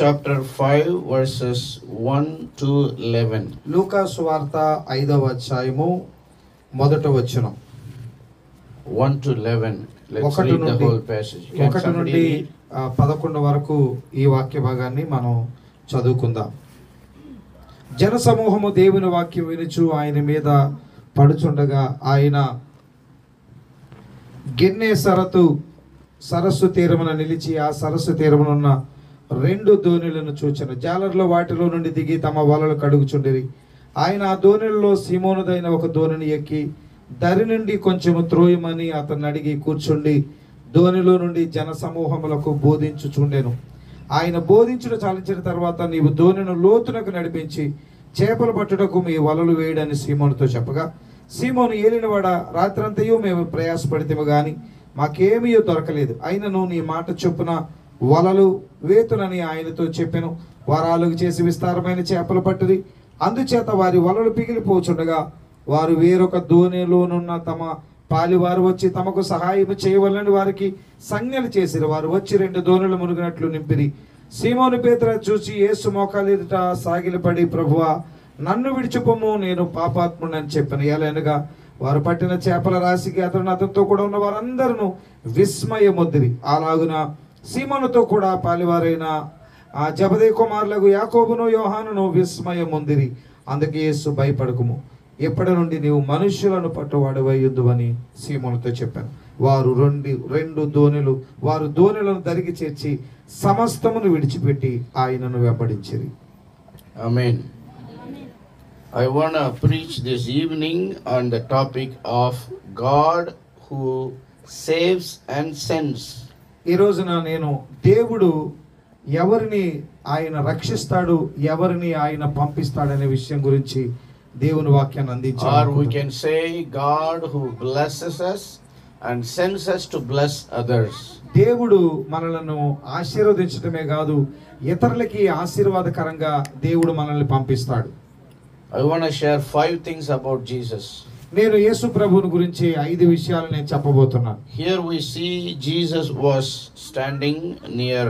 chapter 5 verses 1 to 11. లూకా సువార్త 5వ అధ్యాయము మొదటి వచనం 1 to 11. Let's ఒకటి read the నుండి whole passage. Can ఒకటి somebody నుండి read? 11 వరకు ఈ వాక్య భాగాన్ని మనం చదువుకుందాం. జనసమూహము దేవుని వాక్యం వినుచు ఆయన మీద పడుచుండగా ఆయన గెన్నేసరతు సరస్సు తీరమున నిలిచి ఆ సరస్సు తీరమునున్న 2 దోణులను చూచెను. జాలర్లో వాటిలో నుండి దిగి తమ వలలు కడుగుచుండిరి. ఆయన ఆ దోణులలో సీమోనుదైన ఒక దోణిని ఎక్కి దరి నుండి కొంచెము త్రోయమని అతన్ని అడిగి కూర్చుండి దోణిలో నుండి జనసమూహములకు బోధించుచుండెను. ఆయన బోధించుట చాలించిన తర్వాత, నీవు దోణిను లోతునకు నడిపించి చేపలు పట్టుటకు మీ వలలు వేయడని సీమోనుతో చెప్పగా, సీమోను ఏలినవాడ, రాత్రంతయు మేము ప్రయాసపడితేము గాని మాకేమీ దొరకలేదు, అయినను నీ మాట చొప్పున వలలు వేతునని ఆయనతో చెప్పెను. వారు ఆలుగు చేసి విస్తారమైన చేపలు పట్టిరి. అందుచేత వారి వలలు పిగిలిపోచుండగా వారు వేరొక దోణిలోనున్న తమ పాలివారు వచ్చి తమకు సహాయం చేయవలని వారికి సంజ్ఞలు చేసిరి. వారు వచ్చి 2 దోణులు మునిగినట్లు నింపిరి. సీమోను పేతురు చూసి యేసు మోకాలిట సాగిలపడి, ప్రభువా, నన్ను విడిచిపోము, నేను పాపాత్ముడని అని చెప్పాను. ఎలానగా వారు పట్టిన చేపల రాశికి అతనితో కూడా ఉన్న వారందరూ విస్మయముద్దిరి. అలాగున సీమోనుతో కూడా పాలివారైన ఆ జబదే కుమారులకు యాకోబును యోహానును విస్మయముందిరి. అందుకే యేసు, భయపడకుము, ఎప్పటి నుండి నీవు మనుష్యులను పట్టువాడవై యుందువని సీమోనుతో చెప్పాను. వారు 2 దోణులు వారు దోణులను దరికి చేర్చి సమస్తమును విడిచిపెట్టి ఆయనను వెంబడించిరి. Amen. I want to preach this evening on the topic of God who saves and sends. ఈ రోజున నేను దేవుడు ఎవరిని ఆయన రక్షిస్తాడు, ఎవరిని ఆయన పంపిస్తాడనే విషయం గురించి దేవుని వాక్యాన్ని Or we అందించాలి. can say God who blesses us and sends us to bless others. దేవుడు మనలను ఆశీర్వదించడమే కాదు, ఇతరులకి ఆశీర్వాదకరంగా దేవుడు మనల్ని పంపిస్తాడు. I want to share 5 things about Jesus. నేను యేసు ప్రభువుని గురించి 5 విషయాలు నేను చెప్పబోతున్నాను. Here we see Jesus was standing near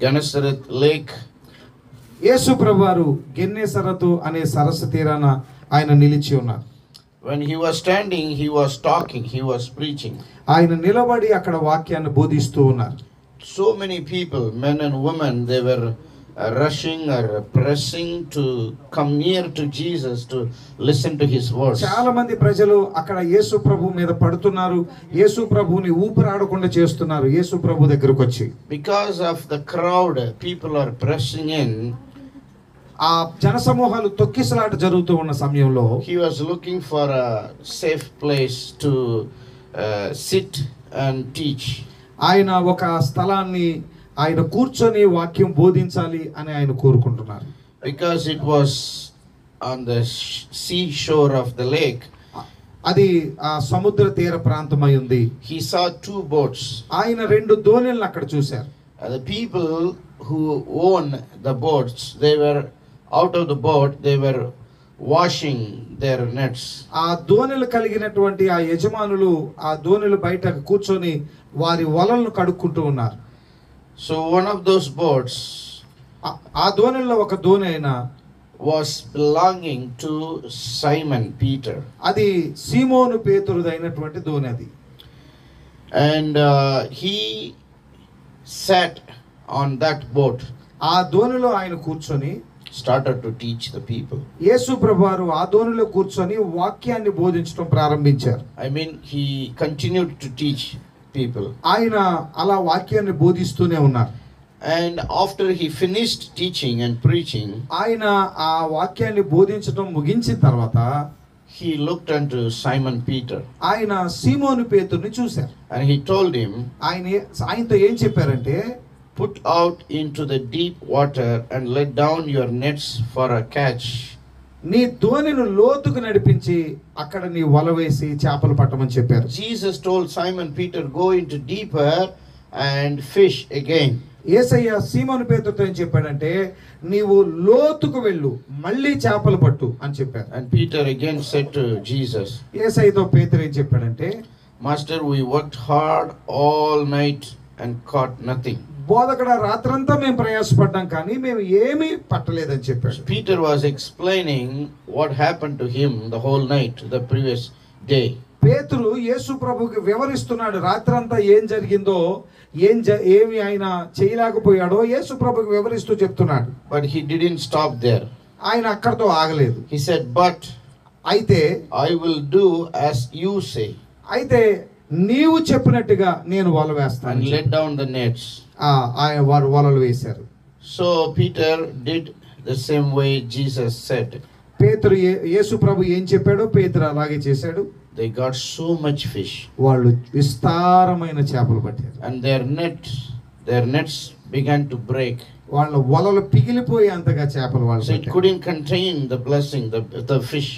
Gennesaret lake. యేసు ప్రభువారు గెన్నేసరతు అనే సరస్సు తీరాన ఆయన నిలిచి ఉన్నారు. When he was standing, he was talking, he was preaching. ఆయన నిలబడి అక్కడ వాక్యాన్ని బోధిస్తూ ఉన్నారు. So many people, men and women, they were rushing or pressing to come near to Jesus to listen to his words. చాలా మంది ప్రజలు అక్కడ యేసు ప్రభు మీద పడుతున్నారు, యేసు ప్రభుని ఊపిరాడకుండా చేస్తున్నారు యేసు ప్రభు దగ్గరకు వచ్చి. Because of the crowd, people are pressing in. ఆ జనసమూహాలు తొక్కిసలాట జరుగుతూ ఉన్న సమయంలో He was looking for a safe place to sit and teach. ఆయన ఒక స్థలాన్ని ఆయన కూర్చొని వాక్యం బోధించాలి అని ఆయన కోరుకుంటున్నారు. Because it was on the seashore of the lake. అది ఆ సముద్ర తీర ప్రాంతమై ఉంది. He saw 2 boats. ఆయన 2 దోణులను అక్కడ చూశారు. The people who own the boats, they were out of the boat, they were washing their nets. ఆ దోణులు కలిగినటువంటి ఆ యజమానులు ఆ దోణులు బయట కూర్చొని వారి వలలను కడుక్కుంటూ ఉన్నారు. So one of those boats ఆ దోణుల్లో ఒక దోణి అయినా was belonging to Simon Peter. అది సీమోను పేతురుదైనటువంటి దోణి అది. And he sat on that boat, ఆ దోణిలో ఆయన కూర్చొని started to teach the people. యేసు ప్రభువారు ఆ దోణిలో కూర్చొని వాక్యాన్ని బోధించడం ప్రారంభించారు. I mean, he continued to teach people. ఆయన అలా వాక్యాన్ని బోధిస్తూనే ఉన్నారు. And after he finished teaching and preaching, ఆయన ఆ వాక్యాన్ని బోధించడం ముగించిన తర్వాత he looked unto Simon Peter ఆయన సీమోను పేతురుని చూశారు. and he told him, ఆయనతో ఏం చెప్పారంటే, put out into the deep water and let down your nets for a catch. నీ దోణిను లోతుకు నడిపించి అక్కడ నీ వల వేసి చేపలు పట్టమని చెప్పారు. Jesus told Simon Peter, go into deeper and fish again. యేసయ్య సీమోను పేతురుతో ఏం చెప్పాడంటే, నీవు లోతుకు వెళ్ళు, మళ్ళీ చేపలు పట్టు అని చెప్పారు. And Peter again said to Jesus, యేసయ్యతో పేతురు ఏం చెప్పాడంటే, Master, we worked hard all night and caught nothing. బోధకుడా, రాత్రంతా మేము ప్రయాసపడ్డాం కానీ మేము ఏమీ పట్టలేదని చెప్పాడు. Peter was explaining what happened to him the whole night, the previous day. పేతురు యేసు ప్రభుకి వివరిస్తున్నాడు రాత్రంతా ఏం జరిగిందో, ఏమి ఆయన చేయలేకపోయాడో యేసు ప్రభుకి వివరిస్తూ చెప్తున్నాడు. But he didn't stop there. ఆయన అక్కడతో ఆగలేదు. He said, but అయితే I will do as you say. అయితే నీవు చెప్పినట్టుగా నేను వల వేస్తాను. And let down the nets. ఆయన వారు వలలు వేశారు. So Peter did the same way Jesus said. పేతురు యేసు ప్రభు ఏం చెప్పాడో పేతురు అలాగే చేశాడు. They got so much fish. వాళ్ళు విస్తారమైన చేపలు పట్టారు. And their nets began to break. వాళ్ళ వలలు పిగిలిపోయే అంతగా చేపలు వాళ్ళు. So it couldn't contain the blessing, the fish.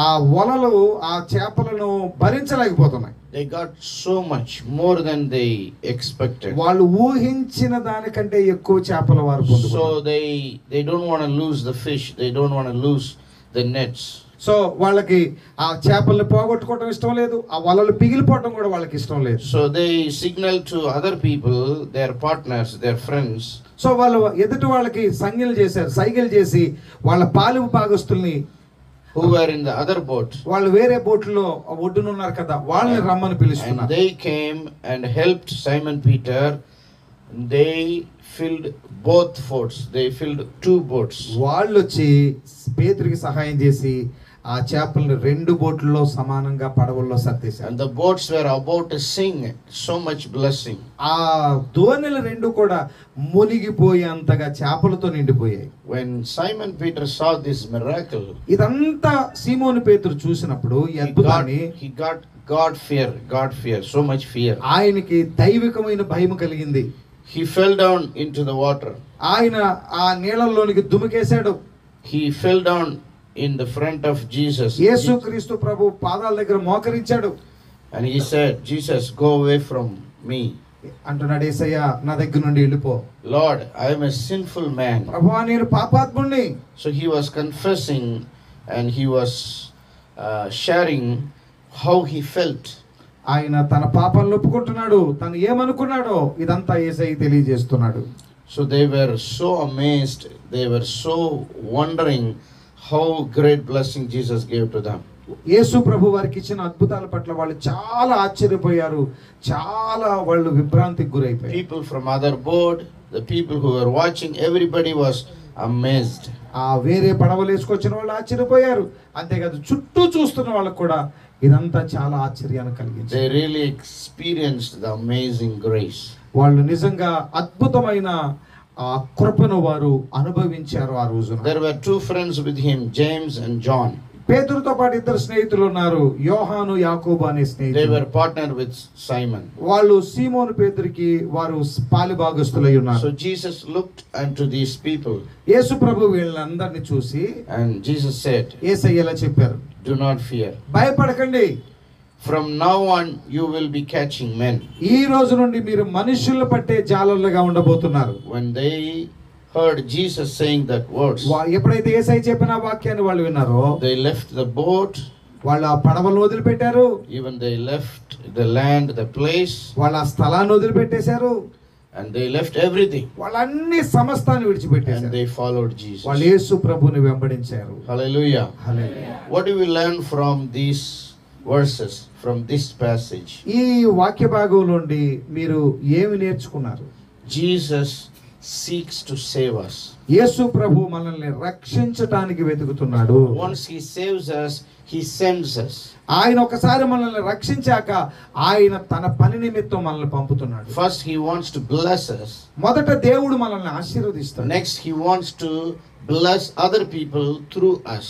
ఆ వలలు ఆ చేపలను భరించలేకపోతున్నాయి. They got so much more than they expected. వాళ్ళు ఊహించిన దానికంటే ఎక్కువ చేపలు వారు పొందుకున్నారు. So they don't want to lose the fish. They don't want to lose the nets. So వాళ్ళకి ఆ చేపల్ని పోగొట్టుకోవడం ఇష్టం లేదు, ఆ వలలు పిగిలిపోవడం కూడా వాళ్ళకి ఇష్టం లేదు. So they signal to other people, their partners, their friends. So వాళ్ళు ఎదుటి వాళ్ళకి సైగలు చేసి వాళ్ళ పాలు భాగస్తుల్ని who were in the other boat. వాళ్ళు వేరే బోట్లో ఒడ్డున ఉన్నారు కదా, వాళ్ళని రమ్మని పిలుస్తున్నారు. And they came and helped Simon Peter. They filled both boats. They filled 2 boats. వాళ్ళు వచ్చి పేతురుకి సహాయం చేసి ఆ చేపలను 2 బోట్లలో సమానంగా పడవల్లో సర్దేశారు. And the boats were about to sink. So much blessing. ఆ దోణిలు 2 కూడా మునిగిపోయేంతగా చేపలతో నిండిపోయాయి. When Simon Peter saw this miracle, ఇదంతా సీమోను పేతురు చూసినప్పుడు ఈ అద్భుతాన్ని he got God fear, so much fear. ఆయనకి దైవికమైన భయం కలిగింది. He fell down into the water. ఆయన ఆ నీళ్ళలోనికి దుమికేశాడు. He fell down in the front of Jesus. యేసుక్రీస్తు ప్రభు పాదాల దగ్గర మోకరించాడు. And he said, Jesus, go away from me. అంటున్నాడు, యేసయ్య నా దగ్గర నుండి వెళ్ళిపో. Lord, I am a sinful man. ప్రభువా నేను పాపాత్ముడిని. So he was confessing and he was sharing how he felt. ఆయన తన పాపాలను ఒప్పుకుంటున్నాడు, తను ఏమనుకున్నాడో ఇదంతా యేసయ్య తెలియజేస్తున్నాడు. So they were so amazed, they were so wondering how great blessing Jesus gave to them. యేసు ప్రభు వారికి ఇచ్చిన అద్భుతాల పట్ల వాళ్ళు చాలా ఆశ్చర్యపోయారు, చాలా వాళ్ళు విభ్రాంతికి గురైపోయారు. People from other boat, the people who were watching, everybody was amazed. ఆ వేరే పడవలు వేసుకొచ్చిన వాళ్ళు ఆశ్చర్యపోయారు, అంతేకాదు చుట్టూ చూస్తున్న వాళ్ళకు కూడా ఇదంతా చాలా ఆశ్చర్యాన్ని కలిగించింది. They really experienced the amazing grace. వాళ్ళు నిజంగా అద్భుతమైన ఆ కృపను వారు అనుభవించారు ఆ రోజున. There were 2 friends with him, James and John. పేతురుతో పాటు 2 స్నేహితులు ఉన్నారు, యోహాను యాకోబు అనే They స్నేహితులు. were partnered with Simon. వాళ్ళు సీమోను పేతురుకి వారు పాలుభాగస్తులై ఉన్నారు. So Jesus looked unto these people. యేసు ప్రభు వీళ్ళందరినీ చూసి And Jesus said, యేసయ్య ఇలా చెప్పారు, do not fear. భయపడకండి. From now on you will be catching men. ఈ రోజు నుండి మీరు మనుషులు పట్టే జాలర్లుగా ఉండబోతున్నారు. When they heard Jesus saying that words, ఎప్పుడైతే యేసయ్య చెప్పిన వాక్యాన్ని వాళ్ళు విన్నారో, they left the boat, వాళ్ళు ఆ పడవలు వదిలిపెట్టారు. even they left the land, the place, వాళ్ళు ఆ స్థలాన్ని వదిలిపెట్టేశారు. and they left everything. వాళ్ళన్ని సమస్తాన్ని And విడిచిపెట్టేశారు. they followed Jesus. వాళ్ళు యేసు ప్రభువుని వెంబడించారు. Hallelujah. Hallelujah. What do we learn from these verses, from this passage? ఈ వాక్య భాగం నుండి మీరు ఏమి నేర్చుకున్నారు? Jesus seeks to save us. యేసు ప్రభు మనల్ని రక్షించటానికి వెతుకుతున్నాడు. Once he saves us, he sends us. ఆయన ఒకసారి మనల్ని రక్షించాక ఆయన తన పని నిమిత్తం మనల్ని పంపుతున్నాడు. First he wants to bless us. మొదట దేవుడు మనల్ని ఆశీర్వదిస్తాడు. Next he wants to bless other people through us.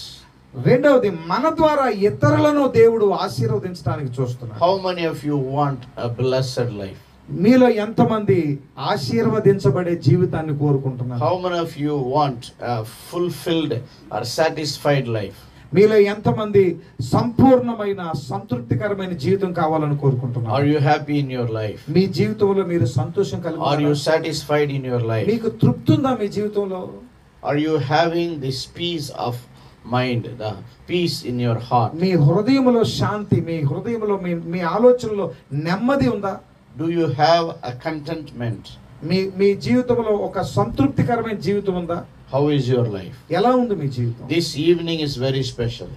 రెండవది మన ద్వారా ఇతరులను దేవుడు ఆశీర్వదించడానికి చూస్తున్నాడు. How many of you want a blessed life? మీలో ఎంతమంది ఆశీర్వదించబడే జీవితాన్ని కోరుకుంటున్నారు? How many of you want a fulfilled or satisfied life? మీలో ఎంతమంది సంపూర్ణమైన సంతృప్తికరమైన జీవితం కావాలని కోరుకుంటున్నారు? Are you happy in your life? మీ జీవితంలో మీరు సంతోషం కలిగి Are you ఉన్నారా? satisfied in your life? మీకు తృప్తి ఉందా మీ జీవితంలో? Are you having this peace of mind, the peace in your heart? మీ హృదయంలో శాంతి, మీ హృదయంలో మీ ఆలోచనలో నెమ్మది ఉందా? Do you have a contentment మీ జీవితంలో ఒక సంతృప్తికరమైన జీవితం ఉందా? How is your life? ఎలా ఉంది మీ జీవితం? This evening is very special.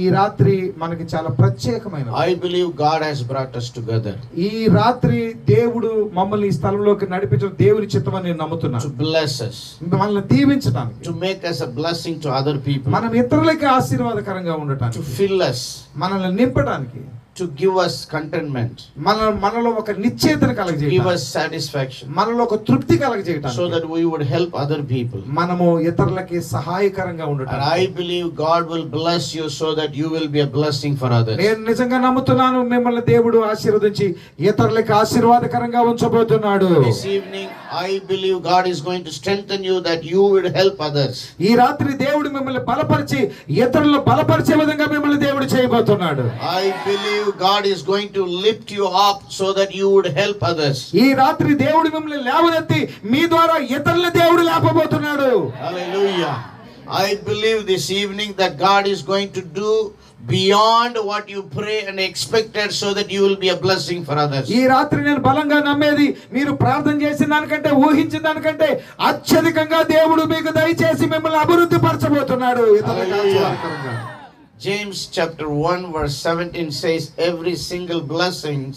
ఈ రాత్రి మనకి చాలా ప్రత్యేకమైనది. I believe God has brought us together. ఈ రాత్రి దేవుడు మమ్మల్ని ఈ స్థలంలోకి నడిపించడం దేవుని చిత్తమని నేను నమ్ముతున్నాను. To bless us. మనల్ని దీవించడానికి. To make us a blessing to other people. మనం ఇతరులకు ఆశీర్వాదకరంగా ఉండటానికి. To fill us. మనల్ని నింపడానికి. To give us contentment. మనలో ఒక నిశ్చయతను కలగజేయడానికి. Give us satisfaction. మనలో ఒక తృప్తి కలగజేయడానికి. So that we would help other people. మనము ఇతరులకి సహాయకరంగా ఉండటానికి. And I believe God will bless you so that you will be a blessing for others. నేను నిజంగా నమ్ముతున్నాను మిమ్మల్ని దేవుడు ఆశీర్వదించి ఇతరులకు ఆశీర్వాదకరంగా ఉంచబోతున్నాడు. This evening I believe God is going to strengthen you that you would help others. ఈ రాత్రి దేవుడు మిమ్మల్ని బలపరిచి ఇతరులను బలపరిచే విధంగా మిమ్మల్ని దేవుడు చేయబోతున్నాడు. I believe God is going to lift you up so that you would help others. ఈ రాత్రి దేవుడు మిమ్మల్ని లేవనెత్తి మీ ద్వారా ఇతరులను దేవుడు లేపబోతున్నాడు. Hallelujah. I believe this evening that God is going to do beyond what you pray and expected so that you will be a blessing for others. ఈ రాత్రి నేను బలంగా నమ్మేది మీరు ప్రార్థన చేసిన దానికంటే ఊహించిన దానికంటే అత్యధికంగా దేవుడు మీకు దయచేసి మిమ్మల్ని అభివృద్ధి పరచబోతున్నాడు. ఇతరులకు ఆశీర్వాదకరంగా. James chapter 1 verse 17 says every single blessings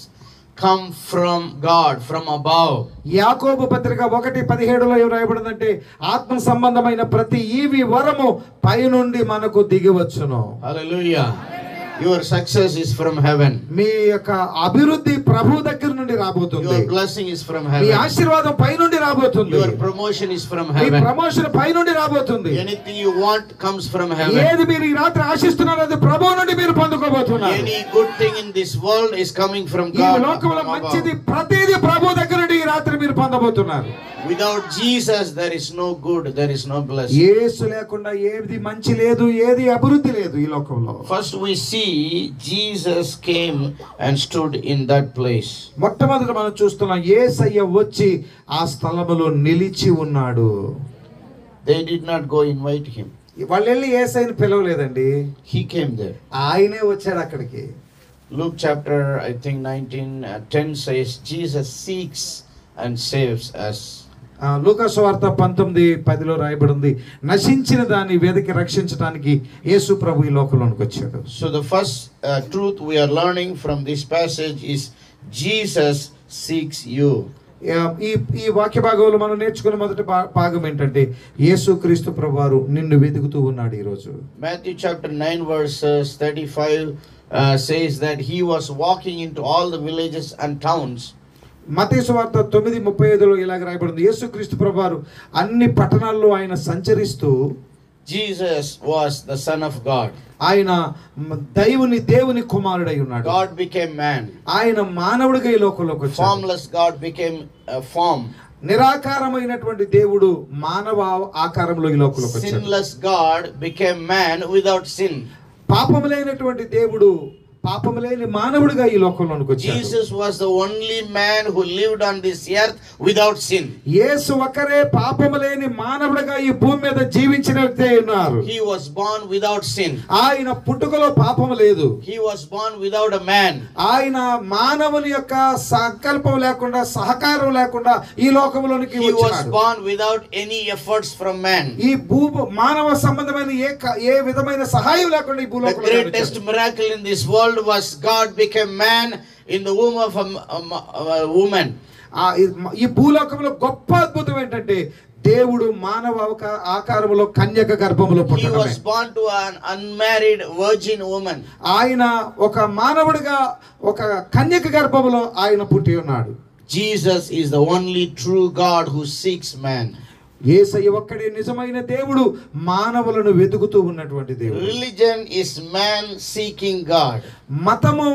come from God, from above. యాకోబు పత్రిక 1:17లో ఏం రాయబడిందంటే ఆత్మ సంబంధమైన ప్రతి ఈవి వరము పైనుండి మనకు దిగివచ్చును. Hallelujah. Your success is from heaven. మీ యొక్క అభివృద్ధి ప్రభు దగ్గర నుండి రాబోతుంది. Your blessing is from heaven. మీ ఆశీర్వాదం పై నుండి రాబోతుంది. Your promotion is from మీ heaven. ప్రమోషన్ పై నుండి రాబోతుంది. Anything you want comes from heaven. ఏది మీరు ఈ రాత్రి ఆశిస్తున్నారో అది ప్రభువు నుండి మీరు పొందుకోబోతున్నారు. Any good thing in this world is coming from ఈ God. లోకంలో మంచిది ప్రతిదీ ప్రభు దగ్గర నుండి ఈ రాత్రి మీరు పొందబోతున్నారు. Without Jesus there is no good, there is no blessing. యేసు లేకుండా ఏది మంచి లేదు, ఏది అభివృద్ధి లేదు ఈ లోకంలో. First we see Jesus came and stood in that place. మొట్టమొదట మనం చూస్తున్నాం యేసయ్య వచ్చి ఆ స్థలములో నిలిచి ఉన్నాడు. They did not go invite him. వాళ్ళు వెళ్ళి యేసయ్యని పిలవలేదండి. He came there. ఆయనే వచ్చాడు అక్కడికి. Luke chapter I think 19:10 says Jesus seeks and saves us. లూకా సువార్త 19:10లో రాయబడింది నశించిన దాన్ని వెతికి రక్షించడానికి యేసు ప్రభు ఈ లోకంలోకి వచ్చాడు. So the first truth we are learning from this passage is Jesus seeks you. ఈ వాక్య భాగంలో మనం నేర్చుకున్న మొదటి భాగం ఏంటంటే యేసుక్రీస్తు ప్రభువారు నిన్ను వెతుకుతూ ఉన్నాడు ఈ రోజు. Matthew chapter 9 verses 35 says that he was walking into all the villages and towns. మత్తయి సువార్త 9:35లో ఇలాగ రాయబడింది యేసుక్రీస్తు ప్రభువారు అన్ని పట్టణాల్లో ఆయన సంచరిస్తూ Jesus was the son of God. ఆయన దేవుని కుమారుడై ఉన్నాడు. God became man. ఆయన మానవుడిగా ఈ లోకంలోకి వచ్చాడు. Formless God became a form. నిరాకారమైనటువంటి దేవుడు మానవ ఆకారంలో ఈ లోకంలోకి వచ్చాడు. Sinless God became man without sin. పాపము లేనటువంటి దేవుడు పాపము లేని మానవుడిగా ఈ లోకంలోకి వచ్చాడు. Jesus was the only man who lived on this earth without sin. యేసు ఒక్కరే పాపము లేని మానవుడిగా ఈ భూమి మీద జీవించిన వ్యక్తి ఉన్నారు. He was born without sin. ఆయన పుట్టుకలో పాపము లేదు. He was born without a man. ఆయన మానవుని యొక్క సంకల్పం లేకుండా సహకారం లేకుండా ఈ లోకంలోనికి వచ్చాడు. He was born without any efforts from man. ఈ మానవ సంబంధమైన ఏ విధమైన సహాయం లేకుండా ఈ భూలోకంలో The greatest miracle in this world was God became man in the womb of a woman. ఈ భూలోకంలో గొప్ప అద్భుతం ఏంటంటే దేవుడు మానవ ఆకారములో కన్యక గర్భములో పుట్టడమే. He was born to an unmarried virgin woman. ఆయన ఒక మానవుడిగా ఒక కన్యక గర్భములో ఆయన పుట్టి ఉన్నాడు. Jesus is the only true God who seeks man. యేసయ్య ఒక్కడే నిజమైన దేవుడు మానవులను వెతుకుతూ ఉన్నటువంటి దేవుడు. Religion is man seeking God. మతము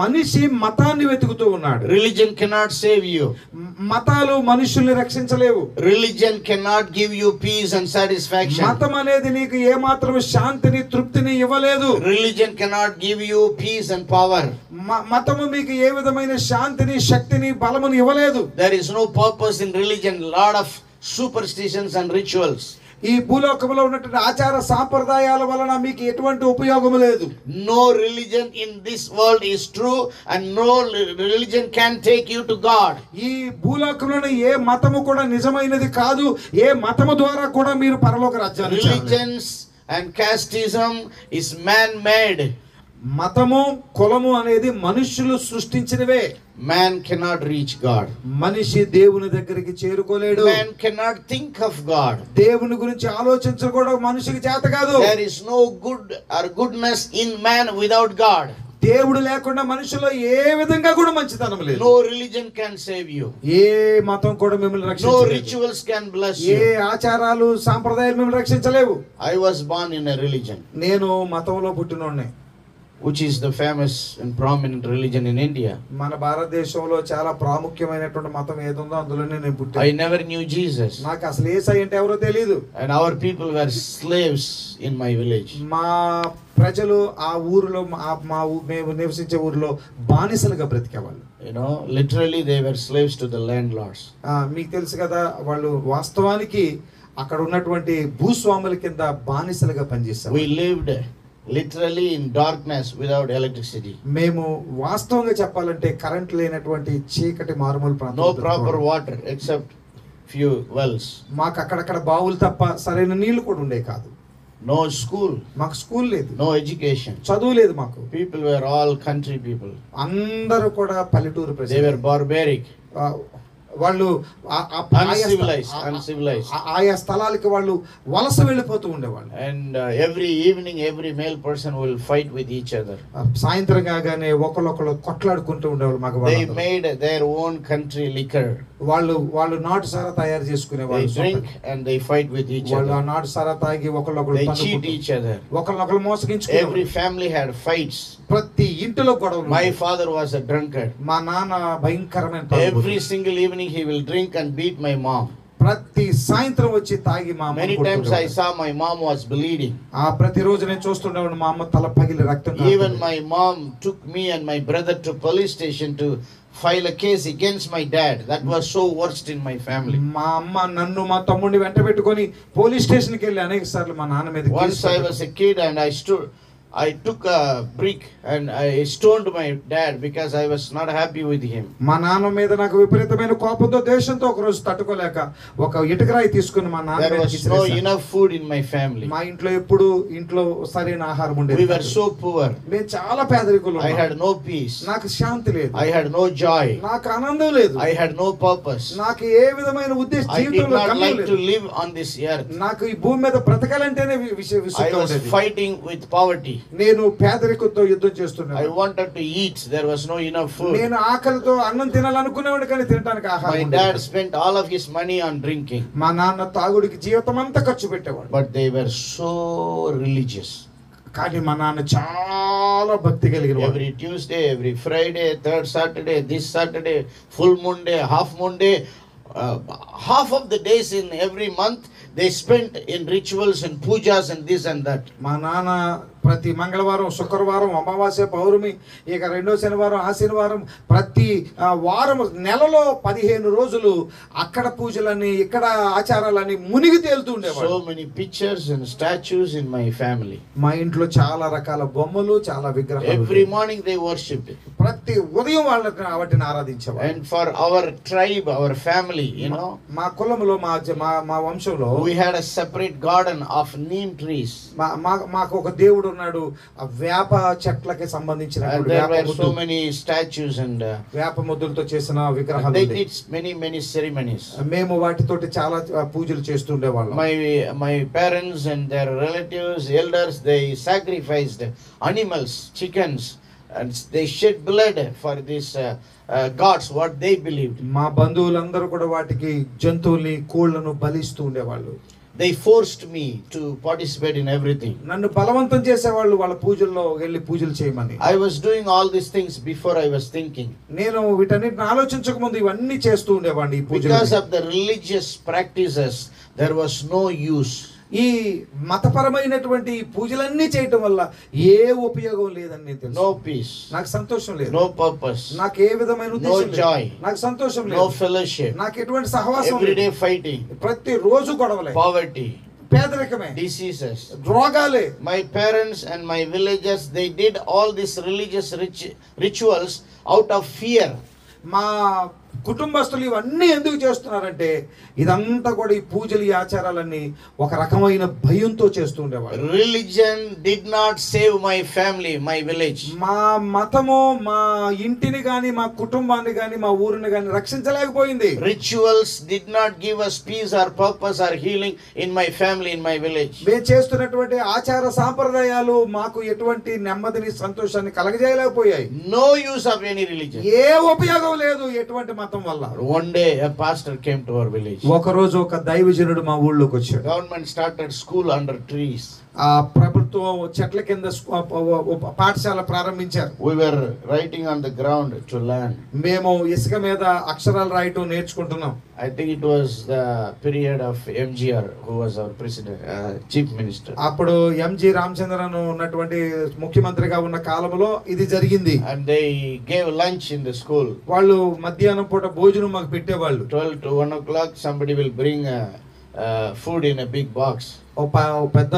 మనిషి మతాన్ని వెతుకుతూ ఉన్నాడు. Religion cannot save you. మతాలు మనుషుల్ని రక్షించలేవు. Religion cannot give you peace and satisfaction. మతం అనేది నీకు ఏ మాత్రం శాంతిని తృప్తిని ఇవ్వలేదు. Religion cannot give you peace and power. మతము మీకు ఏ విధమైన శాంతిని శక్తిని బలమును ఇవ్వలేదు. There is no purpose in religion. Lot of superstitions and rituals. ఈ భూలోకంలో ఉన్నటువంటి ఆచార సాంప్రదాయాల వలన మీకు ఎటువంటి ఉపయోగం లేదు. No religion in this world is true and no religion can take you to God. ఈ భూలోకంలోని ఏ మతము కూడా నిజమైనది కాదు. ఏ మతము ద్వారా కూడా మీరు పరలోక రాజ్యాన్ని చేరలేరు. Religions and casteism is man made. మతము కులము అనేది మనుషులు సృష్టించినవే. Man cannot reach God. మనిషి దేవుని దగ్గరికి చేరుకోలేడు. Man cannot think of God. దేవుని గురించి ఆలోచించడం కూడా మనిషికి చేత కాదు. There is no good or goodness in man without God. దేవుడు లేకుండా మనుషులో ఏ విధంగా కూడా మంచితనం లేదు. No religion can save you. ఏ మతం కూడా మిమ్మల్ని No రక్షించలేదు. rituals can bless A you. ఆచారాలు సాంప్రదాయాలు మిమ్మల్ని రక్షించలేవు. I was born in a religion నేను మతంలో పుట్టినోడ్నే. which is the famous and prominent religion in India. మన భారతదేశంలో చాలా ప్రాముఖ్యమైనటువంటి మతం ఏదుందో అందులోనే నేను పుట్టాను. I never knew Jesus. నాకు అసలు యేసయ్య అంటే ఎవరో తెలియదు. And our people were slaves in my village. మా ప్రజలు ఆ ఊరిలో మేము నివసించే ఊరిలో బానిసలుగా బ్రతికేవాళ్ళు. You know, literally they were slaves to the landlords. మీకు తెలుసు కదా, వాళ్ళు వాస్తవానికి అక్కడ ఉన్నటువంటి భూస్వాముల కింద బానిసలుగా పనిచేస్తారు. We lived literally in darkness without electricity. మేము వాస్తవంగా చెప్పాలంటే కరెంట్ లేనటువంటి చీకటి మారుమూల ప్రాంతం. No proper water except few wells. మాకు అక్కడక్కడ బావులు తప్ప సరైన నీళ్లు కూడా ఉండే కాదు. No school. మాకు స్కూల్ లేదు. No education. చదువు లేదు మాకు. People were all country people. అందరూ కూడా పల్లెటూరు ప్రజలు. They were barbaric. వాళ్ళు uncivilized. ఆయా స్థలాలకి వాళ్ళు వలస వెళ్ళిపోతూ ఉండేవాళ్ళు. And every evening every male person will fight with each other. సాయంత్రం కాగానే ఒకళ్ళొకళ్ళు కొట్లాడుకుంటూ ఉండేవాళ్ళు మగవాళ్ళు. They made their own country liquor. వాళ్ళు నాటు సారా తయారు చేసుకునేవాళ్ళు. They drink and they fight with each వాళ్ళు other. ఆ నాటు సారా తాగి ఒకళ్ళొకళ్ళు They cheat each other. ఒకళ్ళొకళ్ళు మోసగించుకునేవాళ్ళు. Every family had fights. ప్రతి ఇంటిలో గొడవలు. My father was a drunkard. మా నాన్న భయంకరమైన Every single evening he will drink and beat my mom. ప్రతి సాయంత్రం వచ్చి తాగి మా అమ్మ. Many times I saw my mom was bleeding. ఆ ప్రతిరోజు నేను చూస్తుండేవాడిని మా అమ్మ తల పగిలి రక్తం. Even my mom took me and my brother to police station to file a case against my dad. That was so worst in my family. మా అమ్మ నన్ను మా తమ్ముడిని వెంట పెట్టుకొని పోలీస్ స్టేషన్ కి వెళ్ళి అనేక సార్లు మా నాన్న మీద. Once I was a kid and I took a brick and I stoned my dad because I was not happy with him. మా నాన్న మీద నాకు విపరీతమైన కోపంతో దేశంతో ఒక రోజు తట్టుకోలేక ఒక ఇటుకరాయి తీసుకుని మా నాన్న There was no enough food in my family. మా ఇంట్లో ఎప్పుడు ఇంట్లో సరైన ఆహారం ఉండేది. We were so poor. నేను చాలా పేదరికులు. I had no peace. నాకు శాంతి లేదు. I had no joy. నాకు ఆనందం లేదు. I had no purpose. నాకు ఏ విధమైన ఉద్దేశం I did జీవితంలో not like లేదు. to live on this earth. నాకు ఈ భూమి మీద బ్రతకాలంటేనే I was fighting with poverty. నేను పేదరికంతో యుద్ధం చేస్తున్నాను. I wanted to eat. There was no enough food. నేను ఆకలితో అన్నం తినాలనుకునేవాడిని కానీ తినడానికి ఆహారం My ఉండేది. dad spent all of his money on drinking. మా నాన్న తాగుడికి జీవితం అంతా ఖర్చు పెట్టేవాడు. But they were so religious. కానీ మా నాన్న చాలా భక్తి కలిగిన వాడు. Every Tuesday, every Friday, third Saturday, this Saturday, full moon day, half moon day, half of the days in every month they spent in rituals and pujas and this and that. మా నాన్న ప్రతి మంగళవారం, శుక్రవారం, అమావాస్య, పౌర్ణమి, ఇక రెండో శనివారం, ఆ శనివారం, ప్రతి వారం నెలలో 15 రోజులు అక్కడ పూజలని ఇక్కడ ఆచారాలని మునిగి తేలుతూ ఉండేవాడు. So many pictures and statues in my family. మా ఇంట్లో చాలా రకాల బొమ్మలు, చాలా విగ్రహాలు. Every morning they worshipped. ప్రతి ఉదయం వాటిని ఆరాధించేవారు. And for our tribe, our family, you know, మా కులంలో మా వంశంలో we had a separate garden of neem trees. మాకు ఒక దేవుడు ఉన్నాడు. ఆ వేప చెట్లకి సంబంధించిన there were so many statues and వేప ముద్దులతో చేసిన విగ్రహాలు. they did many ceremonies. మేము వాటితోటి చాలా పూజలు చేస్తుండేవాళ్ళం. My parents and their relatives, elders, they sacrificed animals, chickens, and they shed blood for this gods, what they believed. మా బంధువులందరూ కూడా వాటికి జంతువుల్ని, కోళ్లను బలిస్తూ ఉండేవాళ్ళు. They forced me to participate in everything. నన్ను బలవంతం చేసేవాళ్ళు వాళ్ళ పూజల్లో వెళ్ళి పూజలు చేయమని. I was doing all these things before I was thinking. నేను వీటన్నిటిని ఆలోచించక ముందు ఇవన్నీ చేస్తూ ఉండేవాడిని ఈ పూజలు. Because of the religious practices there was no use. ఈ మతపరమైనటువంటి పూజలన్నీ చేయటం వల్ల ఏ ఉపయోగం లేదని నేను తెలుసు. No peace. నాకు సంతోషం లేదు. No purpose. నాకు ఏ విధమైన ఉద్దేశం లేదు. No joy. నాకు సంతోషం లేదు. No fellowship. నాకు ఎటువంటి సహవాసం లేదు. Every day fighting. ప్రతి రోజు గొడవలే. Poverty. పేదరికమే, diseases. రోగాలే. My parents and my villagers, they did all these religious rituals out of fear. మా కుటుంబస్తులు ఇవన్నీ ఎందుకు చేస్తున్నారంటే ఇదంతా కూడా ఈ పూజలు, ఈ ఆచారాలన్నీ ఒక రకమైన భయంతో చేస్తూ ఉండేవాళ్ళు. Religion did not save my family, my village. మా మతము మా ఇంటిని గాని, మా కుటుంబాన్ని గాని, మా ఊరిని గాని రక్షించలేకపోయింది. Rituals did not give us peace or purpose or healing in my family, in my village. మేము చేస్తున్నటువంటి ఆచార సాంప్రదాయాలు మాకు ఎటువంటి నెమ్మదిని, సంతోషాన్ని కలగజేయలేకపోయాయి. No use of any religion. ఏ ఉపయోగం లేదు ఎటువంటి మతం వల్ల. One day a pastor came to our village. ఒక రోజు ఒక దైవజనుడు మా ఊళ్ళోకి వచ్చాడు. Government started school under trees. ఆ ప్రభుత్వం చెట్ల కింద పాఠశాల ప్రారంభించారు. We were writing on the ground to learn. మేము ఇసుక మీద అక్షరాలు రాయటం నేర్చుకుంటున్నాం. I think it was the period of MGR, who was our president, chief minister. అప్పుడు ఎంజి రామచంద్రన్ ఉన్నటువంటి ముఖ్యమంత్రిగా ఉన్న కాలంలో ఇది జరిగింది. And they gave lunch in the school. వాళ్ళు మధ్యాహ్నం పూట భోజనం మాకు పెట్టేవాళ్ళు. 12 to 1 o'clock somebody will bring food in a big box. పెద్ద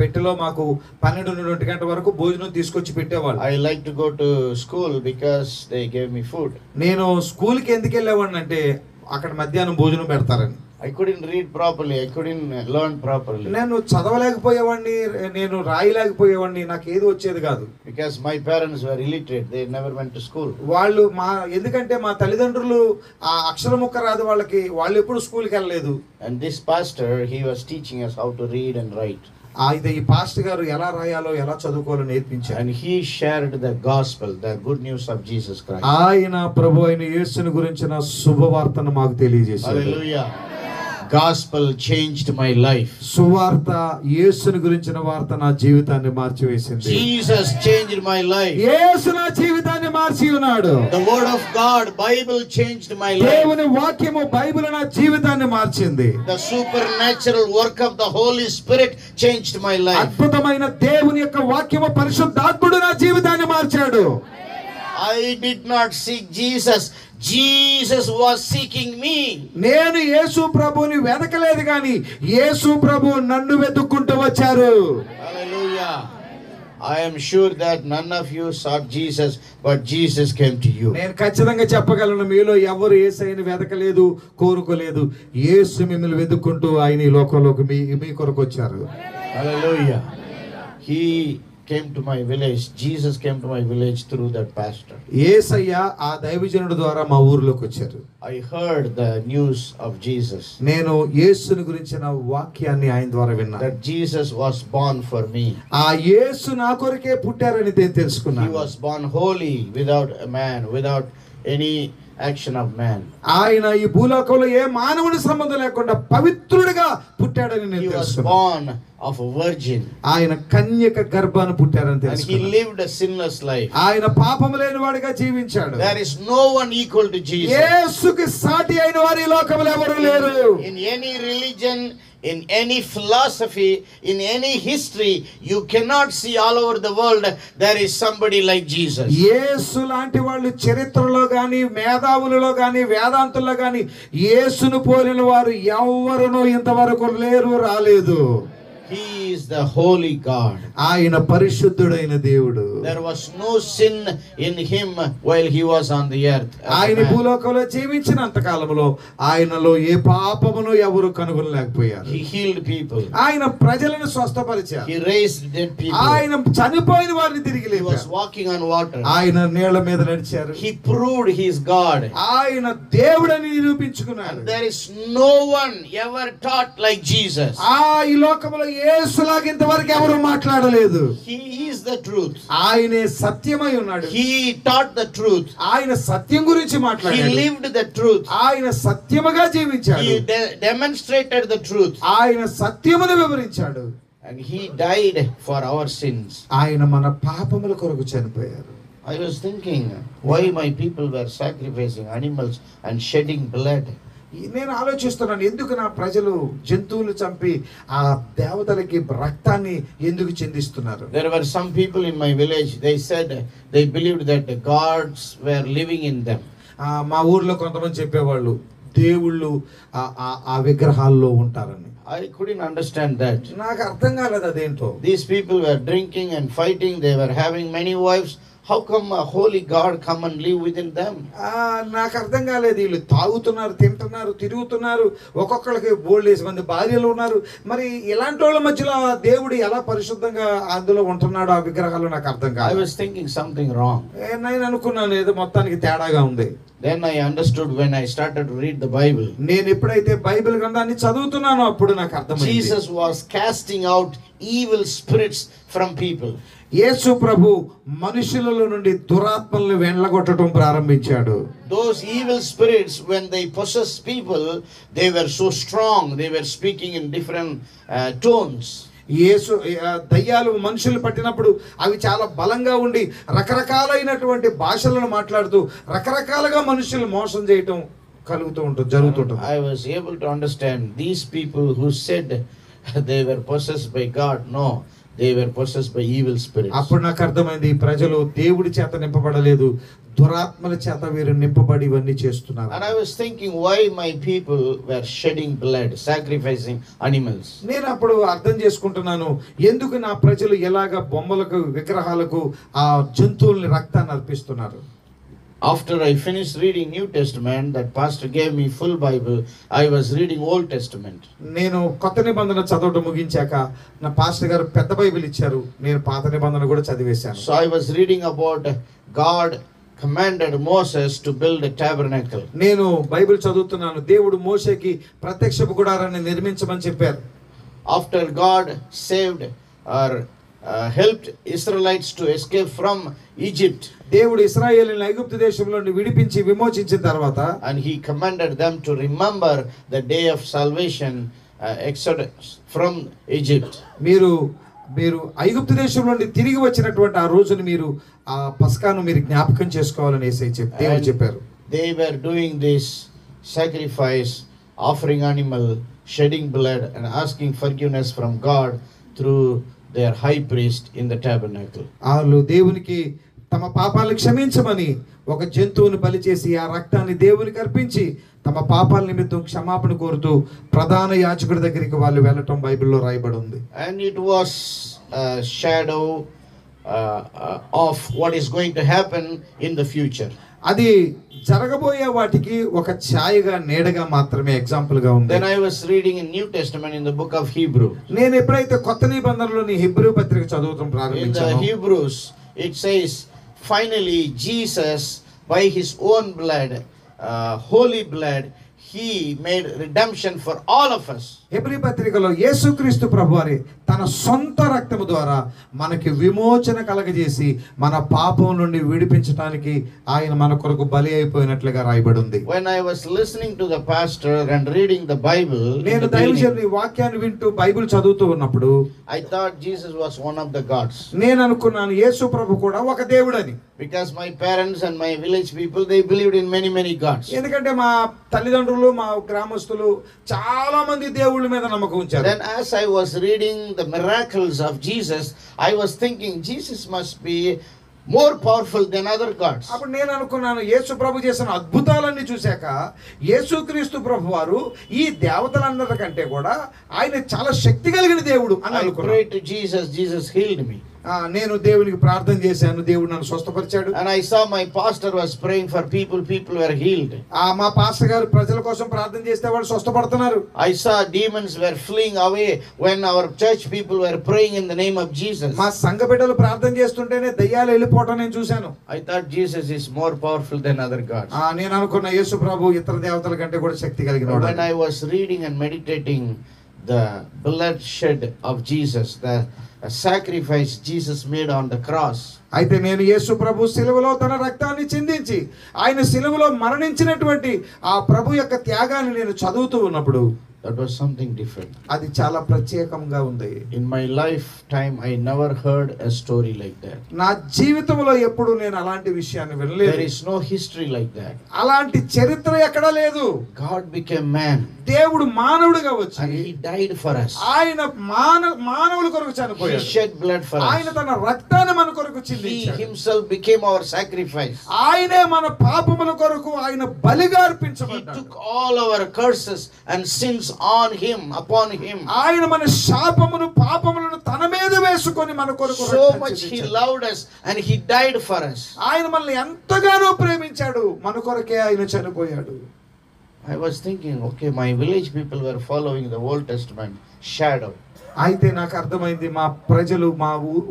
పెట్టెలో మాకు 12 నుండి 1 గంట వరకు భోజనం తీసుకొచ్చి పెట్టేవాళ్ళు. I like to go to school because they gave me food. నేను స్కూల్కి ఎందుకు వెళ్ళేవాడిని అంటే అక్కడ మధ్యాహ్నం భోజనం పెడతారని. I couldn't read properly, I couldn't learn properly. నేను చదవలేకపోయేవాడిని, నేను రాయలేకపోయేవాడిని, నాకు ఏది వచ్చేది కాదు. Because my parents were illiterate, they never went to school. వాళ్ళు ఎందుకంటే మా తల్లిదండ్రులు ఆ అక్షర ముక్క రాదు వాళ్ళకి, వాళ్ళు ఎప్పుడు స్కూల్కి వెళ్ళలేదు. And this pastor, he was teaching us how to read and write. అయితే ఈ పాస్టర్ గారు ఎలా రాయాలో, ఎలా చదువుకోవాలో నేర్పించారు. And he shared the gospel, the good news of Jesus Christ. ఆయన ప్రభు అయిన యేసుని గురించిన శుభవార్తను మాకు తెలియజేశారు. Hallelujah. Gospel changed my life. సువార్త, యేసుని గురించిన వార్త నా జీవితాన్ని మార్చివేసింది. Jesus changed my life. యేసు నా జీవితాన్ని మార్చి ఉన్నాడు. The word of God, Bible changed my life. దేవుని వాక్యము, బైబిల్ నా జీవితాన్ని మార్చింది. The supernatural work of the Holy Spirit changed my life. అద్భుతమైన దేవుని యొక్క వాక్యము, పరిశుద్ధాత్ముడు నా జీవితాన్ని మార్చాడు. I did not seek Jesus. Jesus was seeking me. నేను యేసు ప్రభువుని వెదకలేదు కానీ యేసు ప్రభువు నన్ను వెతుక్కుంటూ వచ్చారు. Hallelujah. I am sure that none of you sought Jesus, but Jesus came to you. నేను ఖచ్చితంగా చెప్పగలను, మీలో ఎవరు యేసయ్యని వెదకలేదు, కోరుకోలేదు. యేసు మిమ్మల్ని వెతుక్కుంటూ ఆయన ఈ లోకంలోకి మీ కొరకు వచ్చారు. Hallelujah. He came to my village. Jesus came to my village through that pastor. యేసయ్య ఆ దైవజనుడి ద్వారా మా ఊరిలోకి వచ్చారు. I heard the news of Jesus. నేను యేసుని గురించిన వాక్యాన్ని ఆయన ద్వారా విన్నాను. That Jesus was born for me. ఆ యేసు నా కొరకే పుట్టారని నేను తెలుసుకున్నాను. He was born holy, without a man, without any action of man. ఆయన ఈ భూలోకంలో ఏ మానవుని సంబంధం లేకుండా పవిత్రుడిగా పుట్టాడని నేను He was తెలుసుకున్నాను. born of a virgin. ఆయన కన్యక గర్భాన పుట్టారని And he తెలుసుకున్నాను. lived a sinless life. ఆయన పాపము లేని వాడిగా జీవించాడు. There is no one equal to Jesus. యేసుకి సాటి అయిన వారు ఈ లోకంలో ఎవరు లేరు. In any religion, in any philosophy, in any history, you cannot see all over the world there is somebody like Jesus. యేసు లాంటి వాళ్ళు చరిత్రలో గాని, మేధావులలో గాని, వేదాంతుల్లో గాని యేసును పోలిన వారు ఎవరునూ ఇంతవరకు లేరు, రాలేదు. He is the holy God. ఆయన పరిశుద్ధుడైన దేవుడు. There was no sin in him while he was on the earth. ఆయన భూలోకంలో జీవించినంత కాలంలో ఆయనలో ఏ పాపమును ఎవరు కనుగొనలేకపోయారు. He healed people. ఆయన ప్రజలను స్వస్థపరిచారు. He raised dead people. ఆయన చనిపోయిన వారిని తిరిగి He was లేపారు. walking on water. ఆయన నీళ్ల మీద నడిచారు. He proved he is God. ఆయన దేవుడని నిరూపించుకున్నాడు. And there is no one ever taught like Jesus. ఈ లోకంలో యేసులాగా ఇంతవరకు ఎవరు మాట్లాడలేదు. He is the truth. ఆయనే సత్యమై ఉన్నాడు. He taught the truth. ఆయన సత్యం గురించి He మాట్లాడాడు. lived the truth. ఆయన సత్యముగా జీవించాడు. He demonstrated the truth. ఆయన సత్యమును వివరించాడు. And he died for our sins. ఆయన మన పాపముల కొరకు చనిపోయారు. I was thinking why my people were sacrificing animals and shedding blood. నేను ఆలోచిస్తున్నాను, ఎందుకు నా ప్రజలు జంతువులు చంపి ఆ దేవతలకి రక్తాన్ని ఎందుకు చెందిస్తున్నారు. There were some people in my village, they said they believed that the gods were living in them. మా ఊర్లో కొంతమంది చెప్పేవాళ్ళు దేవుళ్ళు ఆ విగ్రహాల్లో ఉంటారని. I couldn't understand that. నాకు అర్థం కాలేదు అదేంటో. These people were drinking and fighting. They were having many wives. How come a holy God come and live within them? నాకు అర్థం కాలేదు. వీళ్ళు తాగుతున్నారు, తింటున్నారు, తిరుగుతున్నారు, ఒక్కొక్కరికి బోల్డేసి మంది భార్యలు ఉన్నారు. మరి ఇలాంటి వాళ్ళ మధ్యలో దేవుడు ఎలా పరిశుద్ధంగా అందులో ఉంటున్నాడు ఆ విగ్రహాలు నాకు అర్థం కాదు. I was thinking something wrong. నేను అనుకున్నాను ఏదో మొత్తానికి తేడాగా ఉంది. Then I understood when I started to read the Bible. నేను ఎప్పుడైతే బైబిల్ గ్రంథాన్ని చదువుతున్నానో అప్పుడు నాకు అర్థమైంది. Jesus was casting out evil spirits from people. యేసు ప్రభు మనుషులలో నుండి దురాత్మలను వెళ్ళగొట్టడం ప్రారంభించాడు. Those evil spirits, when they possess people, they were so strong. They were speaking in different tones. యేసు దయ్యాలు మనుషులు పట్టినప్పుడు అవి చాలా బలంగా ఉండి రకరకాలైనటువంటి భాషలను మాట్లాడుతూ రకరకాలుగా మనుషులు మోసం చేయటం జరుగుతుంటుంది. I was able to understand these people who said they were possessed by God. No, they were possessed by evil spirits. అప్పుడు నాకు అర్థమైంది ఈ ప్రజలు దేవుడి చేత నింపబడలేదు, దురాత్మల చేత వీరు నింపబడి ఇవన్నీ చేస్తున్నారు. And I was thinking why my people were shedding blood, sacrificing animals. నేను అప్పుడు అర్థం చేసుకుంటున్నాను ఎందుకు నా ప్రజలు ఎలాగ బొమ్మలకు విగ్రహాలకు ఆ జంతువుల్ని రక్తాన్ని అర్పిస్తున్నారు. After I finished reading New Testament, that pastor gave me full Bible, I was reading Old Testament. నేను కొత్త నిబంధన చదవడం ముగించాక నా పాస్టర్ గారు పెద్ద బైబిల్ ఇచ్చారు, నేను పాత నిబంధన కూడా చదివేశాను. So I was reading about God commanded Moses to build a tabernacle. నేను బైబిల్ చదువుతున్నాను, దేవుడు మోషేకి ప్రత్యక్షపు గుడారాన్ని నిర్మించమని చెప్పారు. After God saved or helped Israelites to escape from Egypt, దేవుడు ఇశ్రాయేలును ఐగుప్తు దేశంలో నుండి విడిపించి విమోచించిన తర్వాత and he commanded them to remember the day of salvation, exodus from Egypt. మీరు ఐగుప్తు దేశం నుండి తిరిగి వచ్చినటువంటి ఆ రోజును మీరు ఆ పస్కాను మీరు జ్ఞాపకం చేసుకోవాలని యేసయ్య దేవుడు చెప్పారు. They were doing this sacrifice, offering animal, shedding blood and asking forgiveness from God through their high priest in the tabernacle. వాళ్ళు దేవునికి తమ పాపాలు క్షమించమని ఒక జంతువుని బలి చేసి ఆ రక్తాన్ని దేవునికి అర్పించి తమ పాపాల నిమిత్తం క్షమాపణ కోరుతూ ప్రధాన యాజకుడి దగ్గరికి వాళ్ళు వెళ్ళటం బైబిల్లో రాయబడి ఉంది. And it was a shadow of what is going to happen in the future. అది జరగబోయే వాటికి ఒక ఛాయగా నీడగా మాత్రమే ఎగ్జాంపుల్ గా ఉంది. Then I was reading in New Testament in the book of Hebrew. నేను ఎప్పుడైతే కొత్త నిబంధనలోని హెబ్రీ పత్రిక చదవడం ప్రారంభించాను, in the Hebrews it says finally Jesus by his own blood, holy blood, he made redemption for all of us. Hebrew పత్రికలో యేసుక్రీస్తు ప్రభువారే తన సొంత రక్తము ద్వారా మనకి విమోచన కలగజేసి మన పాపం నుండి విడిపించడానికి ఆయన మన కొరకు బలి అయిపోయినట్లుగా రాయబడి ఉంది. When I was listening to the pastor and reading the Bible, నేను దైవజనుని వాక్యాన్ని వింటూ బైబిల్ చదువుతూ ఉన్నప్పుడు I thought Jesus was one of the gods. నేను అనుకున్నాను యేసు ప్రభు కూడా ఒక దేవుడని. Because my parents and my village people, they believed in many gods. ఎందుకంటే మా తల్లిదండ్రులు మా గ్రామస్తులు చాలా మంది దేవుళ్ళ మీద నమ్మకం ఉంచారు. Then as I was reading the miracles of Jesus, I was thinking Jesus must be more powerful than other gods. అప్పుడు నేను అనుకున్నాను యేసు ప్రభు చేసిన అద్భుతాలన్నీ చూశాక యేసుక్రీస్తు ప్రభు వారు ఈ దేవతలందరికంటే కూడా ఆయన చాలా శక్తి కలిగిన దేవుడు అని అనుకున్నాను. I prayed to Jesus, Jesus healed me. నేను దేవునికి ప్రార్థన చేశాను, దేవుడు నన్ను స్వస్థపరిచాడు. And I saw my pastor was praying for people were healed. మా పాస్టర్ గారు ప్రజల కోసం ప్రార్థన చేస్తే వాళ్ళు స్వస్థపడుతున్నారు. I saw demons were fleeing away when our church people were praying in the name of Jesus. మా సంఘ బిడ్డలు ప్రార్థన చేస్తుంటేనే దయ్యాలు వెళ్ళిపోవటం నేను చూశాను. I thought Jesus is more powerful than other gods. నేను అనుకున్న యేసు ప్రభు ఇతర దేవతల కంటే కూడా శక్తి కలిగినవాడు. When I was reading and meditating the blood shed of Jesus, the sacrifice Jesus made on the cross, అయితే నేను యేసు ప్రభు శిలువలో తన రక్తాన్ని చిందించి ఆయన శిలువలో మరణించినటువంటి ఆ ప్రభు యొక్క త్యాగాన్ని నేను చదువుతూ ఉన్నప్పుడు that was something different. అది చాలా ప్రత్యేకంగా ఉంది. In my lifetime I never heard a story like that. నా జీవితంలో ఎప్పుడు నేను అలాంటి విషయాన్ని వినలేదు. There is no history like that. అలాంటి చరిత్ర ఎక్కడా లేదు. God became man. దేవుడు మానవుడిగా వచ్చి and he died for us. ఆయన మానవుల కొరకు చనిపోయాడు. He shed blood for us. ఆయన తన రక్తాన్ని మన కొరకు కొరకు He చిందించాడు. himself became our sacrifice. ఆయనే మన పాపముల కొరకు ఆయన బలిగా He అర్పించబడ్డాడు. took all our curses and sins on him, upon him. ఆయన మన శాపమును పాపములను తన మీద వేసుకొని మన కొరకు So రక్తం much he చిందించాడు. loved us and he died for us. ఆయన మనల్ని ఎంతగానో ప్రేమించాడు, మన కొరకే ఆయన చనిపోయాడు. I was thinking, okay, my village people were following the Old Testament shadow. అయితే నాకు అర్థమైంది, మా ప్రజలు మా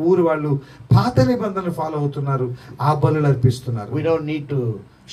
ఊరు వాళ్ళు పాత నిబంధనలు ఫాలో అవుతున్నారు, ఆ బలులు అర్పిస్తున్నారు. We don't need to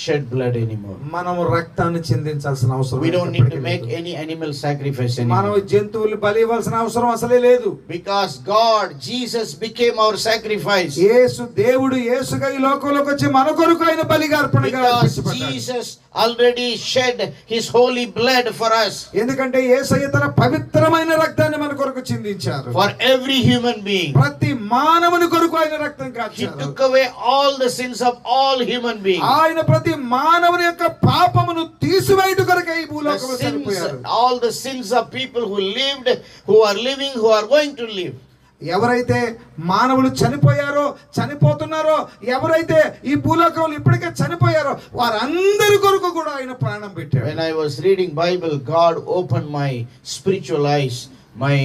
shed blood anymore. మనము రక్తాన్ని చిందించాల్సిన అవసరం We don't need to make any animal sacrifice మనం anymore. జంతువులు బలి ఇవ్వాల్సిన అవసరం అసలే లేదు. Because God, Jesus became our sacrifice. యేసు దేవుడు యేసుగా ఈ లోకంలోకి వచ్చి మన కొరకు ఆయన బలిగా అర్పణగా Because అర్పించబడ్డాడు. Jesus already shed his holy blood for us. ఎందుకంటే యేసయ్య తన పవిత్రమైన రక్తాన్ని మన కొరకు చిందించారు. For every human being. ప్రతి మానవుని కొరకు ఆయన రక్తం He కార్చారు. took away all the sins of all human beings. ఆయన ప్రతి మానవుని యొక్క పాపమును తీసివేయుట కొరకు ఈ The భూలోకంలో sins, చనిపోయారు. all the sins of people who lived, who are living, who are going to live. ఎవరైతే మానవులు చనిపోయారో, చనిపోతున్నారో, ఎవరైతే ఈ భూలోకంలో ఇప్పటికే చనిపోయారో వారందరి కొరకు కూడా ఆయన ప్రాణం పెట్టాడు. When I was reading Bible, God opened my spiritual eyes, my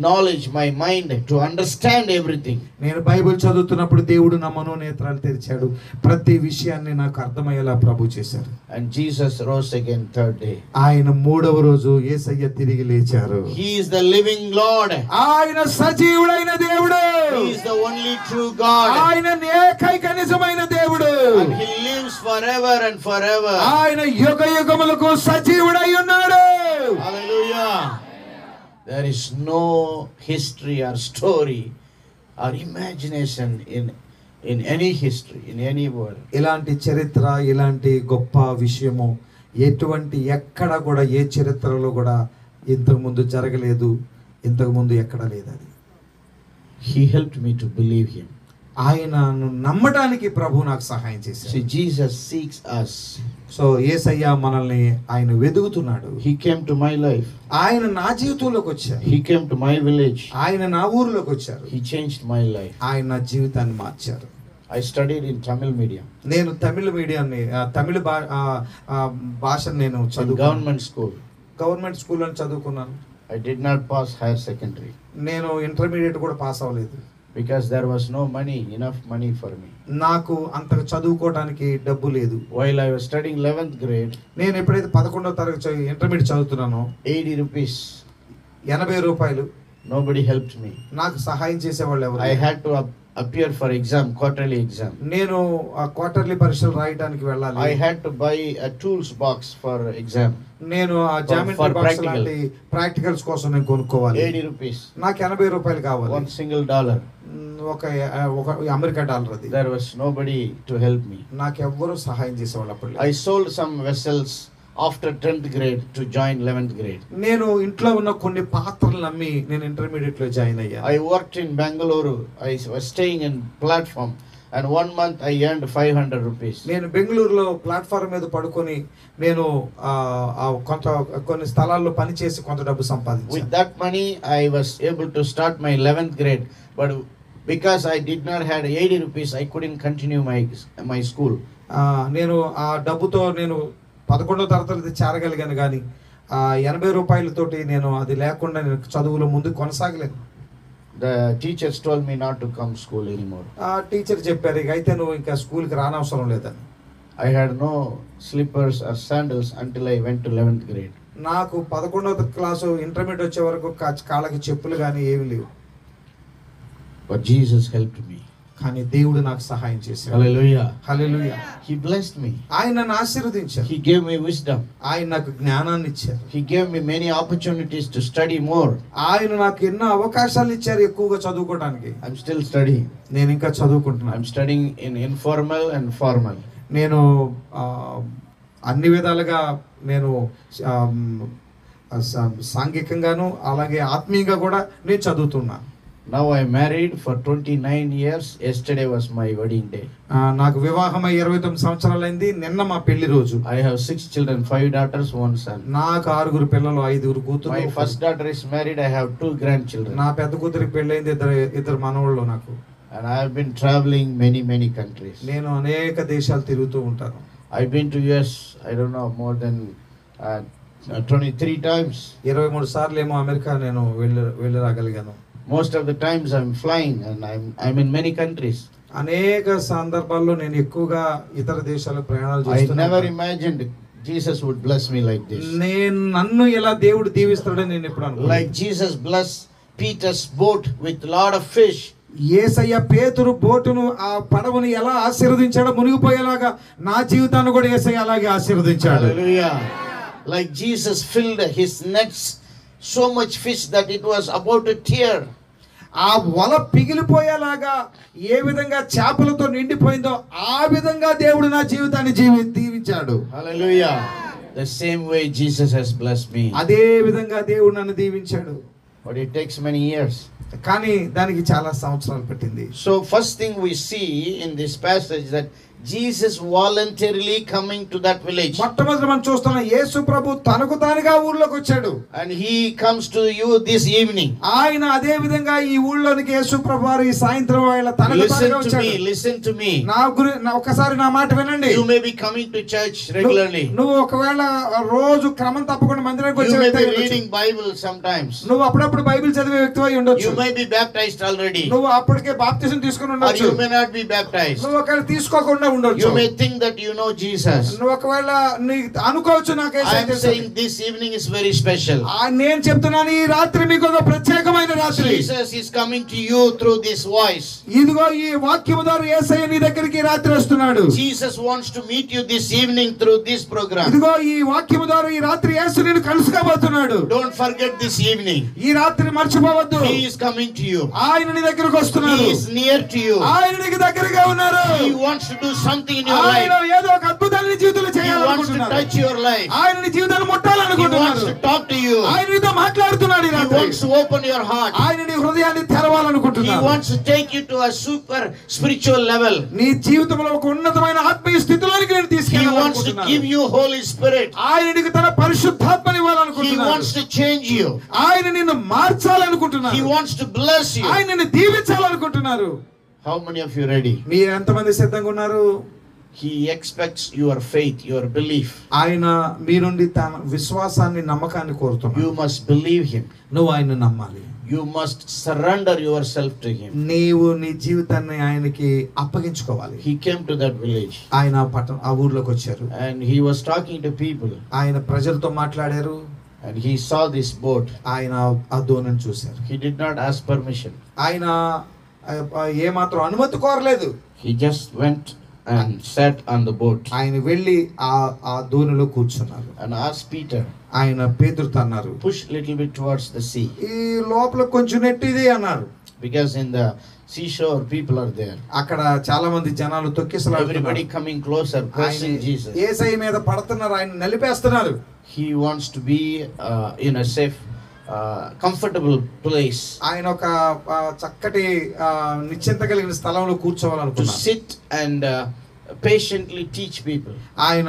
knowledge, my mind to understand everything. నేను బైబిల్ చదువుతున్నప్పుడు దేవుడు నా మనోనేత్రాలు తెరిచాడు, ప్రతి విషయాన్ని నాకు అర్థమయ్యేలా ప్రభు చేశారు. And Jesus rose again third day. ఆయన మూడవ రోజు యేసయ్య తిరిగి లేచారు. He is the living Lord. ఆయన సజీవుడైన దేవుడు. He is the only true God. ఆయన ఏకైక నిజమైన దేవుడు. And he lives forever and forever. ఆయన యుగ యుగములకు సజీవుడై ఉన్నాడు. Hallelujah. There is no history or story or imagination in any history, in any world. ఇలాంటి చరిత్ర, ఇలాంటి గొప్ప విషయము ఎటువంటి ఎక్కడ కూడా ఏ చరిత్రలో కూడా ఇంతకు ముందు జరగలేదు, ఇంతకు ముందు ఎక్కడ లేదు. అది He helped me to believe him. ఆయనను నమ్మడానికి ప్రభు నాకు సహాయం చేశాడు. See, Jesus seeks us. So Yesayya మనల్ని ఆయన వెదుగుతున్నాడు. He came to my life. ఆయన నా జీవితంలోకి వచ్చారు. He came to my village. ఆయన నా ఊరిలోకి వచ్చారు. He changed my life. ఆయన నా జీవితాన్ని మార్చారు. I studied in Tamil medium. నేను తమిళ మీడియాన్ని తమిళ భాషను నేను In చదువు government school. గవర్నమెంట్ స్కూల్లో చదువుకున్నాను. I did not pass higher secondary నేను ఇంటర్మీడియట్ కూడా పాస్ అవ్వలేదు. because there was no money, enough money for me. నాకు అంత చదువుకోవడానికి డబ్బు లేదు. While I was studying 11th grade, నేను ఎప్పుడైతే 11వ తరగతి ఇంటర్మీడియట్ చదువుతున్నానో 80 rupees. 80 రూపాయలు Nobody helped me. నాకు సహాయం చేసేవాళ్ళు ఎవరు? I had to appear for exam, quarterly exam. నేను క్వార్టర్లీ పరీక్షలు రాయడానికి వెళ్ళాలి. I had to buy a tools box for exam. నేను ఆ జామెట్రీ బాక్స్ లాంటి ప్రాక్టికల్స్ కోసం నేను కొనుక్కోవాలి. 80 rupees. నాకు 80 రూపాయలు కావాలి. One single dollar. ఒక అమెరికా డాలర్ అది. There was nobody to help me. నాకు ఎవ్వరూ సహాయం చేసేవాళ్ళు అప్పుడు. I sold some vessels after 10th grade to join 11th grade. నేను ఇంట్లో ఉన్న కొన్ని పాత్రలు అమ్మి నేను ఇంటర్మీడియట్ లో జాయిన్ అయ్యా. I worked in Bangalore. I was staying in platform and 1 month I earned 500 rupees. నేను బెంగళూరులో ప్లాట్ఫామ్ మీద పడుకొని నేను కొన్ని స్థలాల్లో పని చేసి కొంత డబ్బు సంపాదించాను. With that money I was able to start my 11th grade, but because I did not have 80 rupees I couldn't continue my school. నేను ఆ డబ్బుతో నేను 11వ తరగతి చేరగలిగాను, కానీ 80 రూపాయలతోటి నేను అది లేకుండా నేను చదువులో ముందు కొనసాగలేను. The teachers told me not to come school anymore. Teacher చెప్పారు, ఇక అయితే నువ్వు ఇంకా స్కూల్కి రానవసరం లేదని. I had no slippers or sandals until I went to 11th grade. నాకు 11వ క్లాసు ఇంటర్మీడియట్ వచ్చే వరకు కాళ్ళకి చెప్పులు కానీ ఏమి లేవు. But Jesus helped me. కానీ దేవుడు నాకు సహాయం చేశాడు. Hallelujah. Hallelujah. He blessed me. ఆయన నన్ను ఆశీర్వదించారు. He gave me wisdom. ఆయన నాకు జ్ఞానాన్ని ఇచ్చారు. He gave me many opportunities to study more. ఆయన నాకు ఎన్నో అవకాశాలు ఇచ్చారు ఎక్కువగా చదువుకోవడానికి. I'm still studying. నేను ఇంకా చదువుకుంటున్నాను. I'm studying in informal and formal. నేను అన్ని విధాలుగా నేను సాంఘికంగాను అలాగే ఆత్మీయంగా కూడా నేను చదువుతున్నాను. Now I am married for 29 years. Yesterday was my wedding day. నాకు వివాహమై 29 సంవత్సరాలైంది. నిన్న మా పెళ్లి రోజు. I have 6 children, 5 daughters, 1 son. నాకు 6 పిల్లలు, 5 కూతురు. My first daughter is married. I have 2 grandchildren. నా పెద్ద కూతురికి పెళ్ళైంది, ఇద్దరు మనవళ్ళు నాకు. And I have been traveling many countries. నేను అనేక దేశాలు తిరుగుతూ ఉంటాను. I've been to US, I don't know, more than 23 times. 23 సార్లు ఏమో అమెరికా నేను వెళ్ళి రాగలిగాను. Most of the times I'm flying and I'm in many countries. అనేక సందర్భాల్లో నేను ఎక్కువగా ఇతర దేశాలకు ప్రయాణాలు I చేస్తున్నాను. never imagined Jesus would bless me like this. నన్ను ఇలా దేవుడు దీవిస్తాడని నేను ఎప్పుడు అనుకోలేదు. Like Jesus blessed Peter's boat with lot of fish. యేసయ్య పేతురు బోటును ఆ పడవను ఎలా ఆశీర్వదించాడో మునిగిపోయేలాగా నా జీవితాన్ని కూడా యేసయ్య అలాగే ఆశీర్వదించాడు. Hallelujah. Like Jesus filled his nets so much fish that it was about to tear. ఆ వల పిగిలిపోయేలాగా ఏ విధంగా చేపలతో నిండిపోయిందో ఆ విధంగా దేవుడు నా జీవితాన్ని దీవించాడు. Hallelujah. The same way Jesus has blessed me. అదే విధంగా దేవుడు నన్ను దీవించాడు. But it takes many years. కానీ దానికి చాలా సంవత్సరాలు పట్టింది. So first thing we see in this passage that Jesus voluntarily coming to that village. మొట్టమొదటి మనం చూస్తున్న యేసు ప్రభు తనకు తానుగా ఊర్లోకి వచ్చాడు. And he comes to you this evening. ఆయన అదే విధంగా ఈ ఊళ్ళోనికి యేసు ప్రభు వారు ఈ సాయంత్రం వేళ తనకు తానుగా వచ్చాడు. Listen to me. ఒకసారి నా మాట వినండి. You may be coming to church regularly. నువ్వు ఒకవేళ రోజు క్రమం తప్పకుండా మందిరానికి వచ్చే వ్యక్తి వ్యక్తి అయి ఉండొచ్చు. Reading Bible sometimes. నువ్వు అప్పుడప్పుడు బైబిల్ చదివే వ్యక్తి అయి ఉండొచ్చు. You may be baptized already. నువ్వు అప్పటికే బాప్తిజం తీసుకొని ఉండొచ్చు. Or you may not be baptized. నువ్వు ఒకవేళ తీసుకోకుండా ఉండొచ్చు. You may think that you know Jesus. నువ్వు ఒకవేళ అనుకోవచ్చు నాకు యేసయ్య I am saying this evening is very special. నేను చెప్తున్నాను ఈ రాత్రి మీకు ఒక ప్రత్యేకమైన రాత్రి. Jesus is coming to you through this voice. ఇదిగో ఈ వాక్యము ద్వారా యేసయ్య నీ దగ్గరికి ఈ రాత్రి వస్తున్నాడు. Jesus wants to meet you this evening through this program. ఇదిగో ఈ వాక్యము ద్వారా ఈ రాత్రి యేసు నిన్ను కలుసుకోబోతున్నాడు. Don't forget this evening. ఈ రాత్రి మర్చిపోవద్దు. He is coming to you. ఆయన నీ దగ్గరికి వస్తున్నాడు. He is near to you. ఆయన నీకు దగ్గరగా ఉన్నారు. He wants to do something in your life. ఆయన ఏదో ఒక అద్భుతాన్ని నీ జీవితంలో చేయాలనుకుంటున్నాడు. He wants to touch your life. ఆయన నీ జీవితాన్ని He ముట్టాలనుకుంటున్నాడు. wants to talk to you. ఆయన నీతో మాట్లాడుతున్నాడు ఈ He రాత్రి. wants to open your heart. ఆయన నీ హృదయాన్ని He తెరవాలనుకుంటున్నాడు. wants to take you to a super spiritual level. నీ జీవితంలో ఒక ఉన్నతమైన ఆత్మీయ స్థితిలోనికి నేను He wants to తీసుకెళ్లాలనుకుంటున్నాడు. give you Holy Spirit. ఆయన నీకు తన పరిశుద్ధాత్మని He ఇవ్వాలనుకుంటున్నాడు. wants to change you. ఆయన నిన్ను మార్చాలనుకుంటున్నాడు. He wants to bless you. ఆయన నిన్ను దీవించాలనుకుంటున్నారు. How many of you ready? మీరు ఎంతమంది సిద్ధంగా ఉన్నారు? He expects your faith, your belief. ఆయన మీ నుండి తన విశ్వాసాన్ని నమ్మకాన్ని కోరుతున్నాడు. You must believe him. నువ్వు ఆయన నమ్మాలి. You must surrender yourself to him. నీవు నీ జీవితాన్ని ఆయనకి అప్పగించుకోవాలి. He came to that village. ఆయన ఆ ఊర్లోకి వచ్చారు. And he was talking to people. ఆయన ప్రజలతో మాట్లాడారు. And he saw this boat. ఆయన ఆ దోణిని చూశారు. He did not ask permission. ఆయన ఏమాత్రం అనుమతి కోరలేదు. He just went and sat on the boat. ఆయన వెళ్ళి ఆ దోణిలో కూర్చున్నారు. And asked Peter. ఆయన పేతురుతో అన్నారు, push little bit towards the sea. ఈ లోపల కొంచెం నెట్టిది అన్నారు. Because in the seashore people are there. అక్కడ చాలా మంది జనాలు తొక్కిసలాడుతున్నారు. Everybody coming closer, pressing Jesus. యేసయ్య మీద పడుతున్నారు, ఆయన నలిపేస్తున్నారు. He wants to be in a safe comfortable place. ఆయన ఒక చక్కటి నిశ్చింత కలిగిన స్థలంలో కూర్చోవాలనుకున్నారు. To sit and patiently teach people. ఆయన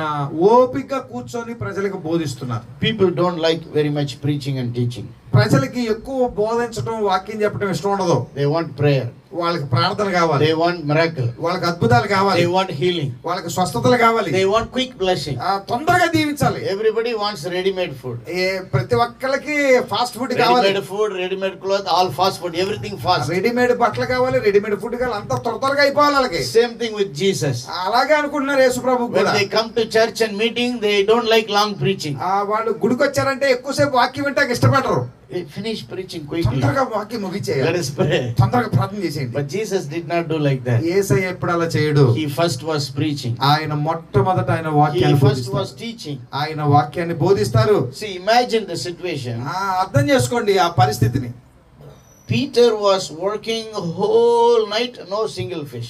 ఓపిక కూర్చొని ప్రజలకు బోధిస్తున్నారు. People don't like very much preaching and teaching. ప్రజలకి ఎక్కువ బోధించడం, వాక్యం చెప్పడం ఇష్టం ఉండదు. They want prayer. వాళ్ళకి ప్రార్థన కావాలి. They want miracle. వాళ్ళకి అద్భుతాలు కావాలి. They want healing. వాళ్ళకి స్వస్థతలు కావాలి. They want quick blessing. తొందరగా దీవించాలి. Everybody wants ready-made food. ప్రతి ఒక్కరికి ఫాస్ట్ ఫుడ్ కావాలి. Ready-made food, ready-made clothes, all fast food, everything fast. Readymade బట్టలు కావాలి, రెడీమేడ్ ఫుడ్ కావాలి, అంతా త్వరగా అయిపోవాలి వాళ్ళకి. Same thing with Jesus. అలాగే అనుకుంటున్నారు యేసు ప్రభు కూడా. When they come to church and meeting, they don't like long preaching. వాళ్ళు గుడికి వచ్చారంటే ఎక్కువసేపు వాక్యం వింటాక ఇష్టపడరు. They finish preaching quickly. తొందరగా వాక్యం ముగించేయాలి. Let us pray. తొందరగా ప్రార్థన చేసేయండి. But Jesus did not do like that. యేసయ్య ఎప్పుడు అలా చేయడు. He first was preaching. ఆయన మొట్టమొదట ఆయన వాక్యాన్ని He first బోధిస్తారు. was teaching. ఆయన వాక్యాన్ని బోధిస్తారు. See, imagine the situation. అర్థం చేసుకోండి ఆ పరిస్థితిని. Peter was working whole night, no single fish.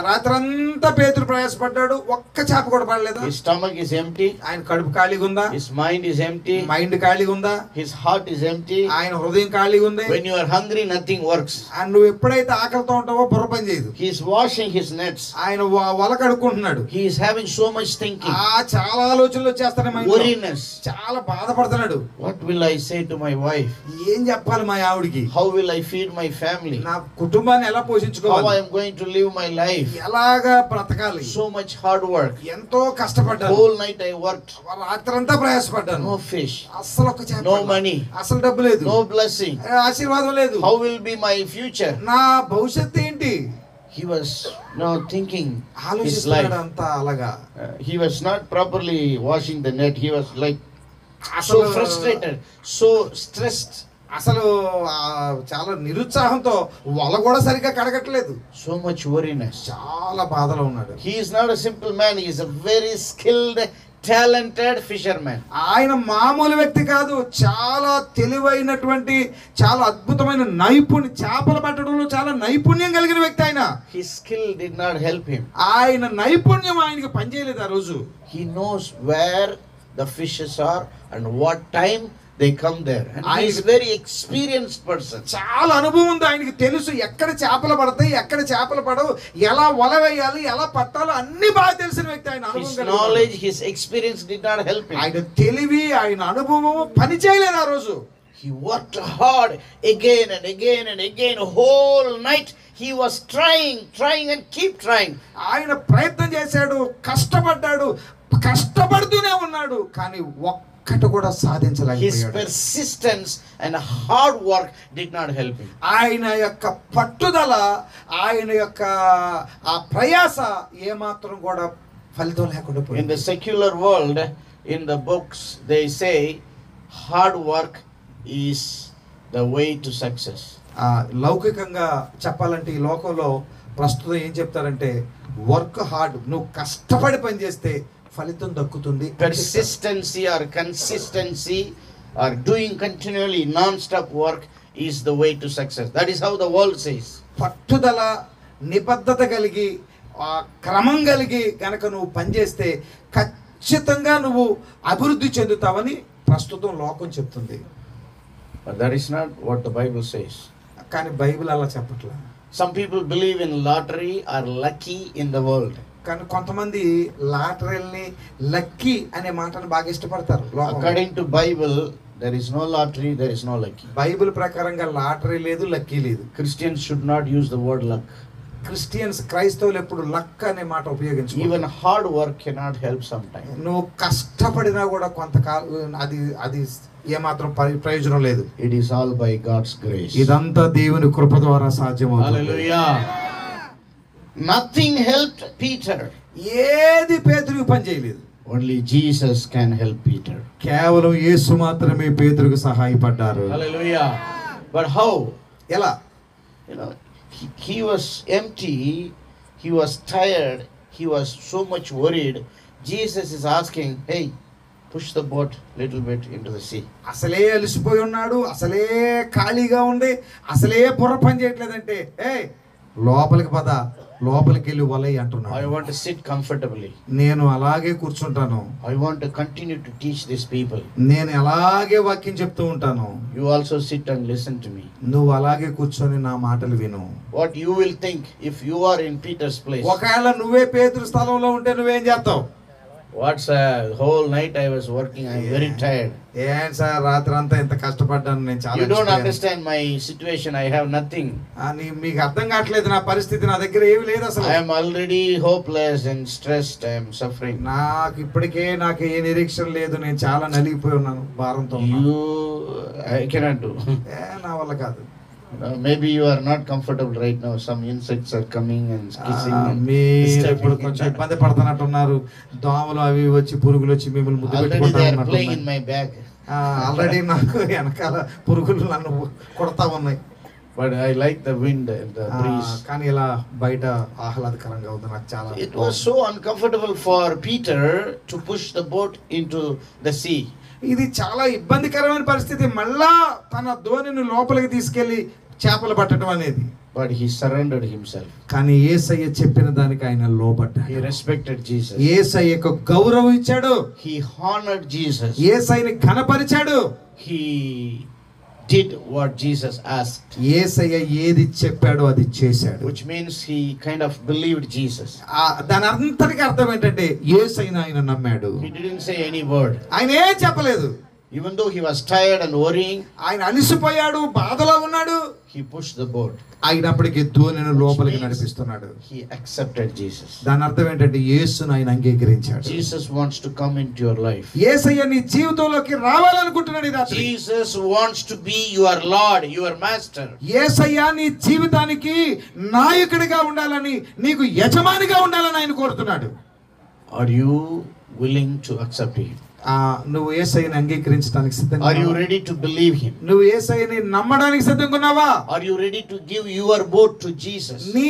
రాత్రంతా పేతురు ప్రయాసపడ్డాడు, ఒక్క చేప కూడా పడలేదు. His stomach is empty. ఆయన కడుపు ఖాళీగా ఉందా? His mind is empty. Mind ఖాళీగా ఉందా? His heart is empty. ఆయన హృదయం ఖాళీగా ఉంది. When you are hungry, nothing works. నువ్వు ఎప్పుడైతే ఆకలితో ఉంటావో బుర్ర పని చేయదు. He is washing his nets. ఆయన వల కడుక్కుంటున్నాడు. He is having so much thinking. చాలా ఆలోచనలు వచ్చేస్తాయి. Worriness. చాలా బాధపడుతున్నాడు. What will I say to my wife? ఏం చెప్పాలి మా ఆవిడికి? How will I feed my family? నా కుటుంబాన్ని ఎలా How పోషించుకోవాలి, I am going to live my life? ఎలాగా బ్రతకాలి. So much hard work. ఎంతో కష్టపడ్డాను, Whole night I worked. రాత్రంతా ప్రయాసపడ్డాను. No fish, అస్సలు ఒక చేప no పడలా. money, అసలు డబ్బు లేదు, no blessing. ఆశీర్వాదం లేదు. How will be my future? నా భవిష్యత్తు ఏంటి He was now thinking his ఆలోచిస్తున్నాడు life. అంతా అలాగా. He was not properly washing the net. He was like so అసలు frustrated, so stressed, అసలు చాలా నిరుత్సాహంతో వల కూడా సరిగ్గా కడగట్లేదు. so much worriness. చాలా బాధలో ఉన్నాడు. He is not a simple man. He is a very skilled, talented fisherman. ఆయన మామూలు వ్యక్తి కాదు, చాలా తెలివైనటువంటి, చాలా అద్భుతమైన నైపుణ్యం, చేపలు పట్టడంలో చాలా నైపుణ్యం కలిగిన వ్యక్తి ఆయన. His skill did not help him. ఆయన నైపుణ్యం ఆయనకి పనిచేయలేదు ఆ రోజు. He knows where the fishes are and what time they come there. And he is a very experienced person. చాలా అనుభవం ఉంది ఆయనకి, తెలుసు ఎక్కడ చేపలు పడతాయి, ఎక్కడ చేపలు పడవు, ఎలా వల వేయాలి, ఎలా పట్టాలో అన్ని బాగా తెలిసిన వ్యక్తి ఆయన. His knowledge, his experience did not help him. ఆయన తెలివి, ఆయన అనుభవం పని చేయలేదు ఆ రోజు. He worked hard again and again and again. Whole night he was trying and keep trying. ఆయన ప్రయత్నం చేశాడు, కష్టపడ్డాడు, కష్టపడుతూనే ఉన్నాడు, కానీ ఒక్కటి కూడా His సాధించలేకపోయాడు. persistence and hard work did not help him. ఆయన యొక్క పట్టుదల, ఆయన యొక్క ఆ ప్రయాస ఏమాత్రం కూడా ఫలితం లేకుండా In పోయింది. the secular world, in the books, they say hard work is the way to success. లౌకికంగా చెప్పాలంటే ఈ లోకంలో ప్రస్తుతం ఏం చెప్తారంటే, వర్క్ హార్డ్, నువ్వు కష్టపడి పని చేస్తే ఫలితం దక్కుతుంది. Persistency or consistency or doing continually non-stop work is the way to success. That is how the world says. పట్టుదల, నిబద్ధత కలిగి, క్రమం కలిగి గనక నువ్వు పనిచేస్తే ఖచ్చితంగా నువ్వు అభివృద్ధి చెందుతావని ప్రస్తుతం లోకం చెప్తుంది. But that is not what the Bible says. కానీ బైబిల్ అలా చెప్పట్లా. Some people believe in lottery or lucky in the world. కానీ కొంతమంది లాటరీల్ని లక్కీ అనే మాటను బాగా ఇష్టపడతారు లోకంలో. According to Bible, there is no lottery, there is no lucky. Bible ప్రకారంగా లాటరీ లేదు, లక్కీ లేదు. Christians should not use the word luck. క్రైస్తవులు ఎప్పుడు లక్ అనే మాట ఉపయోగించు. Even hard work cannot help sometimes. నువ్వు కష్టపడినా కూడా కొంతకాలం అది ఏమాత్రం ప్రయోజనం లేదు. It is all by God's grace. ఇదంతా దేవుని కృప ద్వారా సాధ్యమవుతుంది. Hallelujah. Nothing helped Peter. ఏది పేతురుకి పని చేయలేదు. Only Jesus can help Peter. కేవలం యేసు మాత్రమే పేతురుకు సహాయపడ్డారు. Hallelujah. But how? ఎలా? You know, he was empty, he was tired, he was so much worried. Jesus is asking, hey, push the boat little bit into the sea. అసలే అలసిపోయి ఉన్నాడు, అసలే ఖాళీగా ఉంది, అసలే బుర్ర పని చేయట్లేదంటే, లోపలికి పద, లోపలికి వెళ్ళి వలై అంటున్నాడు. I want to sit comfortably. నేను అలాగే కూర్చుంటాను. I want to continue to teach these people. నేను అలాగే వాక్యం చెప్తూ ఉంటాను. You also sit and listen to me. నువ్వు అలాగే కూర్చొని నా మాటలు విను. What you will think if you are in Peter's place? ఒకవేళ నువ్వే పేతురు స్థలంలో ఉంటే నువ్వేం చేస్తావు? What's whole night I was working, I am very tired. ఏం సార్ రాత్రి అంతా ఇంత కష్టపడ్డాను, నేను చాలా. You don't understand my situation, I have nothing. మీకు అర్థం కావట్లేదు నా పరిస్థితి, నా దగ్గర ఏమీ లేదు అసలు. I am already hopeless and stressed, I am suffering. నాకు ఇప్పటికే నాకు ఏ నిరీక్షణ లేదు, నేను చాలా నలిగిపోయి ఉన్నాను, భారంతో. I cannot do. నా వల్ల కాదు. Maybe you are not comfortable right now. Some insects are coming and kissing. మీరు ఇప్పుడు కొంచెం ఇబ్బంది పడుతున్నట్టున్నారు. దోమలు అవి వచ్చి పురుగులు వచ్చి మిమ్మల్ని ముద్దు పెట్టుకుంటున్నాయి. ఆల్రెడీ నాకు వెనకాల పురుగులు నన్ను కొడతా ఉన్నాయి. But I like the wind and the breeze. కానీ ఇలా బయట ఆహ్లాదకరంగా ఉంది నాకు చాలా. It was so uncomfortable for Peter to push the boat into the sea. ఇది చాలా ఇబ్బందికరమైన పరిస్థితి, మళ్ళా తన ధోనిని లోపలికి తీసుకెళ్లి చేపలు పట్టడం అనేది. But he surrendered himself. కానీ యేసయ్య చెప్పిన దానికి ఆయన లోబడ్డాడు. He respected Jesus. యేసయ్యకు గౌరవం ఇచ్చాడు. He honored Jesus. యేసయ్యని ఘనపరిచాడు. He did what Jesus asked. యేసయ్య ఏది చెప్పాడో అది చేశాడు. Which means he kind of believed Jesus. దాని అంతటికి అర్థం ఏంటంటే యేసయ్యని ఆయన నమ్మాడు. He didn't say any word. ఆయన ఏం చెప్పలేదు. Even though he was tired and worrying, ఆయన అలసిపోయాడు, బాధలో ఉన్నాడు. he pushed the boat. అయినప్పటికీ దోణిని లోపలికి నడిపిస్తున్నాడు. He accepted Jesus. దాని అర్థం ఏంటంటే యేసును ఆయన అంగీకరించాడు. Jesus wants to come into your life. యేసయ్య నీ జీవితంలోకి రావాలనుకుంటున్నాడు ఈ రాత్రి. Jesus wants to be your Lord, your master. యేసయ్య నీ జీవితానికి నాయకుడిగా ఉండాలని, నీకు యజమానిగా ఉండాలని ఆయన కోరుతున్నాడు. Are you willing to accept him? నువ్వు యేసయ్యని అంగీకరించడానికి సిద్ధంగా Are you ready to believe him? నువ్వు యేసయ్యని నమ్మడానికి సిద్ధంగా ఉన్నావా? Are you ready to give your boat to Jesus? నీ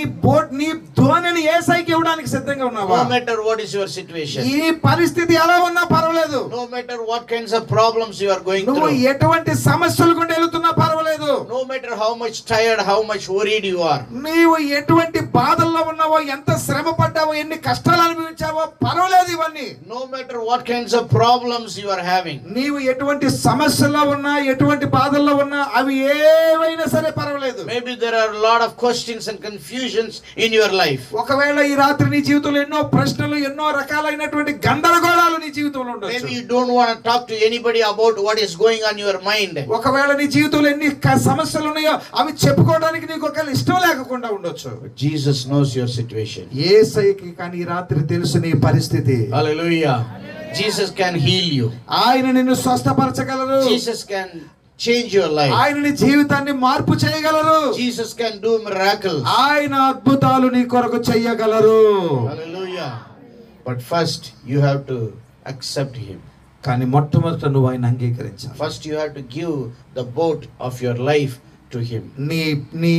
దోణిని యేసయ్యకి ఇవ్వడానికి సిద్ధంగా ఉన్నావా? No matter what is your situation. ఈ పరిస్థితి ఎలా ఉన్నా పర్వాలేదు. No matter what kinds of problems you are going నువ్వు through. ఎటువంటి సమస్యలు గుండా వెళ్తున్నా పర్వాలేదు. No matter how much tired, how much worried you are. నీవు ఎటువంటి బాధల్లో ఉన్నావో, ఎంత శ్రమ పడ్డావో, ఎన్ని కష్టాలు అనుభవించావో పర్వాలేదు ఇవన్నీ. No matter what kinds of problems you are having. నీవు ఎటువంటి సమస్యల్లో ఉన్నా, ఎటువంటి బాధల్లో ఉన్నా, అవి ఏవైనా సరే పర్వాలేదు. Maybe there are a lot of questions and confusions in your life. ఒకవేళ ఈ రాత్రి నీ జీవితంలో ఎన్నో ప్రశ్నలు, ఎన్నో రకాలైనటువంటి గందరగోళాలు నీ జీవితంలో ఉండొచ్చు. Maybe you don't want to talk to anybody about what is going on in your mind. ఒకవేళ నీ జీవితంలో ఎన్ని సమస్యలు ఉన్నాయో అవి చెప్పుకోవడానికి నీకు ఒకవేళ ఇష్టం లేకుండా ఉండొచ్చు. Jesus knows your situation. యేసయ్యకి కానీ ఈ రాత్రి తెలుసు నీ పరిస్థితి. Hallelujah. Jesus can heal you. ఆయన నిన్ను స్వస్థపరచగలరు. Jesus can change your life. ఆయన నీ జీవితాన్ని మార్పు చేయగలరు. Jesus can do miracles. ఆయన అద్భుతాలు నీ కొరకు చేయగలరు. Hallelujah. But first you have to accept him. కానీ మొట్టమొదట నువ్వు ఆయన అంగీకరించాలి. First you have to give the boat of your life to him. నీ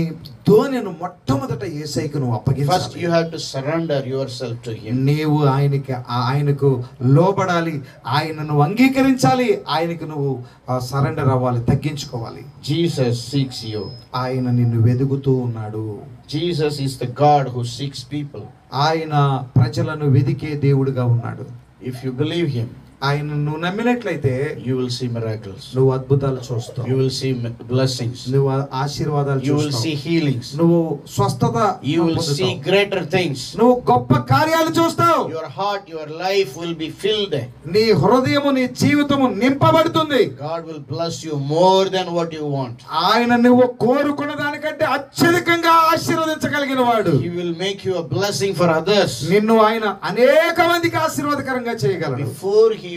దోణిని మొట్టమొదట యేసయ్యకు నువ్వు అప్పగించాలి. First you have to surrender yourself to him. నీవు ఆయనకు లోబడాలి, ఆయనను అంగీకరించాలి, ఆయనకు నువ్వు సరెండర్ అవ్వాలి, తగ్గించుకోవాలి. Jesus seeks you. ఆయన నిన్ను వెదుగుతూ ఉన్నాడు. Jesus is the God who seeks people. ఆయన ప్రజలను వెదికే దేవుడిగా ఉన్నాడు. If you believe him, ఆయన నువ్వు నమ్మినట్లయితే you will see miracles. నువ్వు అద్భుతాలు చూస్తావు. You will see blessings. నువ్వు ఆశీర్వాదాలు You will చూస్తావు. see healings. నువ్వు స్వస్థత You will see greater things. నువ్వు గొప్ప కార్యాలు చూస్తావు. Your heart, your life will be filled. నీ హృదయము, నీ జీవితము నింపబడుతుంది. God will bless you more than what you want. ఆయన నువ్వు కోరుకున్న దానికంటే అత్యధికంగా ఆశీర్వదించగలిగిన వాడు. He will make you a blessing for others. నిన్ను ఆయన అనేక మందికి ఆశీర్వాదకరంగా చేయగలడు. Before he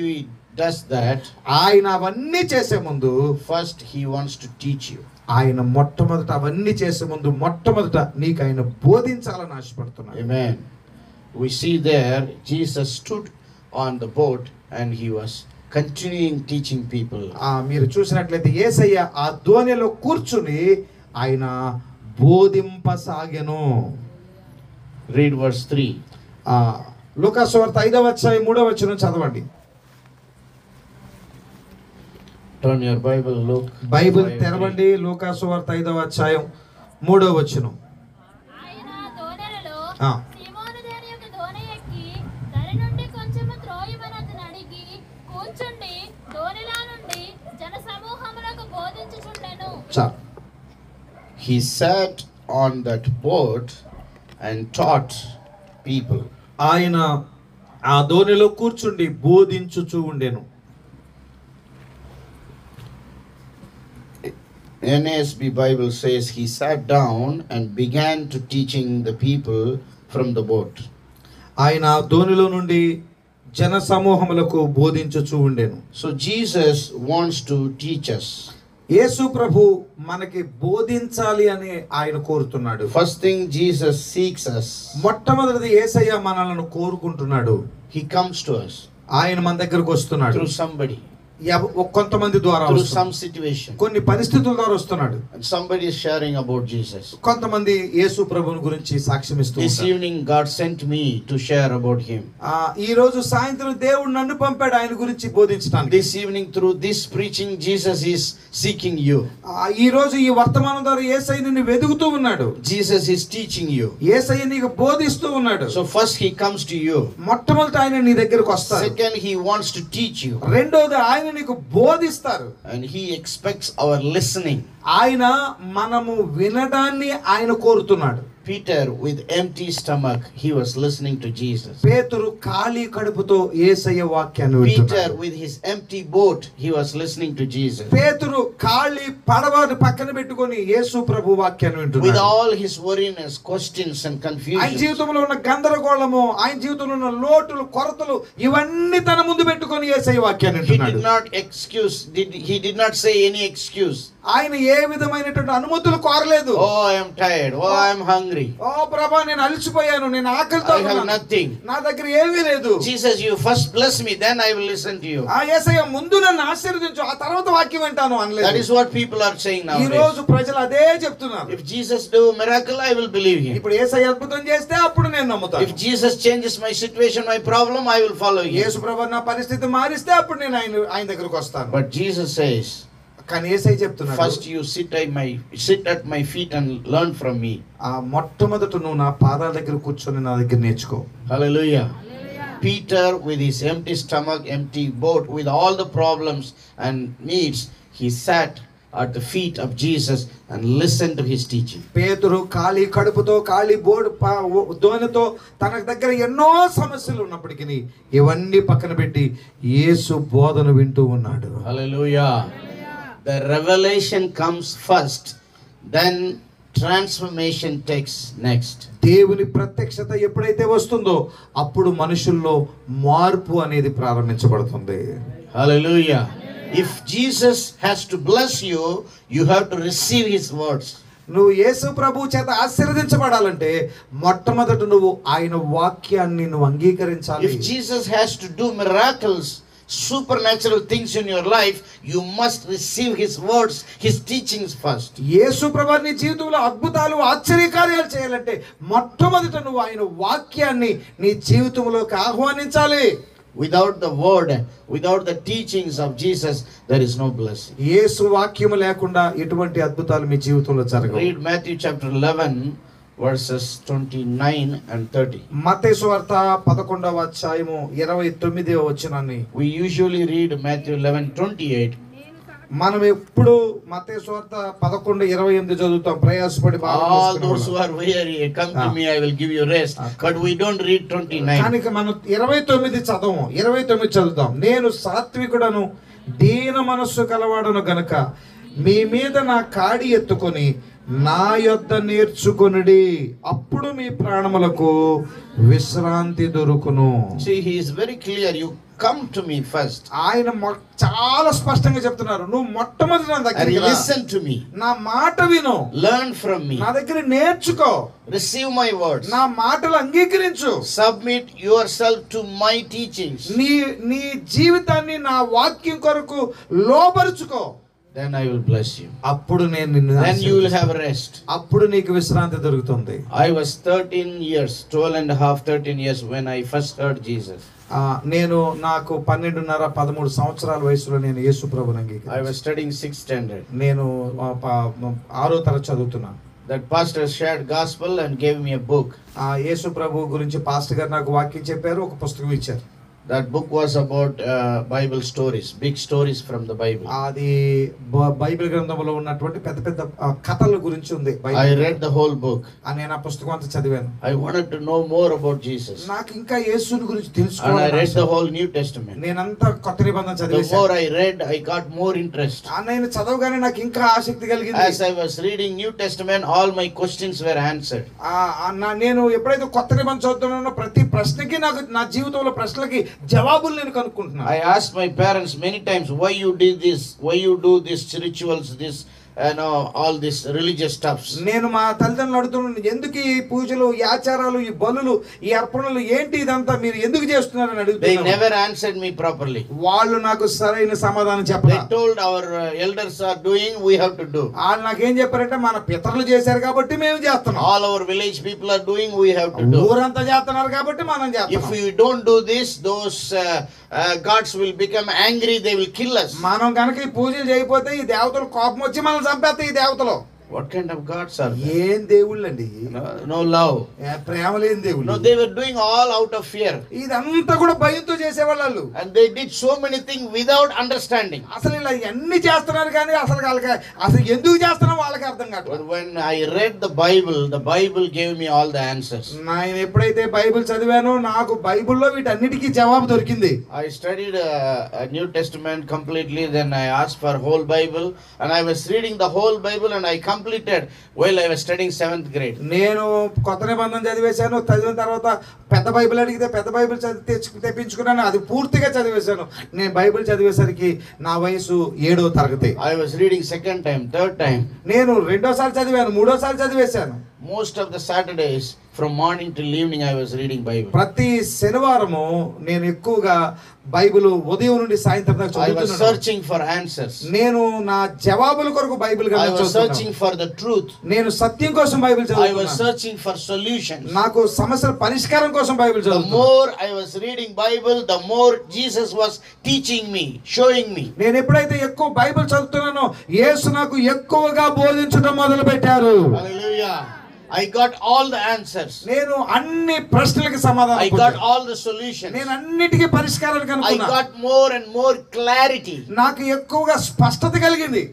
does that, ఆయన అవన్నీ చేసే ముందు first he wants to teach you. ఆయన మొట్టమొదట అవన్నీ చేసే ముందు మొట్టమొదట నీకు ఆయన బోధించాలని ఆశపడుతున్నాడు. Amen. We see there Jesus stood on the boat and he was continuing teaching people. మీరు చూసినట్లయితే యేసయ్య ఆ దోణిలో కూర్చుని ఆయన బోధింపసాగెను. Read verse 3. లూకాసు వార్త 5వ అధ్యాయం 3వ వచనం చదవండి. Turn your Bible, Luke. Bible తెరవండి. లూకాసు వార్త 5వ అధ్యాయం 3వ వచనం. ఆయన దోణిలో ఆ. సీమోను దాని యొక్క దోణి ఎక్కి దరి నుండి కొంచెము త్రోయమని అతను అడిగి కూర్చుండి దోణిలో నుండి జన సమూహములకు బోధించుచుండెను. చాలు. He sat on that boat and taught people. ఆయన ఆ దోణిలో కూర్చుండి బోధించుచూ ఉండెను. NASB Bible says he sat down and began to teaching the people from the boat. ఆయన దోణిలో నుండి జన సమూహములకు బోధించుచూ ఉండెను. So Jesus wants to teach us. యేసు ప్రభు మనకి బోధించాలి అని ఆయన కోరుతున్నాడు. First thing, Jesus seeks us. మొట్టమొదటిది యేసయ్య మనల్ని కోరుకుంటున్నాడు. He comes to us ఆయన మన దగ్గరకు వస్తున్నాడు. through somebody, కొంతమంది ద్వారా through వస్తున్నాడు. some situation. కొన్ని పరిస్థితుల ద్వారా వస్తున్నాడు. And somebody is sharing about Jesus. కొంతమంది యేసు ప్రభువుని గురించి సాక్ష్యం ఇస్తూ This ఉంటారు. evening God sent me to share about him. ఈ రోజు సాయంత్రం దేవుడు నన్ను పంపాడు ఆయన గురించి బోధించడానికి. This evening through this preaching Jesus is seeking you. ఈ రోజు ఈ వర్తమానం ద్వారా యేసయ్య నిన్ను వెదుగుతూ ఉన్నాడు. Jesus is teaching you. యేసయ్య నీకు బోధిస్తూ ఉన్నాడు. So first he comes to you. మొట్టమొదట ఆయన నీ దగ్గరకు వస్తాడు. Second, he wants to teach you. రెండోది ఆయన నీకు బోధిస్తారు. And he expects our listening. ఆయన మనము వినడాన్ని ఆయన కోరుతున్నాడు. Peter, with empty stomach, he was listening to Jesus. పేతురు ఖాళీ కడుపుతో యేసయ్య వాక్యాన్ని Peter, వింటున్నాడు. with his empty boat, he was listening to Jesus. పేతురు ఖాళీ పడవను పక్కన పెట్టుకొని యేసు ప్రభు వాక్యాన్ని With వింటున్నాడు. all his worriness, questions and ఆయన confusion, జీవితంలో ఉన్న గందరగోళము, ఆయన జీవితంలో ఉన్న లోటులు, కొరతలు ఇవన్నీ తన ముందు పెట్టుకొని యేసయ్య వాక్యాన్ని he వింటున్నాడు. he did not say any excuse. ఆయన ఏ విధమైనటువంటి అనుమతులు కోరలేదు. Oh, I am tired. Oh, I am hungry. ఓ ప్రభా, నేను అలసిపోయాను, నేను ఆకలితో I have ఉన్నాను, nothing. నా దగ్గర ఏమీ లేదు. Jesus, you first bless me, then I will listen to you. ఆ యేసయ్య ముందు నన్ను ఆశీర్వదించు, ఆ తర్వాత వాక్యం వింటాను That అనలేదు. is what people are saying ఈ nowadays. రోజు ప్రజలు అదే చెప్తున్నారు. If Jesus do miracle, I will believe him. ఇప్పుడు యేసయ్య అద్భుతం చేస్తే అప్పుడు నేను If నమ్ముతాను. Jesus changes my situation, my problem, I will follow him. యేసు ప్రభు నా పరిస్థితి మారిస్తే అప్పుడు నేను ఆయన దగ్గరకు వస్తాను. But Jesus says, కానీ యేసయ్య చెప్తున్నాడు, first you sit at my feet and learn from me. ఆ మొట్టమొదట నువ్వు నా పాదాల దగ్గర కూర్చొని నా దగ్గర నేర్చుకో. Hallelujah. Peter, with his empty stomach, empty boat, with all the problems and needs, he sat at the feet of Jesus and listened to his teaching. పేతురు ఖాళీ కడుపుతో, ఖాళీ దోణితో, తన దగ్గర ఎన్నో సమస్యలు ఉన్నప్పటికీ ఇవన్నీ పక్కన పెట్టి యేసు బోధన వింటూ ఉన్నాడు. Hallelujah. The revelation comes first, then transformation takes next. దేవుని ప్రత్యక్షత ఎప్పుడైతే వస్తుందో అప్పుడు మనుషుల్లో మార్పు అనేది ప్రారంభించబడుతుంది. Hallelujah. If Jesus has to bless you, you have to receive his words. నువ్వు యేసు ప్రభు చేత ఆశీర్వదించబడాలంటే మొట్టమొదట నువ్వు ఆయన వాక్యాన్ని నువ్వు అంగీకరించాలి. If Jesus has to do miracles, supernatural things in your life, you must receive his words, his teachings first. యేసు ప్రభు నీ జీవితంలో అద్భుతాలు, ఆశ్చర్యకార్యాలు చేయాలంటే మొట్టమొదట నువ్వు ఆయన వాక్యాన్ని నీ జీవితంలోకి ఆహ్వానించాలి. Without the word, without the teachings of Jesus, there is no blessing. యేసు వాక్యము లేకుండా ఎటువంటి అద్భుతాలు మీ జీవితంలో జరగవు. Read Matthew chapter 11 verses 29 and 30. మత్తయి సువార్త 11వ అధ్యాయము 29వ వచనాన్ని We usually read Matthew 11:28. మనం ఎప్పుడు మత్తయి సువార్త 11:28 చదువుతాం. ప్రయాసపడి All those who are weary, come to me, I will give you rest. But we don't read 29. కానీ మనం 29 చదవం. 29 చదువుతాం. నేను సాత్వికుడను, దీన మనస్సు కలవాడను గనుక మీ మీద నా కాడి ఎత్తుకొని నా యొద్ద నేర్చుకొనుడి, అప్పుడు మీ ప్రాణములకు విశ్రాంతి దొరుకును. See, he is very clear. You come to me first. ఆయన చాలా స్పష్టంగా చెప్తున్నారు, నువ్వు మొట్టమొదటి నా And దగ్గరికి రా. listen to me. నా మాట విను, Learn from me. నా దగ్గర నేర్చుకో, Receive my words. నా మాటలు అంగీకరించు, Submit yourself to my teachings. నీ జీవితాన్ని నా వాక్యం కొరకు లోబరుచుకో. Then I will bless you. అప్పుడు నేను నిన్ను Then you will have rest. అప్పుడు నీకు విశ్రాంతి దొరుకుతుంది. I was 13 years when I first heard Jesus. నాకు 12.5-13 సంవత్సరాల వయసులో నేను యేసు ప్రభువుని I అంగీకరించాను. was studying 6th standard. నేను 6వ తరగతి చదువుతున్నాను. That pastor shared gospel and gave me a book. యేసు ప్రభు గురించి పాస్టర్ గారు నాకు వాక్యం చెప్పారు, ఒక పుస్తకం ఇచ్చారు. That book was about Bible stories, big stories from the Bible. అది బైబిల్ గ్రంథంలో ఉన్నటువంటి పెద్ద పెద్ద కథల గురించి ఉంది. I read the whole book. నేను ఆ పుస్తకం అంతా చదివాను. I wanted to know more about Jesus. నాకు ఇంకా యేసుని గురించి And I తెలుసుకోవాలని read the Asha. whole New Testament. నేనంతా కొత్త నిబంధన The చదివేశాను. more I read, I got more interest. నేను చదవగానే నాకు ఇంకా ఆసక్తి కలిగింది. As I was reading New Testament, all my questions were answered. నేను ఎప్పుడైతే కొత్త నిబంధన చదువుతున్నానో ప్రతి ప్రశ్నకి నాకు నా జీవితంలో ప్రశ్నలకి జవాబులు నేను కనుక్కుంటున్నాను. I asked my parents many times, why you did this, why you do these rituals, this all this religious stuffs. నేను మా తల్లిదండ్రులు అడుగుతున్నాను, ఎందుకు ఈ పూజలు, ఈ ఆచారాలు, ఈ బలులు, ఈ అర్పణలు ఏంటి ఇదంతా మీరు ఎందుకు చేస్తున్నారని They అడుగుతున్నాను. never answered me properly. వాళ్ళు నాకు సరైన సమాధానం They చెప్పలేదు. told our elders are doing, we have to do. వాళ్ళు నాకేం చెప్పారంటే, మన పితరులు చేశారు కాబట్టి మేము చేస్తున్నాం, All our village people are doing, we have to do. ఊరంతా చేస్తున్నారు కాబట్టి మనం If చేస్తున్నాం. we don't do this, those gods will become angry, they will kill us. మనం కనుక ఈ పూజలు చేయకపోతే ఈ దేవతలు కోపం వచ్చి మనం చంపేస్తాయి. ఈ దేవతలు What kind of gods are they? ఏం దేవుళ్ళండి? No love. ప్రేమ లేని దేవుళ్ళు. No, they were doing all out of fear. ఇదంతా కూడా భయంతో చేసేవాళ్ళు. And they did so many things without understanding. అసలు ఇలా అన్ని చేస్తున్నారు కానీ అసలు ఎందుకు చేస్తున్నా వాళ్ళకి అర్థం కాదు. But when I read the Bible gave me all the answers. నేను ఎప్పుడైతే బైబిల్ చదివానో నాకు బైబిల్లో వీటన్నిటికీ జవాబు దొరికింది. I studied a New Testament completely, then I asked for whole Bible, and I was reading the whole Bible and I completed while I was studying 7th grade. నేను కొత్త నిబంధన చదివేశాను. చదివిన తర్వాత పెద్ద బైబిల్ అడిగితే పెద్ద బైబిల్ తెప్పించుకున్నాను. అది పూర్తిగా చదివేశాను. నేను బైబిల్ చదివేసరికి నా వయసు 7వ తరగతి. I was reading second time, third time. నేను రెండోసారి చదివాను, మూడోసారి చదివేశాను. Most of the Saturdays from morning till evening I was reading Bible. ప్రతి శనివారము నేను ఎక్కువగా బైబిల్ ఉదయం నుండి సాయంత్రం దాకా I was చదువుతున్నాను. searching for answers. నేను నా జవాబుల కొరకు బైబిల్ I గ్రంథం was చదువుతున్నాను. searching for the truth. నేను సత్యం కోసం బైబిల్ I was చదువుతున్నాను. searching for solutions. నాకు సమస్యల పరిష్కారం కోసం బైబిల్ The చదువుతున్నాను. more I was reading Bible, the more Jesus was teaching me, showing me. నేను ఎప్పుడైతే ఎక్కువ బైబిల్ చదువుతున్నానో యేసు నాకు ఎక్కువగా బోధించడం మొదలు పెట్టారు. Hallelujah. I got all the answers. నేను అన్ని ప్రశ్నలకు సమాధానం I got all the solutions. నేను అన్నిటికీ పరిష్కారాలు I కనుక్కున్నా. got more and more clarity. నాకు ఎక్కువగా స్పష్టత కలిగింది.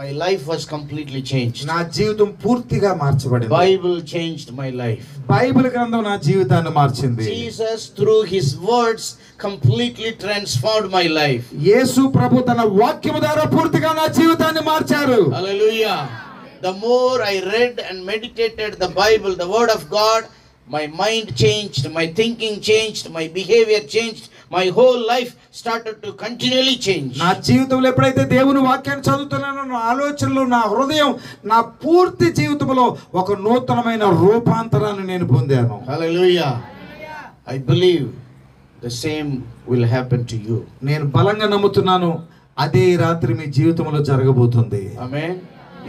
My life was completely changed. నా జీవితం పూర్తిగా మార్చబడింది. Bible changed my life. Bible గ్రంథం నా జీవితాన్ని మార్చింది. Jesus through his words completely transformed my life. యేసు ప్రభు తన వాక్యము ద్వారా పూర్తిగా నా జీవితాన్ని మార్చారు. Hallelujah. The more I read and meditated the Bible, the word of God, my mind changed, my thinking changed, my behavior changed, my whole life started to continually change. నా జీవితంలో ఎప్పుడైతే దేవుని వాక్యాన్ని చదువుతున్నానో నా ఆలోచనలు, నా హృదయం, నా పూర్తి జీవితంలో ఒక నూతనమైన రూపాంతరాన్ని నేను పొందాను. Hallelujah. I believe the same will happen to you. నేను బలంగా నమ్ముతున్నాను అదే రాత్రి మీ జీవితంలో జరగబోతుంది. Amen.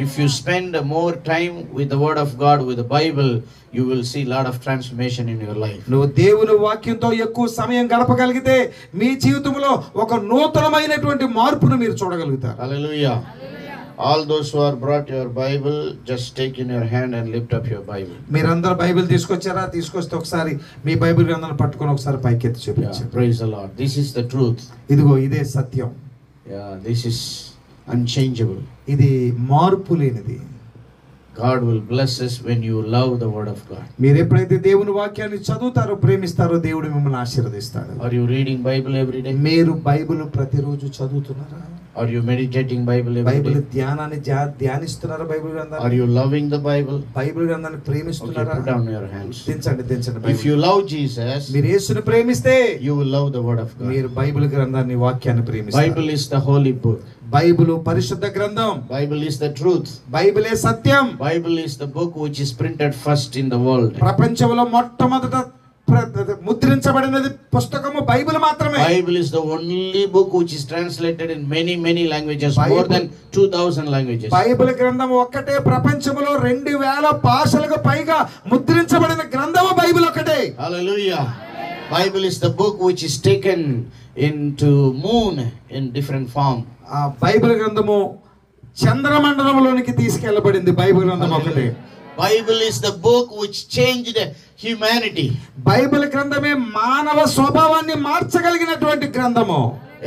If you spend more time with the word of God, with the Bible, you will see a lot of transformation in your life. నువ్వు దేవుని వాక్యంతో ఎక్కువ సమయం గడపగలిగితే మీ జీవితంలో ఒక నూతనమైనటువంటి మార్పును మీరు చూడగలుగుతారు. Hallelujah. All those who are brought your Bible, just take in your hand and lift up your Bible. మీరందరూ బైబిల్ తీసుకొచ్చారా? తీసుకొస్తే ఒకసారి మీ బైబిల్ గ్రంథాన్ని పట్టుకొని ఒకసారి పైకెత్తి చూపించండి. Praise the Lord. This is the truth. ఇదిగో ఇదే సత్యం. Yeah, this is unchangeable. ఇది మార్పు లేనిది. God will bless us when you love the word of God. మీరు ఎప్పుడైతే దేవుని వాక్యాన్ని చదువుతారో, ప్రేమిస్తారో, దేవుడు మిమ్మల్ని ఆశీర్వదిస్తాడు. Are you reading Bible every day? మీరు బైబిల్ ప్రతిరోజు చదువుతున్నారా? Are you meditating Bible every Bible day? ధ్యానాన్ని ధ్యానిస్తున్నారా? బైబిల్ Are గ్రంథాన్ని, you loving the Bible? Bible గ్రంథాన్ని Okay, ప్రేమిస్తున్నారా? put down your hands. దించండి. If you love Jesus, మీరు యేసుని ప్రేమిస్తే you will love the word of God. మీరు Bible గ్రంథాన్ని, వాక్యాన్ని ప్రేమిస్తారు. Bible is the holy book. Bible పరిశుద్ధ గ్రంథం. Bible is the truth. బైబిలే సత్యం. Bible is the book which is printed first in the world. ప్రపంచంలో మొట్టమొదట ముద్రించబడినది పుస్తకము బైబిల్ మాత్రమే. Bible is the only book which is translated in many languages, more than 2000 languages. Bible గ్రంథం ఒక్కటే ప్రపంచంలో 2000 భాషలకు పైగా ముద్రించబడిన గ్రంథము బైబిల్ ఒక్కటే. Hallelujah. Bible is the book which is taken into moon in different form. ఆ బైబిల్ గ్రంథము చంద్రమండలంలోనికి తీసుకెళ్లబడింది. బైబిల్ గ్రంథం ఒకటే. Bible is the book which changed humanity. Bible గ్రంథమే మానవ స్వభావాన్ని మార్చగలిగినటువంటి గ్రంథము.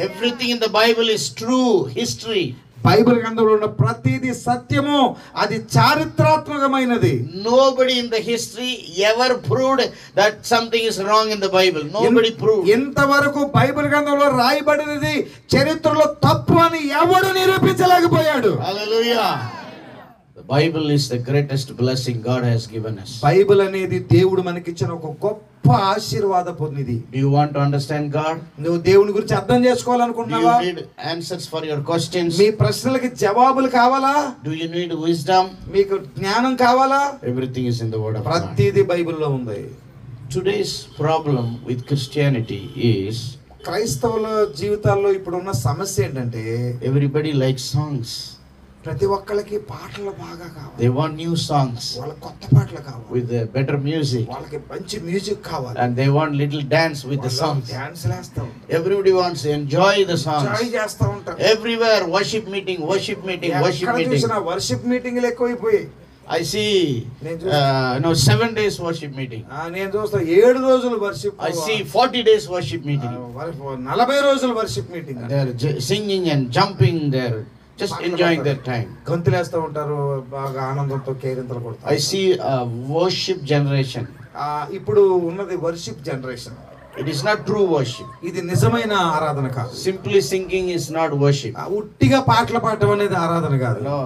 Everything in the Bible is true history. Bible గ్రంథంలో ఉన్న ప్రతిదీ సత్యము, అది చారిత్రాత్మకమైనది. Nobody in the history ever proved that something is wrong in the Bible. Nobody proved. ఇంతవరకు బైబిల్ గ్రంథంలో రాయబడినది చరిత్రలో తప్పు అని ఎవడు నిరూపించలేకపోయాడు. Hallelujah. The Bible is the greatest blessing God has given us. Bible అనేది దేవుడు మనకిచ్చిన ఒక గొప్ప ఆశీర్వాదపు నిధి. Do you want to understand God? నువ్వు దేవుని గురించి అర్థం Do చేసుకోవాలనుకుంటున్నావా? you need answers for your questions? మీ ప్రశ్నలకి జవాబులు కావాలా? Do you need wisdom? మీకు జ్ఞానం కావాలా? Everything is in the word of God. ప్రతిదీ బైబిల్లో ఉంది. Today's problem with Christianity is క్రైస్తవుల జీవితాల్లో ఇప్పుడున్న సమస్య ఏంటంటే everybody likes songs. ప్రతి ఒక్కరికి పాటలు బాగా కావాలి. They want new songs వాళ్ళకి కొత్త పాటలు కావాలి, with better music, వాళ్ళకి మంచి మ్యూజిక్ కావాలి, and they want little dance with the songs. Dance వేస్తా ఉంటారు, Everybody wants to enjoy the songs. Enjoy చేస్తా ఉంటారు. Everywhere worship meeting, worship meeting, worship ఎక్కడ meeting. చూసినా వర్షిప్ మీటింగ్లు ఎక్కువైపోయాయి. I see 7 days worship meeting. నేను చూస్తా 7 రోజులు worship, I see 40 days worship meeting. 40 రోజులు worship meeting. They're singing and jumping, they're just enjoying their time. గంతులేస్తూ ఉంటారు, బాగా ఆనందంతో కేరింతలు కొడతారు. I see a worship generation. ఇప్పుడు ఉన్నది worship generation. It is not true worship. ఇది నిజమైన ఆరాధన కాదు. Simply singing is not worship. ఉట్టిగా పాటలు పాడటం అనేది ఆరాధన కాదు. No,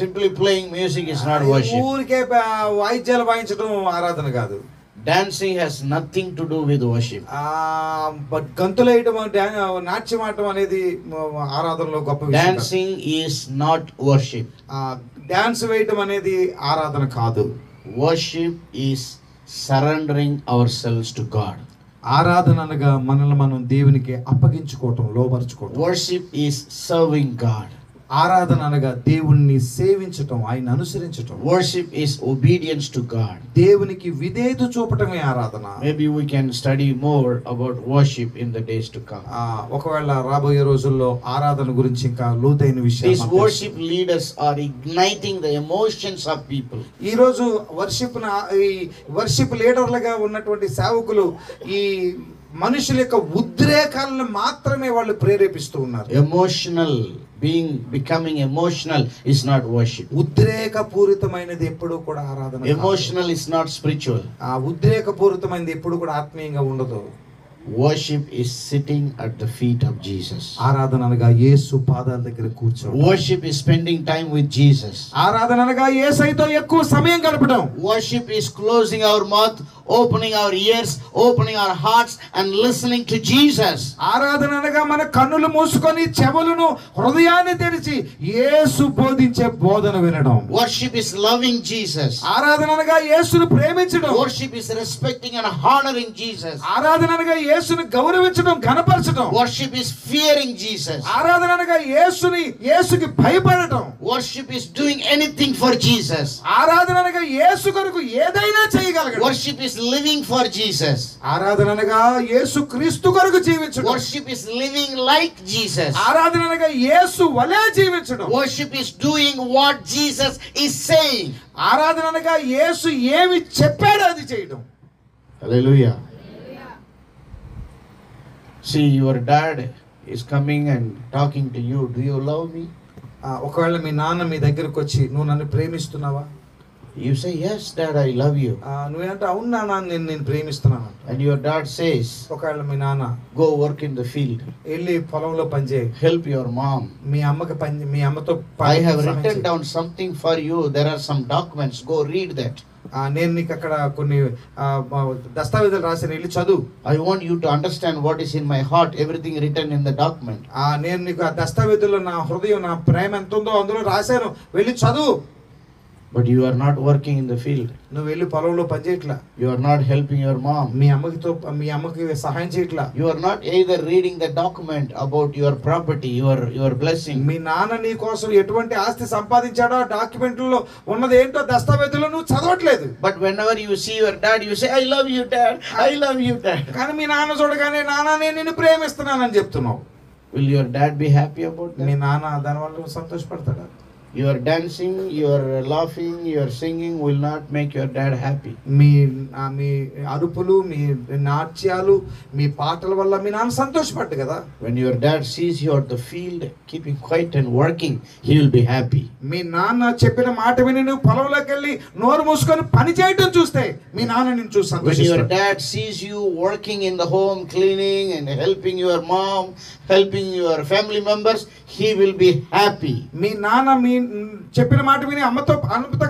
simply playing music is not worship. ఊరికే వాయిద్యాలు వాయించడం ఆరాధన కాదు. Dancing has nothing to do with worship. But గంతులేయడం, నాట్యం ఆడటం అనేది ఆరాధనలో గొప్ప విషయం. Dancing is not worship. Dance వేయటం అనేది ఆరాధన కాదు. Worship is surrendering ourselves to God. ఆరాధన అనగా మనల్ని మనం దేవునికి అప్పగించుకోవటం, లోబరుచుకోవటం. Worship is serving God. ఆరాధన అనగా దేవుణ్ణి సేవించటం, ఆయన అనుసరించటం. Worship is obedience to God. దేవునికి విధేయత చూపటమే ఆరాధన. Maybe we can study more about worship in the days to come. ఒకవేళ రాబోయే రోజుల్లో ఆరాధన గురించి ఇంకా లోతైన విషయాలు. These worship leaders are igniting the emotions of people. ఈ రోజు వర్షిప్ లీడర్లుగా ఉన్నటువంటి సేవకులు ఈ మనుషుల యొక్క ఉద్రేకాలను మాత్రమే వాళ్ళు ప్రేరేపిస్తూ ఉన్నారు. Becoming emotional is not worship. ఉద్రేకపూరితమైనది ఎప్పుడూ కూడా ఆరాధన. Emotional is not spiritual. ఉద్రేకపూరితమైనది ఎప్పుడు కూడా ఆత్మీయంగా ఉండదు. Worship is sitting at the feet of Jesus. ఆరాధన అనగా యేసు పాదాల దగ్గర కూర్చోవడం. Worship is spending time with Jesus. ఆరాధన అనగా యేసుతో ఎక్కువ సమయం గడపడం. Worship is closing our mouth, opening our ears, opening our hearts and listening to Jesus. ఆరాధన అనగా మన కన్నులు మూసుకొని చెవులను హృదయాన్ని తెరిచి యేసు బోధించే బోధన వినడం. Worship is loving Jesus. ఆరాధన అనగా యేసును ప్రేమించడం. Worship is respecting and honoring Jesus. ఆరాధన అనగా యేసును గౌరవించడం, ఘనపరచడం. Worship is fearing Jesus. ఆరాధన అనగా యేసుకి భయపడటం. Worship is doing anything for Jesus. ఆరాధన అనగా యేసు కొరకు ఏదైనా చేయగలగడం. Worship is living for Jesus. ఆరాధన అనగా యేసు క్రీస్తు కొరకు జీవించడం. Worship is living like Jesus. ఆరాధన అనగా యేసు వలె జీవించడం. Worship is doing what Jesus is saying. ఆరాధన అనగా యేసు ఏమి చెప్పాడో అది చేయడం. Hallelujah. See, your dad is coming and talking to you. Do you love me? ఒకవేళ మీ నాన్న మీ దగ్గరకు వచ్చి నువ్వు నన్ను ప్రేమిస్తున్నావా? You say, yes dad, I love you. నువ్వేంటే అవును నాన్న నేను ప్రేమిస్తున్నాను. And your dad says, ఒకవేళ మీ నాన్న go work in the field. వెళ్ళి పొలంలో పని చేయి. Help your mom. మీ అమ్మతో I have written down something for you. There are some documents. Go read that. నేను నీకు అక్కడ కొన్ని దస్తావేజులు రాశాను, వెళ్ళి చదువు. I want you to understand what is in my heart, everything written in the document. నేను నీకు ఆ దస్తావేజుల్లో నా హృదయం, నా ప్రేమ ఎంత ఉందో అందులో రాశాను, వెళ్ళి చదువు. But you are not working in the field. నువ్వు వెళ్ళి పొలంలో పని చేయట్లా. You are not helping your mom. మీ అమ్మకి సహాయం చేయట్లా. You are not either reading the document about your property, your blessing. మీ నాన్న నీ కోసం ఎటువంటి ఆస్తి సంపాదించాడో ఆ డాక్యుమెంట్లో ఉన్నది ఏంటో దస్తావేజులో నువ్వు చదవట్లేదు. But whenever you see your dad, you say, I love you dad, I love you dad. కానీ మీ నాన్న చూడగానే నాన్న నేను నిన్ను ప్రేమిస్తున్నానని చెప్తున్నావు. Will your dad be happy about that? మీ నాన్న దానివల్ల సంతోషపడతాడా? You are dancing, you are laughing, you are singing will not make your dad happy. మీ అరుపులు, మీ నాట్యాలు, మీ పాటల వల్ల మీ నాన్న సంతోషపడ్డు కదా. When your dad sees you at the field keeping quiet and working, he will be happy. మీ నాన్న చెప్పిన మాట విని నువ్వు పొలంలోకి వెళ్ళి నోరు మూసుకొని పని చేయటం చూస్తే మీ నాన్న నిన్ను చూసి సంతోషిస్తాడు. When your dad sees you working in the home, cleaning and helping your mom, helping your family members, he will be happy. మీ నాన్న మీ చెప్పిన మాట విని అమ్మతో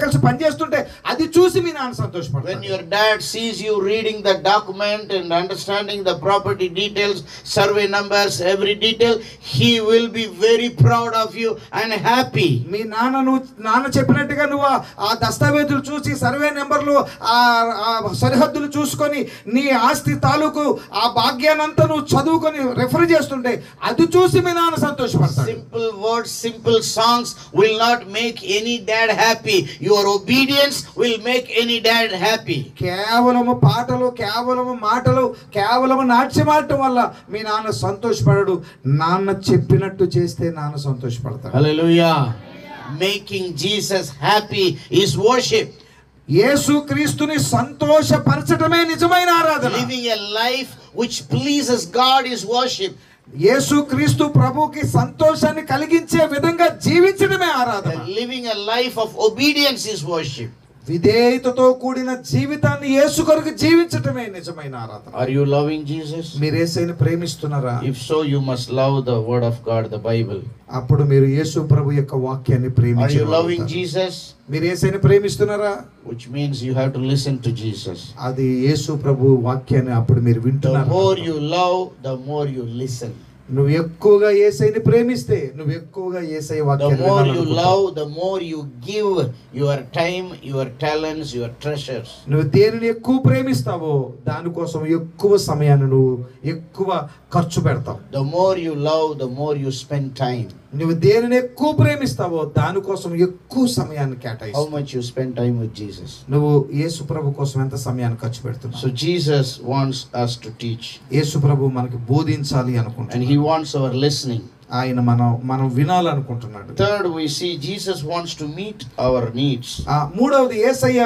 కలిసి పని చేస్తుంటే అది చూసి మీ నాన్న సంతోషపడతాడు. When your dad sees you reading the document and understanding the property details, survey numbers, every detail, he will be very proud of you and happy. మీ నాన్న చెప్పినట్టుగా నువ్వు ఆ దస్తావేజులు చూసి సర్వే నెంబర్లు ఆ సరిహద్దులు చూసుకొని నీ ఆస్తి తాలూకు ఆ భాగ్యానంతా నువ్వు చదువుకొని రెఫర్ చేస్తుంటే అది చూసి మీ నాన్న సంతోషపడతాడు. Simple words, simple songs will not make any dad happy. Your obedience will make any dad happy. కేవలము పాటలు, కేవలము మాటలు, కేవలము నాట్యం ఆడటం వల్ల మీ నాన్న సంతోషపడడు. నాన్న చెప్పినట్టు చేస్తే నాన్న సంతోషపడతాడు. Hallelujah. Making Jesus happy is worship. యేసు క్రీస్తుని సంతోషపరచడమే నిజమైన ఆరాధన. Living a life which pleases God is worship. యేసు క్రీస్తు ప్రభువుకి సంతోషాన్ని కలిగించే విధంగా జీవించడమే ఆరాధన. Living a life of obedience is worship. విధేయతతో కూడిన జీవితాన్ని యేసు కొరకు జీవించటమే నిజమైన ఆరాధన. Are you loving Jesus? మీరు యేసుని ప్రేమిస్తున్నారా? If so, you must love the word of God, the Bible. అప్పుడు మీరు యేసు ప్రభు యొక్క వాక్యాన్ని Are you ప్రేమించాలి. loving Jesus? మీరు యేసుని ప్రేమిస్తున్నారా? Which means you have to listen to Jesus. అది యేసు ప్రభు వాక్యాన్ని అప్పుడు మీరు The వింటున్నారు. more you love, the more you listen. నువ్వు ఎక్కువగా యేసయ్యని ప్రేమిస్తే నువ్వు ఎక్కువగా యేసయ్య The వాక్యాన్ని more you వినాలనుకుంటావు. love, the more you give your time, your talents, your treasures. నువ్వు దేనిని ఎక్కువ ప్రేమిస్తావో దానికోసం ఎక్కువ సమయాన్ని నువ్వు ఎక్కువ ఖర్చు పెడతావు. The more you love, the more you spend time. నువ్వు దేనిని ఎక్కువ ప్రేమిస్తావో దానికోసం ఎక్కువ సమయాన్ని How కేటాయిస్తావు. much you spend time with Jesus. నువ్వు యేసు ప్రభు కోసం ఎంత సమయాన్ని ఖర్చు పెడుతున్నావు? So Jesus wants us to teach. యేసు ప్రభు మనకి బోధించాలి And అనుకుంటున్నాడు. he wants our listening. ఆయన మనం వినాలనుకుంటున్నాడు. Third, we see Jesus wants to meet our needs. మూడవది యేసయ్య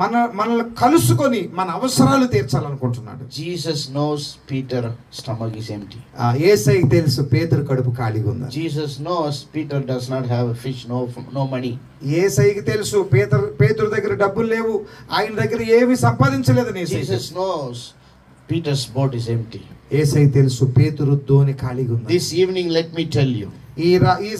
మనల్ని కలుసుకొని మన అవసరాలు తీర్చాలనుకుంటున్నాడు. Jesus knows Peter's stomach is empty. యేసయ్యకి తెలుసు పేతురు కడుపు ఖాళీగా ఉంది. Jesus knows Peter does not have a fish, no money. యేసయ్యకి తెలుసు పేతురు దగ్గర డబ్బులు లేవు, ఆయన దగ్గర ఏవి సంపాదించలేదని. Jesus knows Peter's boat is empty. యేసయ్య తెలుసు పేతురు దోణి ఖాళీగా ఉంది. This evening, let me tell you, ఈ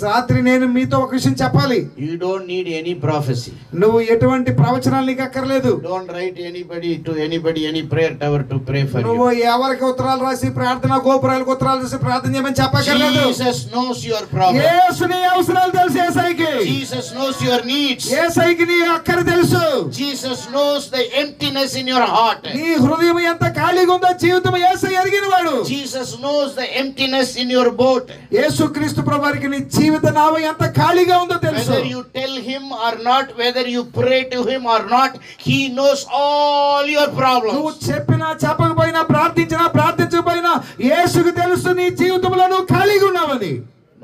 రాత్రి నేను మీతో ఒక విషయం చెప్పాలి. you don't need any prophecy. నువ్వు ఎటువంటి ప్రవచనాలు నీకు అక్కర్లేదు. Don't write anybody any prayer tower to pray for నువ్వు you. ఎవరికి ఉత్తరాలు రాసి ప్రార్థన గోపురాలకు ఉత్తరాలు రాసి ప్రార్థన చేయమని చెప్పక్కర్లేదు. Jesus knows your problem. యేసు నీ అవసరాలు తెలుసు యేసయ్యకి. Jesus knows your needs. యేసయ్యకి నీ అక్కర తెలుసు. Jesus knows the emptiness in your heart. నీ హృదయం ఎంత ఖాళీగా ఉందో జీవితం యేసయ్య ఎరిగినవాడు. Jesus knows the emptiness in your boat. యేసుక్రీస్తు ప్రభువారికి నీ జీవిత నావ ఎంత ఖాళీగా ఉందో తెలుసు. Whether you tell him or not, whether you pray to him or not, he knows all your నువ్వు problems. చెప్పినా చెప్పకపోయినా ప్రార్థించకపోయినా యేసుకు తెలుసు నీ జీవితంలో నువ్వు ఖాళీగా ఉన్నావని.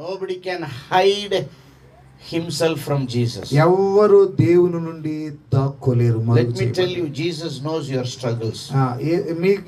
Nobody can hide himself from Jesus. ఎవ్వరు దేవుని నుండి దాక్కోలేరు. Let me tell you, Jesus knows your struggles.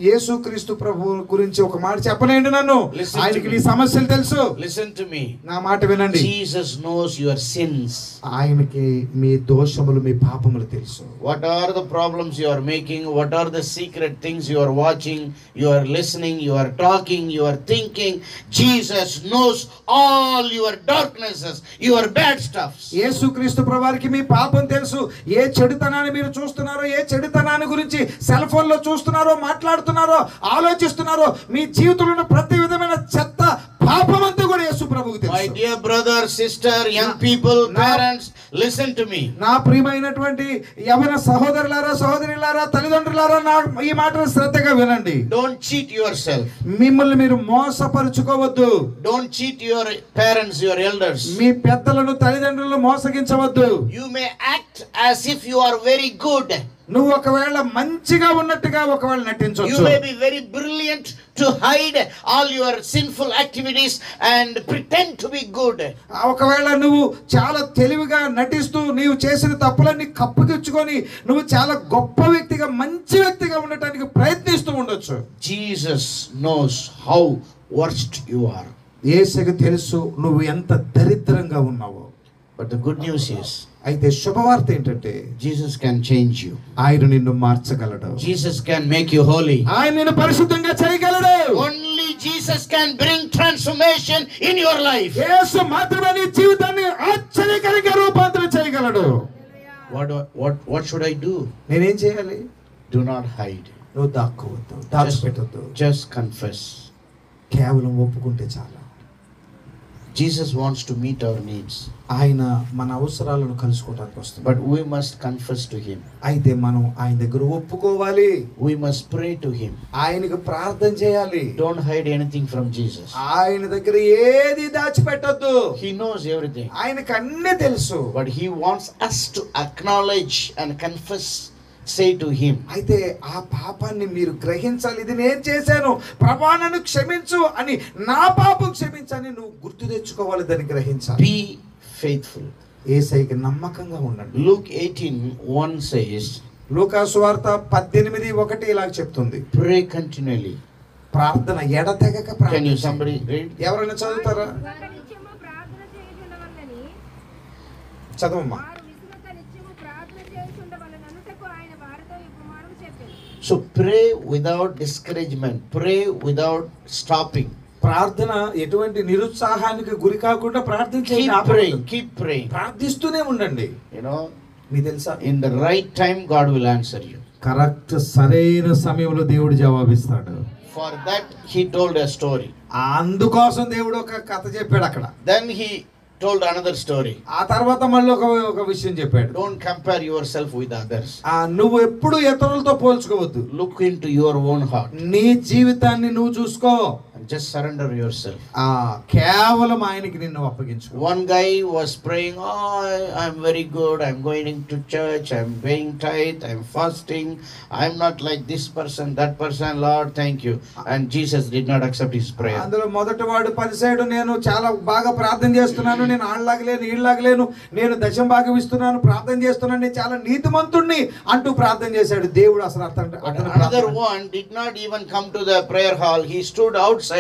యేసుక్రీస్తు ప్రభు గురించి ఒక మాట చెప్పలేండి నన్ను. Listen to ఆయనకి me. నీ సమస్యలు తెలుసు. Listen to me. నా మాట వినండి. Jesus knows your sins. ఆయనకి మీ దోషములు మీ పాపములు తెలుసు. What are the problems you are making? What are the secret things you are watching, you are listening, you are talking, you are thinking? Jesus knows all your darknesses, your bad stuffs. యేసుక్రీస్తు ప్రభువారికి మీ పాపం తెలుసు. ఏ చెడుతనాన్ని మీరు చూస్తున్నారో, ఏ చెడుతనాన్ని గురించి cell phone లో చూస్తున్నారో, మాట్లాడుతున్నారో, ఆలోచిస్తున్నారో, మీ జీవితంలో ఉన్న ప్రతి విధమైన చెత్త పాపం అంతా కూడా యేసు ప్రభువుకు తెలుసు. My dear brother, sister, young people, parents, listen to me. నా ప్రియమైనటువంటి యవన సహోదరులారా, సహోదరులారా, తల్లిదండ్రులారా, నా ఈ మాటను శ్రద్ధగా వినండి. Don't cheat yourself. మిమ్మల్ని మీరు మోసపరుచుకోవద్దు. Don't cheat your parents, your elders. మీ పెద్దలను తల్లిదండ్రులను మోసగించవద్దు. You may act as if you are very good. నువ్వు ఒకవేళ మంచిగా ఉన్నట్టుగా ఒకవేళ You నటించవచ్చు. may be very brilliant to hide all your sinful activities and pretend to be good. ఒకవేళ నువ్వు చాలా తెలివిగా నటిస్తూ నీవు చేసిన తప్పులన్నీ కప్పుకిచ్చుకొని నువ్వు చాలా గొప్ప వ్యక్తిగా, మంచి వ్యక్తిగా ఉండటానికి ప్రయత్నిస్తూ ఉండొచ్చు. Jesus knows how worst you are. యేసుకు తెలుసు నువ్వు ఎంత దరిద్రంగా ఉన్నావో. But the good news is, అయితే శుభవార్త ఏంటంటే Jesus can change you. ఆయన నిన్ను మార్చగలడు. Jesus can make you holy. ఆయన నిన్ను పరిశుద్ధంగా చేయగలడు. Only Jesus can bring transformation in your life. యేసు మాత్రమే నీ జీవితాన్ని ఆశ్చర్యకరంగా రూపాంతరం చేయగలడు. What should I do? నేనేం చేయాలి? Do not hide. నువ్వు దాక్కోవద్దు, దాచిపెట్టొద్దు. Just confess. కేవలం ఒప్పుకుంటే చాలా. Jesus wants to meet our needs. ఆయన మన అవసరాలను కలుసుకోవడానికి వస్తుంది. But we must confess to Him. అయితే మనం ఆయన దగ్గర ఒప్పుకోవాలి. We must pray to Him. ఆయనకు ప్రార్థన చేయాలి. Don't hide anything from Jesus. ఆయన దగ్గర ఏది దాచిపెట్టొద్దు. He knows everything. ఆయనకు అన్నీ తెలుసు. But He wants us to acknowledge and confess. Say to Him. అయితే ఆ పాపాన్ని మీరు గ్రహించాలి. ఇది నేను చేశాను, ప్రభువా నన్ను క్షమించు అని, నా పాపం క్షమించని నువ్వు గుర్తు తెచ్చుకోవాలి, దాన్ని గ్రహించాలి. Be faithful. యేసయ్యకి నమ్మకంగా ఉండండి. Luke 18:1 says, లూకా సువార్త 18:1 ఇలా చెప్తుంది, pray continually. ప్రార్థన ఎడతెగక Can ప్రార్థన. you somebody read? ఎవరైనా చదువుతారా? చదవమ్మా. So pray without discouragement. Pray without stopping. ప్రార్థన ఎటువంటి నిరుత్సాహానికి గురి కాకుండా ప్రార్థన చేయండి. Keep praying. Keep praying. ప్రార్థిస్తూనే ఉండండి. You know, మీకు తెలుసా, in the right time God will answer you. Correct సరైన సమయంలో దేవుడు జవాబిస్తాడు. For that He told a story. అందుకోసం దేవుడు ఒక కథ చెప్పాడు అక్కడ. Then He told another story. ఆ తర్వాత మళ్ళీ ఒక విషయం చెప్పాడు. Don't compare yourself with others. నువ్వు ఎప్పుడు ఇతరులతో పోల్చుకోవద్దు. Look into your own heart. నీ జీవితాన్ని నువ్వు చూసుకో. And just surrender yourself. కేవలం ఆయనకి నిన్ను అప్పగించు. One guy was praying, I'm very good, I'm going into church, I'm paying tithe, I'm fasting, I'm not like this person, that person, Lord, thank you. And Jesus did not accept his prayer. అందులో మొదటి వాడు పరిసయ్యుడు, నేను చాలా బాగా ప్రార్థన చేస్తున్నాను, నేను ఆళ్ళలాగలేను ఈళ్ళలాగలేను, నేను దశం భాగం ఇస్తున్నాను, ప్రార్థన చేస్తున్నాను, నేను చాలా నీతిమంతుణ్ణి అంటూ ప్రార్థన చేశాడు. దేవుడు అసలు Another one did not even come to the prayer hall. He stood outside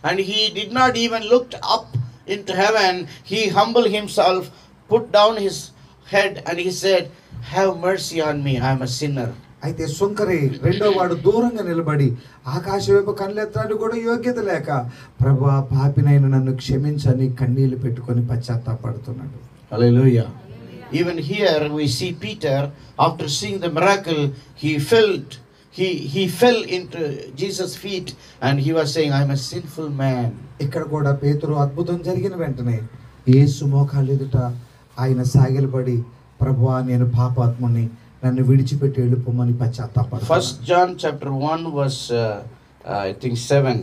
and he did not even look up into heaven. He humbled himself, put down his head and he said, have mercy on me, I am a sinner. అయితే సుంకరి రెండో వాడు దూరంగా నిలబడి ఆకాశం వైపు కళ్ళెత్తాడు కూడా యోగ్యత లేక, ప్రభువా పాపినైన నన్ను క్షమించని కన్నీళ్లు పెట్టుకొని పశ్చాత్తాపడుతున్నాడు. Hallelujah. Even here we see Peter, after seeing the miracle, he fell into Jesus' feet and he was saying, I am a sinful man. ఇక్కడ కూడా పేతురు అద్భుతం జరిగిన వెంటనే యేసు మోకాళ్ళ ఎదుట ఆయన సాగిలపడి, ప్రభువా నేను పాపాత్ముని, నన్ను విడిచిపెట్టి వెళ్ళిపోమని పశ్చాత్తాపడు. 1 John chapter 1 verse I think 7.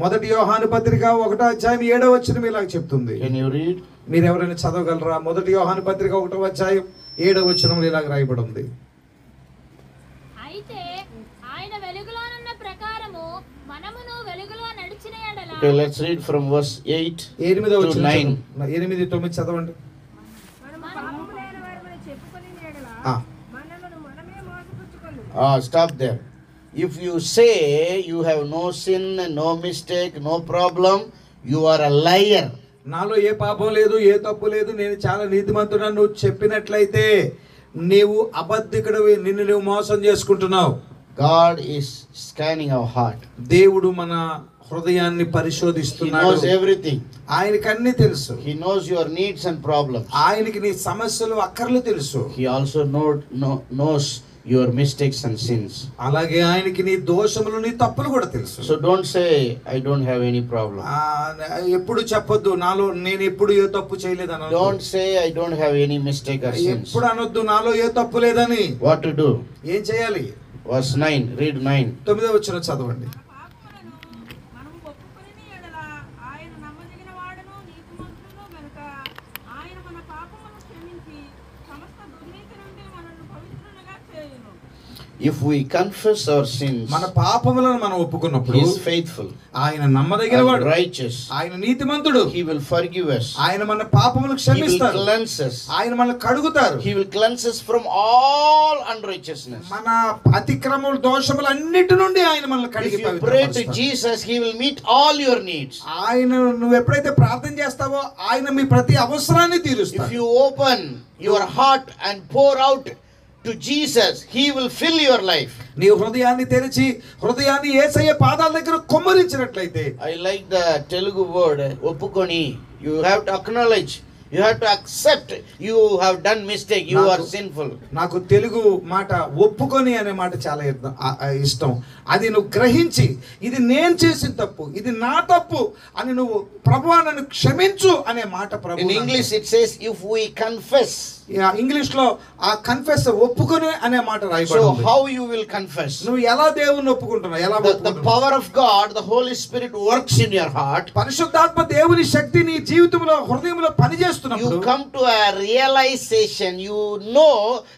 మొదటి యోహాను పత్రిక 1వ అధ్యాయం 7వ వచనం ఇలా చెప్తుంది. Can you read? మీరు ఎవరైనా చదవగలరా? మొదటి యోహాను పత్రిక 1వ అధ్యాయం 7వ వచనంలో ఇలా రాయబడి ఉంది. అయితే ఆయన వెలుగులోనున్న ప్రకారము మనమును వెలుగులో నడిచిన యెడల. Okay, let's read from verse 8 8వ to వచనం 9. 8, 9 చదవండి. Stop there. If you say you have no sin, no mistake, no problem, you are a liar. నాలో ఏ పాపం లేదు, ఏ తప్పు లేదు, నేను చాలా నీతిమంతుడని నువ్వు చెప్పినట్లయితే నీవు అబద్ధికుడివి, నిన్ను నువ్వు మోసం చేసుకుంటున్నావు. God is scanning our heart. దేవుడు మన హృదయాన్ని పరిశోధిస్తున్నాడు. He knows everything. ఆయనకి అన్ని తెలుసు. He knows your needs and problems. ఆయనకి నీ సమస్యలు అక్కర్లు తెలుసు. He also knows your mistakes and sins. అలాగే ఆయనకి నీ దోషములు నీ తప్పులు కూడా తెలుసు. So don't say I don't have any problem. ఎప్పుడు చెప్పొద్దు నాలో నేను ఎప్పుడు ఏ తప్పు చేయలేదని. Don't say I don't have any mistake or sins. ఎప్పుడు అనొద్దు నాలో ఏ తప్పు లేదని. What to do? ఏం చేయాలి? Verse 9. Read 9. 9వ వచనం చదవండి. If we confess our sins, మన పాపములను మనం ఒప్పుకున్నప్పుడు He is faithful, ఆయన నమ్మదగినవాడు, righteous. ఆయన నీతిమంతుడు. He will forgive us. ఆయన మన పాపములను He will క్షమిస్తాడు. cleanse us. ఆయన మనల్ని కడుగుతారు. He will cleanse us from all unrighteousness. మన అతిక్రమములు దోషములు అన్నిటి నుండి ఆయన మనల్ని If కడిగి you pray to పవిత్రపరుస్తాడు. Jesus, He will meet all your needs. ఆయన నువ్వు ఎప్పుడైతే ప్రార్థన చేస్తావో ఆయన మీ ప్రతి అవసరాన్ని If తీరుస్తాడు. you open your heart and pour out to Jesus, He will fill your life. నీ హృదయాన్ని తెరిచి హృదయాన్ని యేసయ్య పాదాల దగ్గర కుమ్మరించినట్లయితే, I like the Telugu word oppukoni. You have to acknowledge You have to accept you have done mistake, you are sinful. నాకు తెలుగు మాట ఒప్పుకొని అనే మాట చాలా ఇష్టం. అది నువ్వు గ్రహించి ఇది నేను చేసిన తప్పు, ఇది నా తప్పు అని నువ్వు ప్రభువా నన్ను క్షమించు అనే మాట ప్రభు. In English it says if we confess. English లో ఆ కన్ఫెస్ ఒప్పుకొని అనే మాట రాయబడింది. So how you will confess? నువ్వు ఎలా దేవుణ్ణి ఒప్పుకుంటున్నావు, ఎలా the power of God, the Holy Spirit works in your heart. పరిశుద్ధాత్మ దేవుని శక్తి నీ జీవితంలో హృదయంలో పనిచేస్తున్నప్పుడు you come to a realization, you know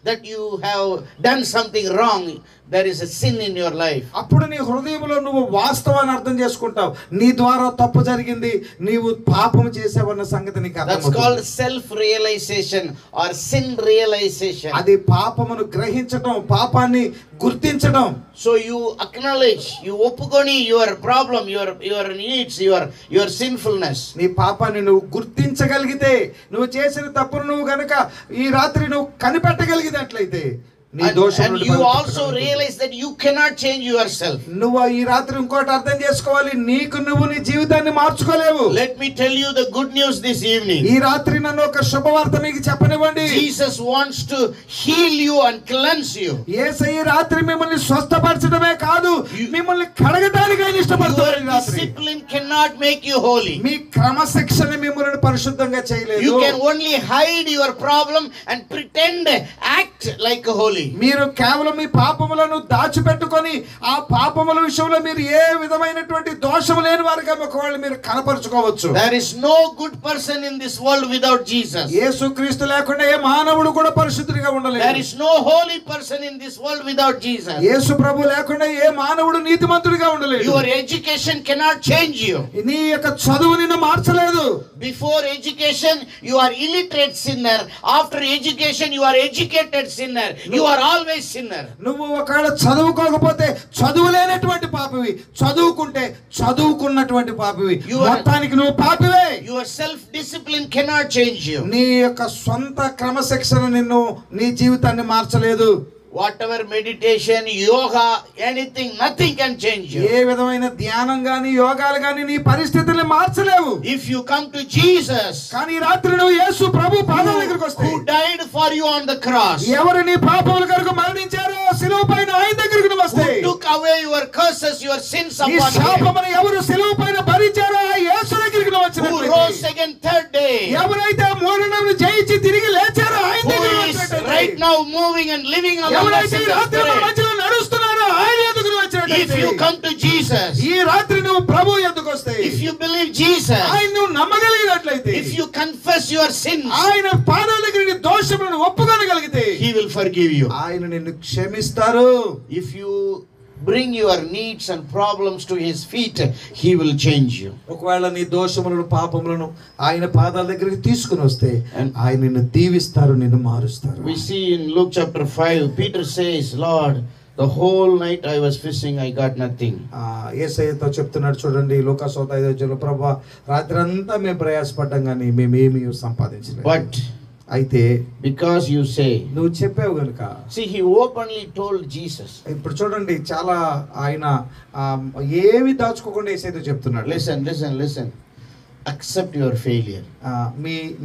that you have done something wrong, there is a sin in your life. అప్పుడు నీ హృదయంలో నువ్వు వాస్తవాన్ని అర్థం చేసుకుంటావు, నీ ద్వారా తప్పు జరిగింది, నీవు పాపం చేసావన్న సంగతి నీకు అర్థమవుతుంది. That's called self realization or sin realization. అది పాపమును గ్రహించడం, పాపాన్ని గుర్తించడం. So you acknowledge, you ఒప్పుకొని your problem, your needs, your sinfulness. నీ పాపాన్ని నువ్వు గుర్తించగలిగితే, నువ్వు చేసిన తప్పును నువ్వు గనుక ఈ రాత్రి నువ్వు కనిపెట్టగలిగినట్లయితే and you also realize that you cannot change yourself. నువ్వు ఈ రాత్రి ఇంకోటి అర్థం చేసుకోవాలి, నీకు నువ్వు నీ జీవితాన్ని మార్చుకోలేవు. Let me tell you the good news this evening. ఈ రాత్రి నన్ను ఒక శుభవార్త మీకు చెప్పనివ్వండి. Jesus wants to heal you and cleanse you. యేసయ్య ఈ రాత్రి మిమ్మల్ని స్వస్థపరచడమే కాదు, మిమ్మల్ని కడగడానికి ఆయన ఇష్టపడుతున్నాడు. ఈ రాత్రి discipline cannot make you holy. మీ క్రమశిక్షణ మిమ్మల్ని పరిశుద్ధంగా చేయలేదు. You can only hide your problem and pretend, act like a holy. మీరు కేవలం మీ పాపములను దాచిపెట్టుకొని ఆ పాపముల విషయంలో మీరు ఏ విధమైనటువంటి దోషము లేని వారుగా ఒకవేళ మీరు కనపరుచుకోవచ్చు. There is no good person in this world without Jesus. యేసుక్రీస్తు లేకుండా ఏ మానవుడు కూడా పరిశుద్ధుడిగా ఉండలేడు. There is no holy person in this world without Jesus. యేసు ప్రభు లేకుండా ఏ మానవుడు నీతిమంతుడిగా ఉండలేడు. Your education cannot change you. నీ యొక్క చదువు నిన్ను మార్చలేదు. Before education you are illiterate sinner, after education you are educated sinner, you are always sinner. నువ్వు ఒకవేళ చదువుకోకపోతే చదువులేనటువంటి పాపివి, చదువుకుంటే చదువుకున్నటువంటి పాపివి, మొత్తానికి నువ్వు పాపివే. Your self discipline cannot change you. నీ యొక్క సొంత క్రమశిక్షణ నిన్ను నీ జీవితాన్ని మార్చలేదు. Whatever meditation, yoga, anything, nothing can change you. ఏ విధమైన ధ్యానం గాని యోగాలు గాని నీ పరిస్థితుల్ని మార్చలేవు. If you come to Jesus, కానీ రాత్రి నువ్వు యేసు ప్రభు పాదాల దగ్గరికి వస్తే, who died for you on the cross, ఎవరు నీ పాపముల కొరకు మరణించారో శిలువపైన ఆయన దగ్గరికి నువ్వు వస్తే, who took away your curses, your sins ఈ upon him, శాపమును ఎవరు శిలువపైన భరించారో ఆ యేసు దగ్గరికి నువ్వు వచ్చినట్లయితే, who rose again third day, ఎవరైతే మరణమును జయించి తిరిగి లేచారో ఆయన who దగ్గరికి is వచ్చినట్లయితే, right now moving and living among us ఎవరైతే in ఈ the రాత్రి మన Spirit. మధ్యలో నడుస్తున్నారో ఆయన ఎదుగును వచ్చినట్లయితే, If you come to Jesus, ఈ రాత్రి నువ్వు ప్రభు ఎదుగు వస్తే, if you believe Jesus, ఆయన నువ్వు నమ్మగలిగినట్లయితే, if you confess your sins, ఆయన పాదాల దగ్గర నీ దోషములను ఒప్పుకోగలిగితే He will forgive you. ఆయన నిన్ను క్షమిస్తారు. If you bring your needs and problems to His feet, He will change you. ఒకవేళ నీ దోషములను పాపములను ఆయన పాదాల దగ్గరికి తీసుకుని వస్తే ఆయన నిన్ను దీవిస్తారు, నిన్ను మారుస్తారు. We see in Luke chapter 5, Peter says, Lord, the whole night I was fishing, I got nothing. యేసయ్యతో చెప్తున్నాడు చూడండి, లోకాసు 5:5, ప్రభువా రాత్రి అంతా మేము ప్రయాసపడ్డాం కానీ మేమేమీ సంపాదించలేదు. But అయితే because you say, నువ్వు చెప్పావు గనుక. see, he openly told Jesus. ఇప్పుడు చూడండి చాలా ఆయన ఏవి దాచుకోకుండా యేసయ్యతో చెప్తున్నాడు. Listen. Accept your failure.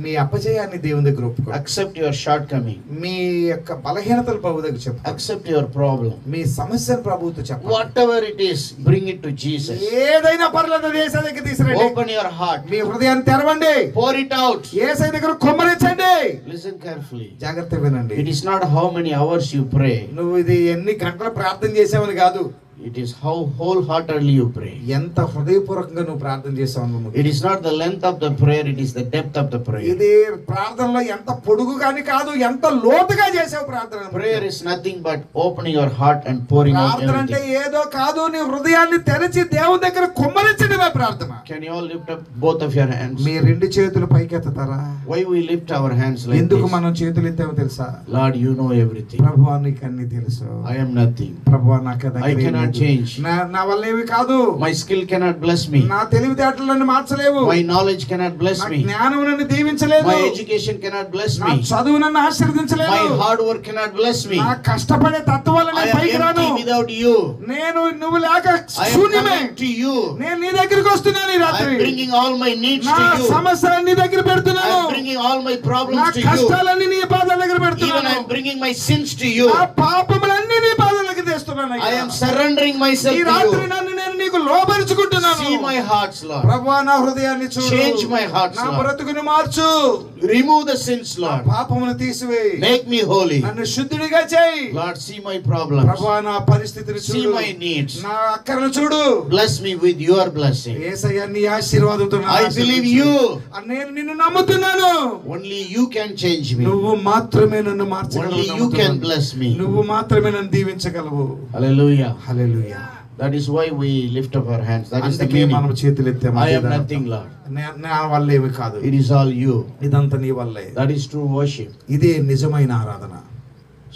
మీ అపజయాన్ని దేవుని దగ్గర ఒప్పుకో. Accept your shortcoming. మీ యొక్క బలహీనతలు ప్రభు దగ్గర చెప్పు. Accept your problem. మీ సమస్యను ప్రభువుతో చెప్పు. Whatever it is, bring it to Jesus. ఏదైనా పర్లేదు యేసయ్య దగ్గర తీసుకురండి. Open your heart. మీ హృదయాన్ని తెరవండి. Pour it out. యేసయ్య దగ్గర కుమ్మరించండి. Listen carefully. జాగ్రత్తగా వినండి. It is not how many hours you pray. నువ్వు ఇది ఎన్ని గంటలు ప్రార్థన చేసావని కాదు. It is how wholeheartedly you pray. ఎంత హృదయపూర్వకంగా నువ్వు ప్రార్థన చేసావు. It is not the length of the prayer, it is the depth of the prayer. ఇది ప్రార్థనలో ఎంత పొడుగు గాని కాదు, ఎంత లోతుగా చేసావు ప్రార్థన. Prayer is nothing but opening your heart and pouring out ప్రార్థన అంటే everything. ఏదో కాదు, నీ హృదయాన్ని తెరిచి దేవుని దగ్గర కుమ్మరించడమే ప్రార్థన. Can you all lift up both of your hands? మీ రెండు చేతులు పైకెత్తుతారా? Why we lift our hands like ఎందుకు this? మనం చేతులు ఎత్తామో తెలుసా? Lord, you know everything. ప్రభువా నీకు అన్ని తెలుసు. I am nothing. ప్రభువా నాకు I cannot change. నా వల్ల ఏమీ కాదు. My skill cannot bless me. నా తెలివితేటలు నన్ను మార్చలేవు. My knowledge cannot bless నా me. జ్ఞానం నన్ను దీవించలేదు. My education cannot bless నా me. చదువు నన్ను ఆశీర్వదించలేదు. My hard work cannot bless me. నా కష్టపడే తత్వం వల్ల I నేను am పైకి రాను. empty without you. నేను నువ్వు లేక I am శూన్యమే. coming to you. నేను నీ దగ్గరికి వస్తున్నాను ఈ I రాత్రి. am bringing all my needs నా to you. సమస్యలను నీ దగ్గర I పెడుతున్నాను. am bringing all my నా problems to you. కష్టాలన్నీ నీ పాదాల దగ్గర Even పెడుతున్నాను. I am bringing my sins to you. నా పాపములన్నీ నీ పాదాల దగ్గర తెస్తున్నాను I అయ్యా. am surrendering myself ఈ to రాత్రి you. నన్ను నేను నీకు లోబరుచుకుంటున్నాను. See my hearts, Lord. ప్రభువా నా హృదయాన్ని చూడు. Change my heart, నా Lord. బ్రతుకును మార్చు. Remove the sins, Lord. పాపమును తీసివేయి. Make me holy. నన్ను శుద్ధుడిగా చేయి. Lord, see my problems. ప్రభువా నా పరిస్థితిని See చూడు. my needs. నా అక్కరను చూడు. Bless me with your blessing. యేసయ్య నీ ఆశీర్వాదంతో నన్ను I believe you. నేను నిన్ను నమ్ముతున్నాను. Only you can change me. నువ్వు మాత్రమే నన్ను మార్చగలవు. Only you can bless me. నువ్వు మాత్రమే నన్ను దీవించగలవు. Hallelujah. Hallelujah. That is why we lift up our hands. That is the అందుకే మనం meaning. చేతులు ఎత్తాము. I am nothing, Lord. నా వల్ల ఏమి కాదు. It is all you. ఇదంతా నీ వల్లే. That is true worship. ఇదే నిజమైన ఆరాధన.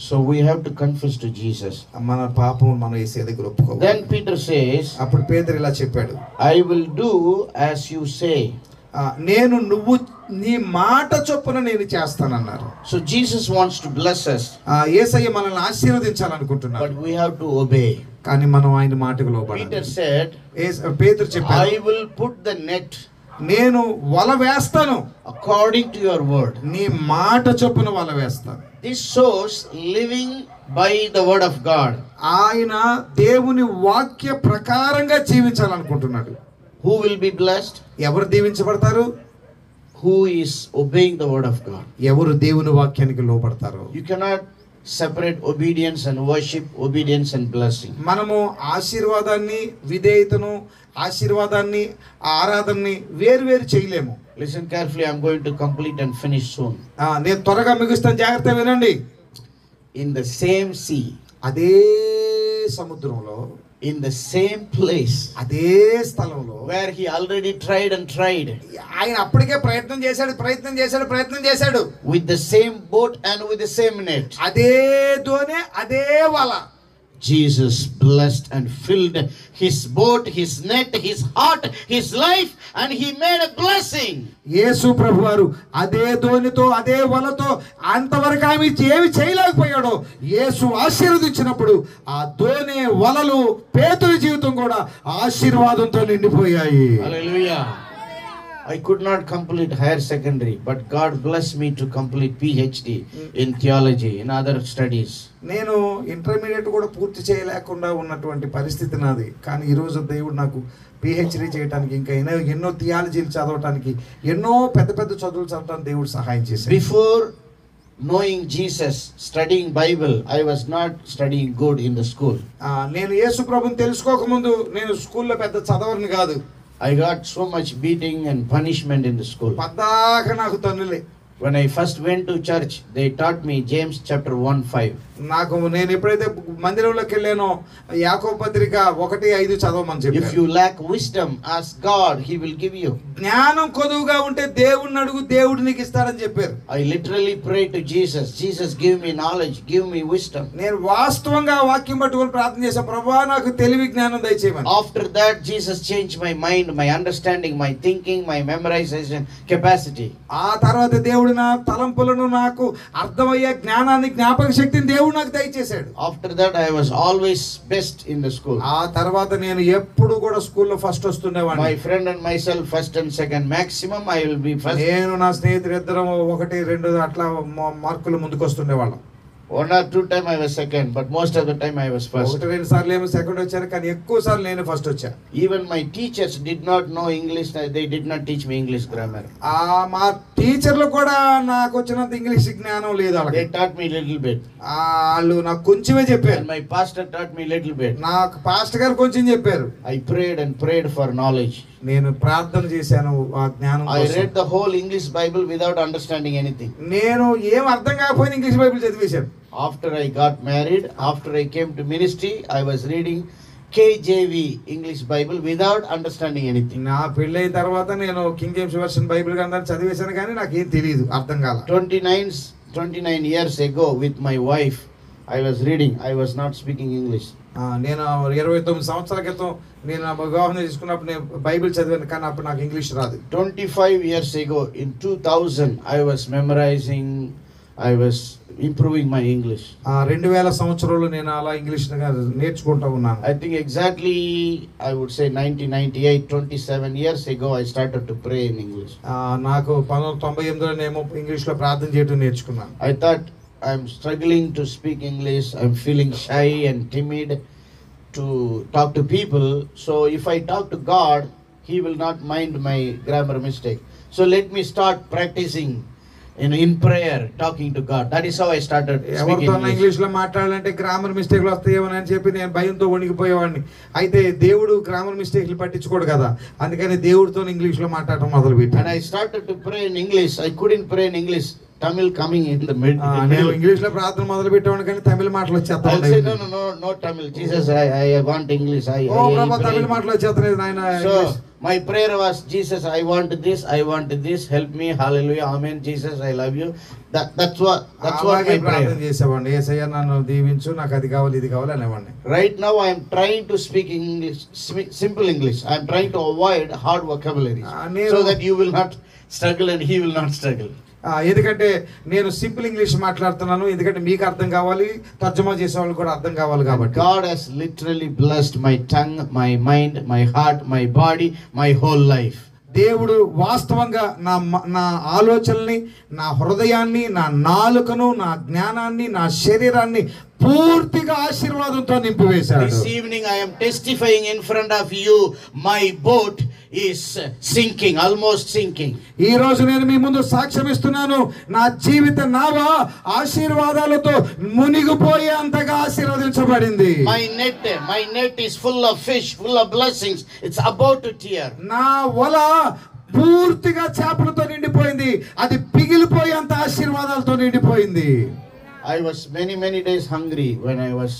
So we have to confess to Jesus. మన పాపం మనం యేసయ్య దగ్గర ఒప్పుకోవాలి. Then Peter says, అప్పుడు పేతురు ఇలా చెప్పాడు, I will do as you say. నేను నువ్వు నీ మాట చొప్పున నేను చేస్తానన్నారు. So Jesus wants to bless us. యేసయ్య మనల్ని ఆశీర్వదించాలనుకుంటున్నాడు. But we have to obey. కానీ మనం ఆయన మాటకు లోబడాలి. Peter said, పేతురు చెప్పాడు, I will put the net నేను వల వేస్తాను according to your word. నీ మాట చొప్పున వల వేస్తాను. This shows living by the word of God. ఆయన దేవుని వాక్య ప్రకారంగా జీవించాలనుకుంటున్నాడు. Who will be blessed? ఎవరు దీవించబడతారు? Who is obeying the word of God. ఎవరు దేవుని వాక్యానికి లోబడతారు. You cannot separate obedience and worship, obedience and blessing. మనము ఆశీర్వాదాన్ని, విధేయతను, ఆశీర్వాదాన్ని, ఆరాధనని వేరు చేయలేము. Listen carefully, I am going to complete and finish soon. నేను త్వరగా ముగిస్తాను, జాగ్రత్తగా వినండి. In the same sea, అదే సముద్రంలో, in the same place, అదే స్థలంలో, where he already tried and tried, ఆయన అప్పటికే ప్రయత్నం చేశాడు with the same boat and with the same net. అదే దోణి, అదే వల. Jesus blessed and filled his boat, his net, his heart, his life, and he made a blessing. యేసు ప్రభువారు అదే దోణితో, అదే వలతో అంతవరకు ఆమె ఏమి చేయలేకపోయాడో యేసు ఆశీర్వదించినప్పుడు ఆ దోణి, వలలు, పేతురు జీవితం కూడా ఆశీర్వాదంతో నిండిపోయాయి. Hallelujah. I could not complete higher secondary, but God blessed me to complete PhD in theology, in other studies. నేను ఇంటర్మీడియట్ కూడా పూర్తి చేయలేకుండా ఉన్నటువంటి పరిస్థితి నాది. కానీ ఈరోజు దేవుడు నాకు పిహెచ్డి చేయడానికి, ఇంకా ఎన్నో థియాలజీలు చదవటానికి, ఎన్నో పెద్ద చదువులు చదవడానికి దేవుడు సహాయం చేశాడు. Before knowing Jesus, studying Bible, I was not studying good in the school. నేను యేసు ప్రభుని తెలుసుకోకముందు నేను స్కూల్లో పెద్ద చదవని కాదు. I got so much beating and punishment in the school. పద్దాక నాకు తన్నులే. When I first went to church, they taught me James chapter 1:5. నేను ఎప్పుడైతే మందిరంలోకి వెళ్ళానో యాకోబు పత్రిక 1:5 చదవమని చెప్పారు. If you lack wisdom, ask God, he will give you. జ్ఞానం కొదువుగా ఉంటే దేవుడిని అడుగు, దేవుడు నీకు ఇస్తాడని చెప్పారు. I literally prayed to Jesus, Jesus give me knowledge, give me wisdom. నేను వాస్తవంగా వాక్యం పట్టుకొని ప్రార్థన చేశాను, ప్రభువా నాకు తెలివి జ్ఞానం దయచేయమని. After that Jesus changed my mind, my understanding, my thinking, my memorization capacity. ఆ తర్వాత దేవుడు నా తలంపులను, నాకు అర్థమయ్యే జ్ఞానాన్ని, జ్ఞాపక శక్తిని దేవుడు నాకు దయచేశాడు. After that I was always best in the school. ఆ తర్వాత నేను ఎప్పుడు కూడా స్కూల్లో first వస్తుండేవాడిని. My friend and myself first and second, maximum I will be first. నేను నా స్నేహితులు ఇద్దరం 1, 2 అట్లా మార్కులు ముందుకు వస్తుండేవాళ్ళం. 1 or 2 times I was second, but most of the time I was first. 1, 2 సార్లు ఏమో సెకండ్ వచ్చాను, కానీ ఎక్కువ సార్లు నేను ఫస్ట్ వచ్చా. Even my teachers did not know English, they did not teach me English grammar. మా టీచర్లు కూడా నాకు వచ్చినంత ఇంగ్లీష్ జ్ఞానం లేదు వాళ్ళకి. They taught me little bit. వాళ్ళు నాకు కొంచెమే చెప్పారు. And my pastor taught me little bit. నాకు పాస్టర్ గారు కొంచెం చెప్పారు. I prayed and prayed for knowledge. నేను ప్రార్థన చేశాను ఆ జ్ఞానం I కోసం. read the whole English Bible without understanding anything. నేను ఏం అర్థం కాకపోయినా ఇంగ్లీష్ బైబిల్ చదివేశాను. After I got married, after I came to ministry, I was reading KJV English Bible without understanding anything. నా పెళ్ళైన తర్వాత నేను కింగ్ జేమ్స్ వెర్షన్ బైబిల్ గ్రంథాన్ని చదివేశాను, కానీ నాకేం తెలియదు, అర్థం కాల. 29 years ago with my wife, I was reading, I was not speaking English. నేను 29 సంవత్సరాల క్రితం నేను నా వివాహం చేసుకున్నప్పుడు నేను బైబిల్ చదివాను, కానీ అప్పుడు నాకు ఇంగ్లీష్ రాదు. 25 years ago, in 2000, I was memorizing, I was improving my English. 2000 సంవత్సరంలో నేను అలా ఇంగ్లీష్ నేర్చుకుంటూ ఉన్నాను. I think exactly, I would say 1998, 27 years ago, I started to pray in English. నాకు 1998లో నేను ఇంగ్లీష్లో ప్రార్థన చేయడం నేర్చుకున్నాను. I thought, I'm struggling to speak English, I'm feeling shy and timid to talk to people, so if I talk to God, He will not mind my grammar mistake. So let me start practicing in prayer, talking to God. That is how I started speaking ఎవరితో English. ఇంగ్లీష్లో మాట్లాడాలంటే grammar మిస్టేక్లు వస్తాయేమని అని చెప్పి నేను భయంతో వణికిపోయేవాడిని. అయితే దేవుడు grammar మిస్టేక్లు పట్టించుకోడు కదా, అందుకని దేవుడితో ఇంగ్లీష్లో మాట్లాడటం మొదలు And పెట్టాను. I started to pray in English. I couldn't pray in English. Tamil coming in the నేను middle. ఇంగ్లీష్లో ప్రార్థన మొదలు పెట్టేవాడిని, కానీ తమిళ మాటలు I'll say, వచ్చేస్తాను. no Tamil. Jesus, I want English. ఓ ప్రభా, తమిళ pray. మాటలు వచ్చేస్తలేదు నాయన. So my prayer was, Jesus, I want this, help me, hallelujah, amen, Jesus, I love you. That's what my ప్రార్థన prayer. చేసేవాడిని. యేసయ్య నన్ను దీవించు, నాకు అది కావాలి ఇది కావాలి అనేవాడిని. Right now I am trying to speak English, simple English. I am trying to avoid hard vocabulary, so that you will not struggle and he will not struggle. ఎందుకంటే నేను సింపుల్ ఇంగ్లీష్ మాట్లాడుతున్నాను, ఎందుకంటే మీకు అర్థం కావాలి, తర్జుమా చేసే వాళ్ళు కూడా అర్థం కావాలి కాబట్టి. God has literally blessed my tongue, my mind, my heart, my body, my whole life. దేవుడు వాస్తవంగా నా ఆలోచనల్ని, నా హృదయాన్ని, నా నాలుకను, నా జ్ఞానాన్ని, నా శరీరాన్ని పూర్తిగా ఆశీర్వాదంతో నింపివేశాడు. This evening I am testifying in front of you, my boat is sinking, almost sinking. ఈ రోజు నేను మీ ముందు సాక్ష్యం ఇస్తున్నాను, నా జీవిత నావ ఆశీర్వాదాలతో మునిగిపోయే అంతగా ఆశీర్వదించబడింది. My net is full of fish, full of blessings. It's about to tear. నా వల పూర్తిగా చేపలతో నిండిపోయింది, అది పిగిలిపోయేంత ఆశీర్వాదాలతో నిండిపోయింది. I was many days hungry when I was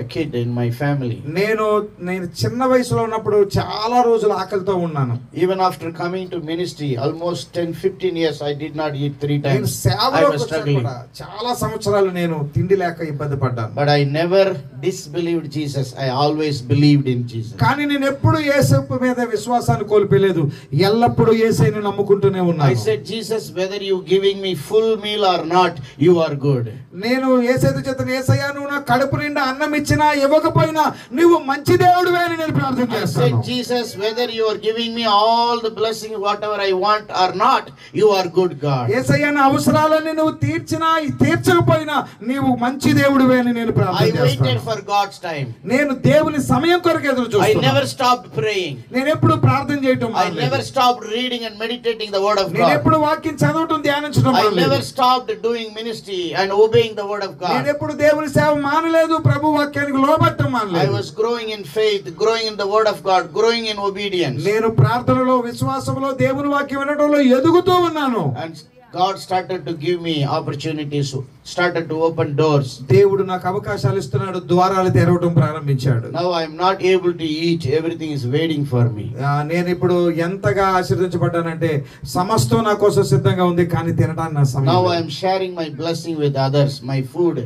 a kid in my family. నేను చిన్న వయసులో ఉన్నప్పుడు చాలా రోజులు ఆకలితో ఉన్నాను. Even after coming to ministry, almost 10-15 years, I did not eat 3 నేను times. I సేవలోకి was వచ్చాక struggling. కూడా చాలా సంవత్సరాలు నేను తిండి లేక ఇబ్బంది పడ్డాను. But I never disbelieved Jesus. I always believed in Jesus. కానీ నేను ఎప్పుడు యేసు మీద విశ్వాసాన్ని కోల్పోలేదు, ఎల్లప్పుడూ యేసుని నమ్ముకుంటూనే I ఉన్నాను. said, Jesus, whether you giving me full meal or not, you are good. నేను యేసయ్య చేత, యేసయ్య నువ్వు నా కడుపు నిండా అన్నం ఇచ్చినా ఇవ్వకపోయినా నువ్వు మంచి దేవుడివే అని నేను ప్రార్థన I చేస్తాను. said, Jesus, whether you are giving me all the blessings, whatever I want or not, you are good God. యేసయ్య నా అవసరాలన్నీ నువ్వు తీర్చినా తీర్చకపోయినా నీవు మంచి దేవుడివే అని నేను I ప్రార్థన waited చేస్తాను. for God's time. నేను దేవుని సమయం కొరకు ఎదురు I చూస్తున్నాను. never stopped praying. నేను ఎప్పుడు ప్రార్థన చేయటం I మానలేదు. never stopped reading and meditating the word of నేను God. ఎప్పుడు వాక్యం చదవటం ధ్యానించడం I మానలేదు. never stopped doing ministry and obeying the word of నేను God. ఎప్పుడు దేవుని సేవ మానలేదు, ప్రభు వాక్యానికి లోబట్టం I మానలేదు. was growing in faith, growing in the word of God, growing in obedience. నేను ప్రార్థనలో, విశ్వాసంలో, దేవుని వాక్యం వినడంలో ఎదుగుతూ ఉన్నాను. And God started to give me opportunities, started to open doors. దేవుడు నాకు అవకాశాలు ఇస్తున్నాడు, ద్వారాలు తెరవడం ప్రారంభించాడు. Now I am not able to eat, everything is waiting for me. నేను ఇప్పుడు ఎంతగా ఆశీర్వదించబడ్డానంటే సమస్తం నా కోసం సిద్ధంగా ఉంది, కానీ తినడానికి నా సమయం Now లేదు. I am sharing my blessing with others, my food,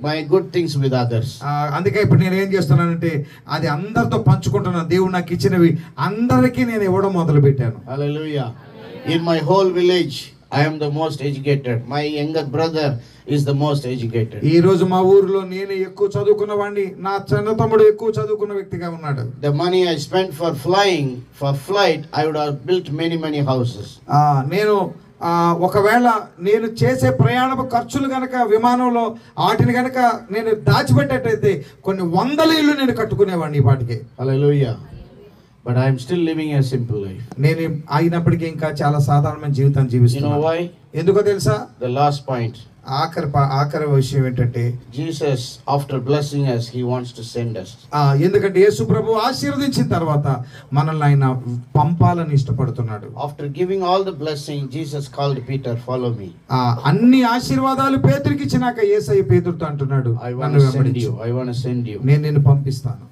my good things with others. అందుకే ఇప్పుడు నేను ఏం చేస్తున్నానంటే అది అందరితో పంచుకుంటున్నాను. దేవుడు నాకు ఇచ్చినవి అందరికీ నేను ఇవ్వడం మొదలు పెట్టాను. Hallelujah. In my whole village, I am the most educated. My younger brother is the most educated. ఈ రోజు మా ఊరిలో నేను ఎక్కువ చదువుకున్న వాడిని, నా చిన్న తమ్ముడు ఎక్కువ చదువుకున్న వ్యక్తిగా ఉన్నాడు. The money I spent for flight, I would have built many houses. నేను ఒకవేళ నేను చేసే ప్రయాణపు ఖర్చులు గనక విమానంలో వాటిని గనక నేను దాచిపెట్టేటైతే కొన్ని వందల ఇళ్ళు నేను కట్టుకునేవాడిని ఈ పాటికి. Hallelujah. But I am still living a simple life. నేను అయినప్పటికీ ఇంకా చాలా సాధారణమైన జీవితాన్ని You know జీవిస్తున్నాను. why? ఎందుకో తెలుసా? The last point. ఆఖరి విషయం ఏంటంటే, Jesus, after blessing us, He wants to send us. ఎందుకంటే యేసు ప్రభు ఆశీర్వదించిన తర్వాత మనల్ని ఆయన పంపాలని ఇష్టపడుతున్నాడు. After giving all the blessing, Jesus called Peter, follow me. అన్ని ఆశీర్వాదాలు పేతురుకి ఇచ్చినాక యేసయ్య పేతురుతో అంటున్నాడు, I want నన్ను to send వెంబడించు, you. I want to send you. నేను నిన్ను పంపిస్తాను.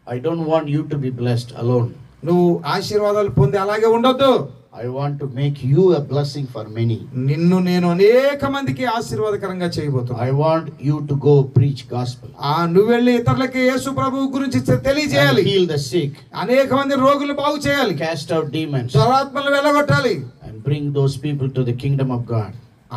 I don't want you to be blessed alone. నువ్వు ఆశీర్వాదాలు పొంది అలాగే ఉండొద్దు. I want to make you a blessing for many. నిన్ను నేను అనేక మందికి ఆశీర్వాదకరంగా చేయబోతున్నా. I want you to go preach gospel. నువ్వు వెళ్ళి ఇతరులకి యేసు ప్రభువు గురించి తెలియజేయాలి. Heal the sick. అనేక మంది రోగులు బాగు చేయాలి. Cast out demons. దురాత్మలను వెళ్ళగొట్టాలి. And bring those people to the kingdom of God.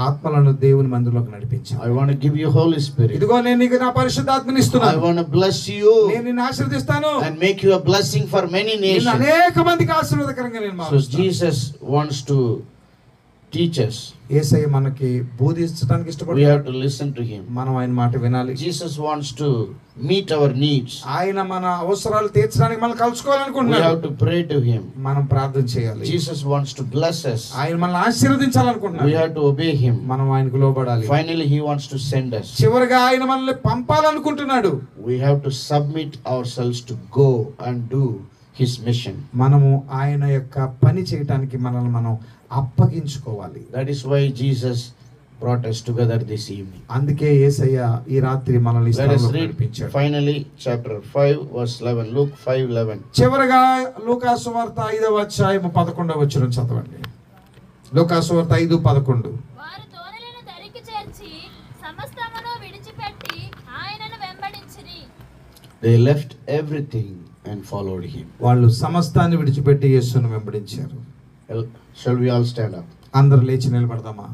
ఆత్మలను దేవుని మందిరంలోకి నడిపించాలి. I want to give you Holy Spirit. ఇదిగో నేను నీకు నా పరిశుద్ధాత్మని ఇస్తున్నాను. I want to bless you. నేను నిన్ను ఆశీర్వదిస్తాను. And make you a blessing for many nations. అనేక మందికి ఆశీర్వాదకరంగా నేను మారుస్తాను. So Jesus wants to teach us. యేసయ్య మనకి బోధించడానికి We ఇష్టపడుతున్నాడు. have to listen to him. మనం ఆయన మాట వినాలి. Jesus wants to meet our needs. ఆయన మన అవసరాలు తీర్చడానికి మనం We కలుసుకోవాలనుకుంటున్నాడు. have to pray to him. మనం ప్రార్థన చేయాలి. Jesus wants to bless us. ఆయన మనల్ని ఆశీర్వదించాలనుకుంటున్నాడు. We have to obey him. మనం ఆయనకు లోబడాలి. Finally, he wants to send us. చివరిగా ఆయన మనల్ని పంపాలనుకుంటున్నాడు. We have to submit ourselves to go and do his mission. మనము ఆయన యొక్క పని చేయడానికి మనల్ని మనం అప్పగించుకోవాలి. That is why Jesus brought us together this evening. అందుకే యేసయ్య ఈ రాత్రి మనల్ని ఈ Let us స్థలంలో read నడిపించాడు. finally chapter 5 verse 11. Luke 5:11. చివరగా లూకా సువార్త 5వ అధ్యాయం 11వ వచనం చదవండి. లూకా సువార్త 5:11. వారు దోణిలను దరికి చేర్చి సమస్తమును విడిచిపెట్టి ఆయనను వెంబడించిరి. They left everything and followed him. వాళ్ళు సమస్తాన్ని విడిచిపెట్టి యేసును వెంబడించారు. Shall we all stand up? అందరూ లేచి నిలబడదామా?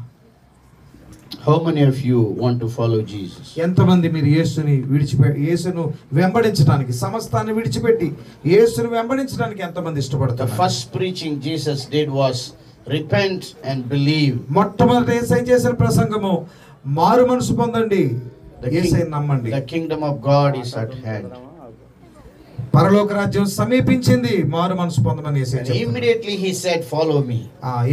How many of you want to follow Jesus? ఎంతమంది మీరు యేసును వెంబడించడానికి, సమస్తాన్ని విడిచిపెట్టి యేసును వెంబడించడానికి ఎంతమంది The ఇష్టపడతారు? first preaching Jesus did was repent and believe. మొట్టమొదటి యేసయ్య చేసిన ప్రసంగము మారు మనసు పొందండి, యేసయ్యను నమ్మండి. The kingdom of God is at hand. పరలోక రాజ్యం సమీపించింది, మారు మనసు పొందమని యేసయ్య And చెప్తున్నారు. immediately he said, follow me.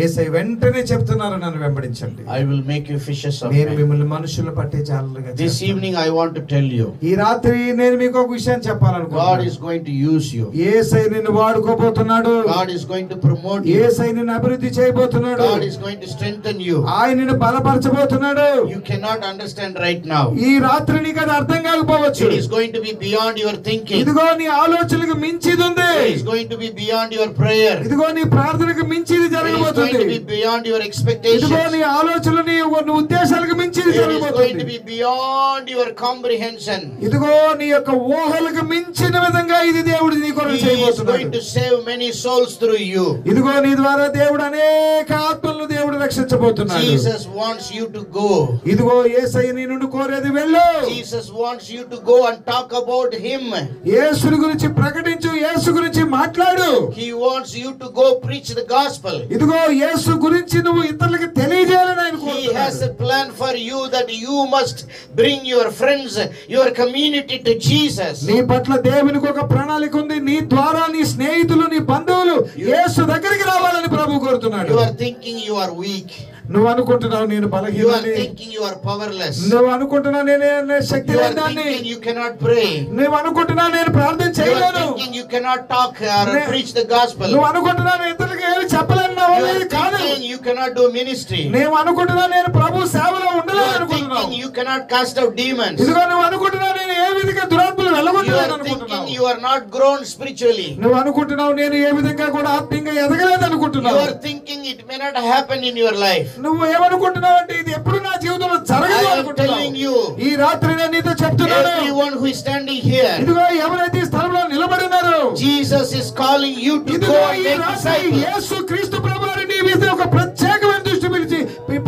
యేసయ్య వెంటనే చెప్తున్నారు, నన్ను వెంబడించండి, I will make you fishers of నేను men. మిమ్మల్ని మనుషులు పట్టే జాలరుగా This చేస్తాను. evening I want to tell you, ఈ రాత్రి నేను మీకు ఒక విషయం God చెప్పాలనుకుంటున్నాను. is going to use you. యేసయ్య నిన్ను వాడుకోబోతున్నాడు. God is going to promote you. యేసయ్య నిన్ను అభివృద్ధి చేయబోతున్నాడు. God is going to strengthen you. ఆయన నిన్ను బలపరచబోతున్నాడు. You cannot understand right now. ఈ రాత్రి నీకు అది అర్థం కాకపోవచ్చు. It is going to be beyond your thinking. ఇదిగో నీ ఆలోచనలకు మించిది ఉంది. It is going to be beyond your prayer. ఇదిగో నీ ప్రార్థనకు మించిది It is going జరగబోతుంది. to be beyond your ఇదిగో expectations. నీ ఆలోచనలు నీ ఉద్దేశాలకు మించిది It is going to జరగబోతుంది. be beyond your comprehension. ఇదిగో నీ యొక్క ఊహలకు మించిన విధంగా ఇది దేవుడు నీ కొరకు He is going చేయబోతున్నాడు. to save many souls through you. ఇదిగో నీ ద్వారా దేవుడు అనేక ఆత్మలను దేవుడు రక్షించబోతున్నాడు. Jesus wants you to go. ఇదిగో యేసయ్య నీ నుండి కోరేది వెళ్ళు. Jesus wants you to go and talk about him. యేసుని గురించి ప్రకటించు, యేసు గురించి మాట్లాడు. He wants you to go preach the gospel. ఇదిగో యేసు గురించి నువ్వు ఇతరులకు తెలియజేయాలని ఆయన He has కోరుతున్నాడు. a plan for you that you must bring your friends, your community to Jesus. నీ పట్ల దేవునికి ఒక ప్రణాళిక ఉంది. నీ ద్వారా నీ స్నేహితులు, నీ బంధువులు యేసు దగ్గరికి రావాలని ప్రభు కోరుతున్నాడు. You are thinking you are weak. నువ్వు అనుకుంటున్నావు నేను You are బలహీనుడిని. thinking you are powerless. నువ్వు అనుకుంటున్నావు నేను శక్తి You are లేదాన్ని. thinking you cannot pray. నువ్వు అనుకుంటున్నావు నేను ప్రార్థన You are చేయలేను. thinking you cannot talk or Ne- preach the gospel. నువ్వు అనుకుంటున్నావు నేను ఇతరులకు ఏమి చెప్పలేను, నా You వల్ల are ఇది కాదు. thinking you cannot do ministry. నేను అనుకుంటున్నావు నేను ప్రభు సేవలో You ఉండలేను are అనుకుంటున్నావు. thinking you cannot cast out demons. ఇదిగో నువ్వు అనుకుంటున్నావు నేను ఏ విధంగా దురాత్మలు You వెళ్ళగొట్టలేను are అనుకుంటున్నావు. thinking you are not grown spiritually. నువ్వు అనుకుంటున్నావు నేను ఏ విధంగా కూడా ఆత్మీయంగా ఎదగలేదు You అనుకుంటున్నావు. are thinking it may not happen in your life. నువ్వు ఏమనుకుంటున్నావు అంటే ఇది ఎప్పుడు నా జీవితంలో I జరగదు am అనుకుంటున్నావు. telling you, ఈ రాత్రి నేను నీతో చెప్తున్నాను, everyone who is standing here, ఇదిగో ఎవరైతే ఈ స్థలంలో నిలబడినారో, Jesus is calling you to ఇదిగో go and ఈ make రాత్రి disciples. యేసు క్రీస్తు ప్రభువారు నీ మీద ఒక ప్రత్యేకమైన దృష్టి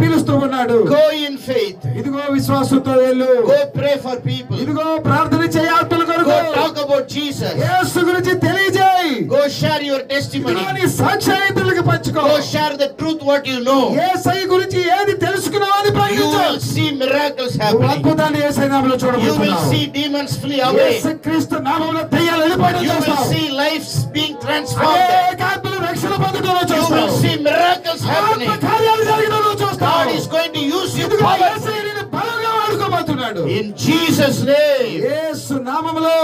పిలుస్తూ ఉన్నాడు. Go in faith. ఇదిగో విశ్వాసంతో వెళ్ళు. Go pray for people. ఇదిగో ప్రార్థన చేయ ఆత్మల కొరకు. Go talk about Jesus. యేసు గురించి తెలియజేయి. Go share your testimony. ఇదిగో నీ సాక్ష్యాన్ని పంచుకో. Go share the truth what you know. యేసయ్య గురించి ఏది తెలుసుకున్నావు అది You ప్రకటించు. will see miracles నువ్వు happening. అద్భుతాన్ని యేసయ్య నామములో You will చూడబోతున్నావు. see demons flee away. యేసుక్రీస్తు నామములో దయ్యాలు వెళ్ళిపోవడం You will చూస్తావు. see lives being transformed. అనేక ఆత్మలు రక్షణ పొందడం You will చూస్తావు. see miracles happening. ఆత్మ కార్యాలు జరగడం చూస్తావు. God is going to use you ఇదిగో powerfully. యేసయ్య నిన్ను బలంగా వాడుకోబోతున్నాడు. In Jesus' name, యేసు నామములో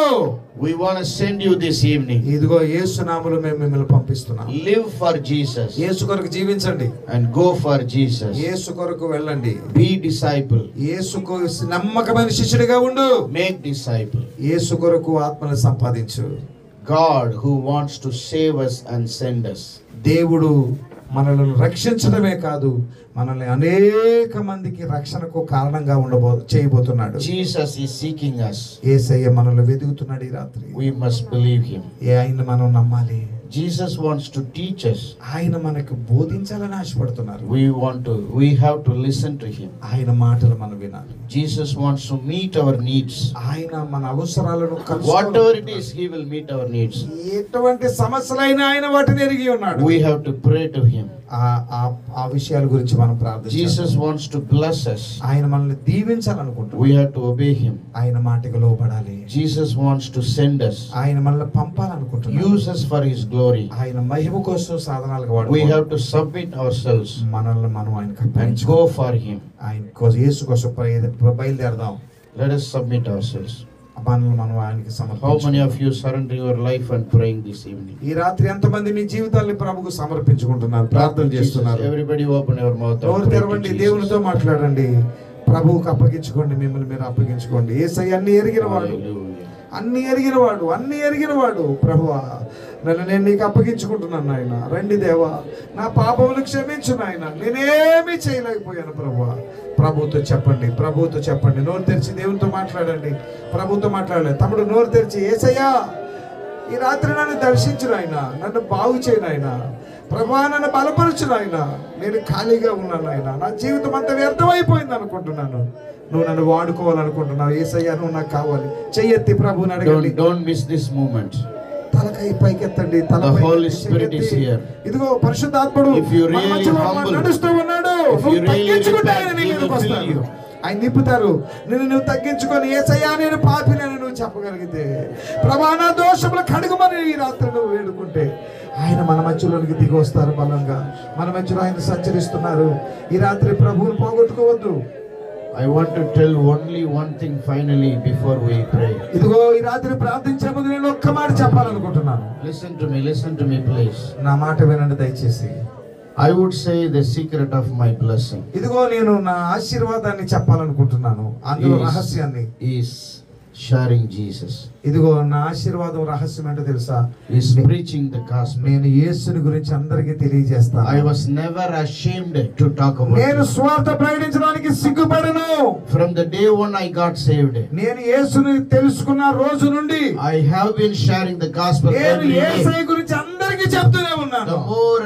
we want to send you this evening. ఇదిగో యేసు నామములో మేము మిమ్మల్ని పంపిస్తున్నాం. Live for Jesus యేసు కొరకు జీవించండి. and go for Jesus. యేసు కొరకు వెళ్ళండి. Be disciple. యేసుకు నమ్మకమైన శిష్యుడిగా ఉండు. Make disciple. యేసు కొరకు ఆత్మను సంపాదించు. God who wants to save us and send us. దేవుడు మనల్ని రక్షించడమే కాదు, మనల్ని అనేక మందికి రక్షణకు కారణంగా చేయబోతున్నాడు. Jesus is seeking us. యేసయ్య మనల్ని వెతుకుతున్నాడు ఈ రాత్రి. We must believe him. ఆయన మనం నమ్మాలి. Jesus wants to teach us. ఆయన మనకు బోధించాలని ఆశపడుతున్నారు. We have to listen to him. ఆయన మాటలు మనం వినాలి. Jesus wants to meet our needs. ఆయన మన అవసరాలను Whatever it is, he will meet our needs. ఎటువంటి సమస్యలైనా ఆయన వాటిని ఎరిగి ఉన్నాడు. We have to pray to him. ఆ విషయాల గురించి మనం ప్రార్థించాలి. Jesus wants to bless us. ఆయన మనల్ని దీవించాలనుకుంటున్నాడు. We have to obey him. ఆయన మాటకు లోబడాలి. Jesus wants to send us. ఆయన మనల్ని పంపాలనుకుంటున్నాడు. Use us for his glory. ఆయన మహిమ కోసం సాధనాలుగా వాడుకోవాలి. We have to submit ourselves. మనల్ని మనం ఆయనకు and అప్పగించుకోవాలి. go for him. ఆయన కోసం యేసు కోసం బయలుదేరదాం. Let us submit ourselves. మనల్ని మనం ఆయనకి How సమర్పించుకోవాలి. many of you surrender your life and praying this evening? ఈ రాత్రి ఎంతమంది మీ జీవితాన్ని ప్రభువుకు సమర్పించుకుంటున్నారు, ప్రార్థన చేస్తున్నారు? Everybody open your mouth. and నోరు pray to తెరవండి, Jesus. దేవునితో మాట్లాడండి, ప్రభువుకు అప్పగించుకోండి, మిమ్మల్ని మీరు అప్పగించుకోండి. యేసయ్య అన్ని ఎరిగినవాడు, Hallelujah. అన్ని ఎరిగినవాడు. ప్రభువా, నేను నీకు అప్పగించుకుంటున్నాను నాయన. రండి దేవా, నా పాపములు క్షమించు నాయన, నేనేమీ చేయలేకపోయాను ప్రభువా. ప్రభుతో చెప్పండి. నోరు తెరిచి దేవునితో మాట్లాడండి, ప్రభుతో మాట్లాడండి. తమ్ముడు నోరు తెరిచి, యేసయ్యా ఈ రాత్రి నన్ను దర్శించు నాయన, నన్ను బాగు చేయి నాయన, ప్రభువా నన్ను బలపరచు నాయన, నేను ఖాళీగా ఉన్నాను నాయన, నా జీవితం అంతా వ్యర్థమైపోయింది అనుకుంటున్నాను, నువ్వు నన్ను వాడుకోవాలనుకుంటున్నావు. యేసయ్యా నువ్వు నాకు కావాలి. చెయ్యెత్తి ప్రభువుని అడగండి. Don't miss this moment. తలకై పైకెత్తండి. The Holy Spirit is here. ఇదిగో పరిశుద్ధాత్ముడు If you మన really మధ్యలో humble, నడుస్తూ ఉన్నాడు. if you నువ్వు really తగ్గించుకుంటే repent, ఆయన నీ he మీదకి will fill వస్తాడు. you. ఆయన నింపుతారు. నువ్వు తగ్గించుకొని యేసయ్యా నేను పాపినని నువ్వు చెప్పగలిగితే, ప్రభా నా దోషములు కడుగుమని ఈ రాత్రి నువ్వు వేడుకుంటే, ఆయన మన మధ్యలోనికి దిగి వస్తారు. బలంగా మన మధ్యలో ఆయన సంచరిస్తున్నారు. ఈ రాత్రి ప్రభువును పోగొట్టుకోవద్దు. I want to tell only one thing finally before we pray. ఇదిగో ఈ రాత్రి ప్రార్థించే ముందు నేను ఒక్క మాట చెప్పాలనుకుంటున్నాను. Listen to me please. నా మాట వినండి దయచేసి. I would say the secret of my blessing ఇదిగో నేను నా ఆశీర్వాదాన్ని చెప్పాలనుకుంటున్నాను. అందులో రహస్యాన్ని is sharing Jesus. ఇదిగో నా ఆశీర్వాదం రహస్యం ఏంటో తెలుసా? Is preaching the gospel. నేను యేసుని గురించి అందరికీ తెలియజేస్తాను. I was never ashamed to talk about నేను it. స్వార్థ ప్రకటించడానికి సిగ్గుపడను. From the day when I got saved, నేను యేసుని తెలుసుకున్న రోజు నుండి I have been sharing the gospel నేను every day. యేసయ్య గురించి అందరికీ చెప్తూనే ఉన్నాను. The more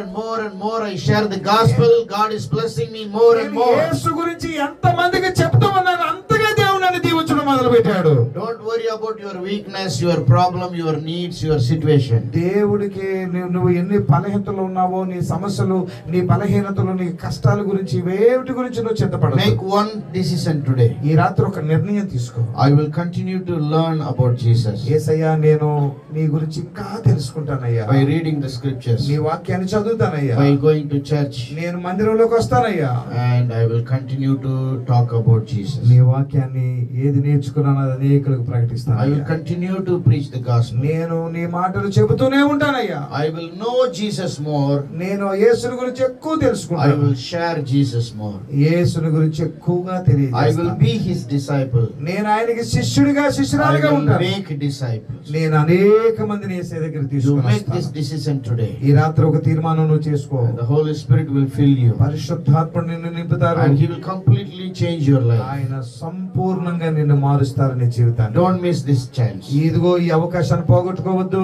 and more I share the gospel, God is blessing me more and నేను more. యేసు గురించి ఎంత మందికి చెప్తూ ఉన్నాను, అంతగా దేవుడు నన్ను దీవించడం మొదలు పెట్టాడు. Don't worry about your weakness, your problem, your needs, your situation. దేవుడికి నువ్వు ఎన్ని బలహీనతలు ఉన్నావో, నీ సమస్యలు, నీ బలహీనతలు, నీ కష్టాల గురించి, వేటి గురించి నువ్వు చింతపడకు. Make one decision today. ఈ రాత్రి ఒక నిర్ణయం తీసుకో. I will continue to learn about Jesus యేసయ్యా నేను నీ గురించి ఇంకా తెలుసుకుంటానయ్యా, by reading the scriptures, నీ వాక్యాన్ని చదువుతానయ్యా, by going to church, నేను మందిరంలోకి వస్తానయ్యా, and I will continue to talk about Jesus. నీ వాక్యాన్ని ఏది నేర్చుకున్నానో అది అనేకులకు ప్రకటిస్తాను. I will continue to preach the gospel. నేను నీ మాటలు చెబుతూనే ఉంటానయ్యా. I will know Jesus more. నేను యేసుని గురించి ఎక్కువ I తెలుసుకుంటాను. will share Jesus more. యేసుని గురించి ఎక్కువగా I will తెలియజేస్తాను. be his disciple. నేను ఆయనకి శిష్యురాలుగా I will ఉంటాను. make disciples. నేను అనేక మందిని యేసయ్య దగ్గర You make this తీసుకుని decision today. ఈ రాత్రి ఒక తీర్మానం నువ్వు చేసుకో. And the Holy Spirit will fill you. పరిశుద్ధాత్మ నిన్ను నింపుతారు. And he will completely change your life. ఆయన సంపూర్ణంగా నిన్ను మారుస్తారు నీ జీవితాన్ని. Don't miss this chance. ఇదిగో ఈ అవకాశాన్ని పోగొట్టుకోవద్దు.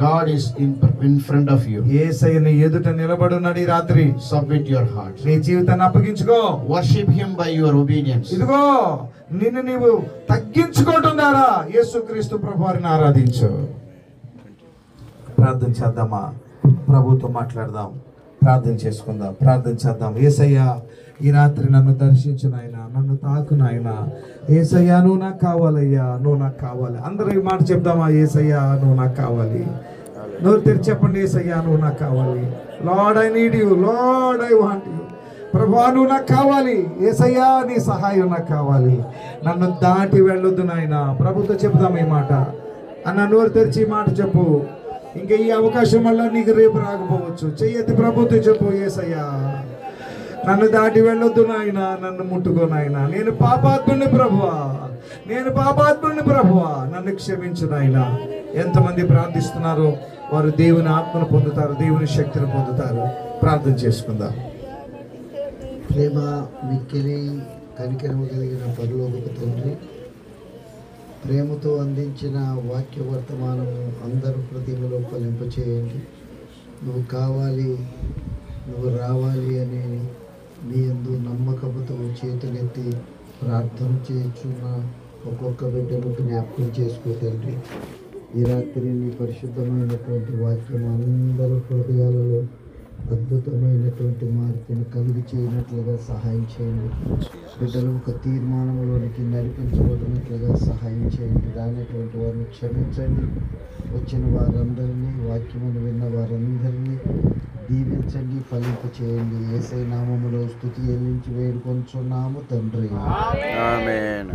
God is in front of you. యేసయ్య నీ ఎదుట నిలబడి ఉన్నాడు ఈ రాత్రి. Submit your heart. నీ జీవితాన్ని అప్పగించుకో. Worship him by your obedience. ఇదిగో నిన్ను నీవు తగ్గించుకోవటం ద్వారా యేసుక్రీస్తు ప్రభువారిని ఆరాధించు. ప్రార్థన చేద్దామా? ప్రభుతో మాట్లాడదాం, ప్రార్థన చేసుకుందాం, ప్రార్థన చేద్దాం. యేసయ్యా ఈ రాత్రి నన్ను దర్శించు నాయనా, నన్ను తాకు నాయనా. యేసయ్యా నువ్వు నాకు కావాలయ్యా, నువ్వు నాకు కావాలి. అందరూ ఈ మాట చెప్దామా? యేసయ్యా నువ్వు నాకు కావాలి. నోరు తెరిచి చెప్పండి, యేసయ్యా నువ్వు నాకు కావాలి. Lord I need you, lord I want you. ప్రభువా నువ్వు నాకు కావాలి. యేసయ్యా నీ సహాయం నాకు కావాలి. నన్ను దాటి వెళ్ళొద్దు నాయనా. ప్రభుతో చెప్దాం ఈ మాట. అన్న నోరు తెరిచి ఈ మాట చెప్పు. ఇంకా ఈ అవకాశం వల్ల నీకు రేపు రాకపోవచ్చు. చెయ్యెత్తి ప్రభుతో చెప్పు, యేసయ్యా నన్ను దాటి వెళ్ళొద్దు నాయన, నన్ను ముట్టుకో నాయన. నేను పాపాత్ముని ప్రభువా, నేను పాపాత్ముని ప్రభువా, నన్ను క్షమించు నాయన. ఎంతమంది ప్రార్థిస్తున్నారో వారు దేవుని ఆత్మను పొందుతారు, దేవుని శక్తిని పొందుతారు. ప్రార్థన చేసుకుందాం. ప్రేమ మిక్కిలి కనికరము కలిగిన పరలోకపు తండ్రి, ప్రేమతో అందించిన వాక్య వర్తమానము అందరూ హృదయంలో ఫలింపచేయండి. నువ్వు కావాలి, నువ్వు రావాలి అని నీ యందు నమ్మకముతో చేతులెత్తి ప్రార్థన చేయుచున్న ఒక్కొక్క బిడ్డను జ్ఞాపకం చేసుకో తండ్రి. ఈ రాత్రి నీ పరిశుద్ధమైనటువంటి వాక్యం అందరి హృదయాలలో అద్భుతమైనటువంటి మార్పును కలుగు చేయనట్లుగా సహాయం చేయండి. బిడ్డలు ఒక తీర్మానంలోనికి నడిపించబడినట్లుగా సహాయం చేయండి. రానటువంటి వారిని క్షమించండి. వచ్చిన వారందరినీ, వాక్యమును విన్న వారందరినీ దీవించండి, ఫలింప చేయండి. యేసయ్య నామములో స్తుతి చెల్లించి వేడుకొంచున్నాము తండ్రి. ఆమేన్.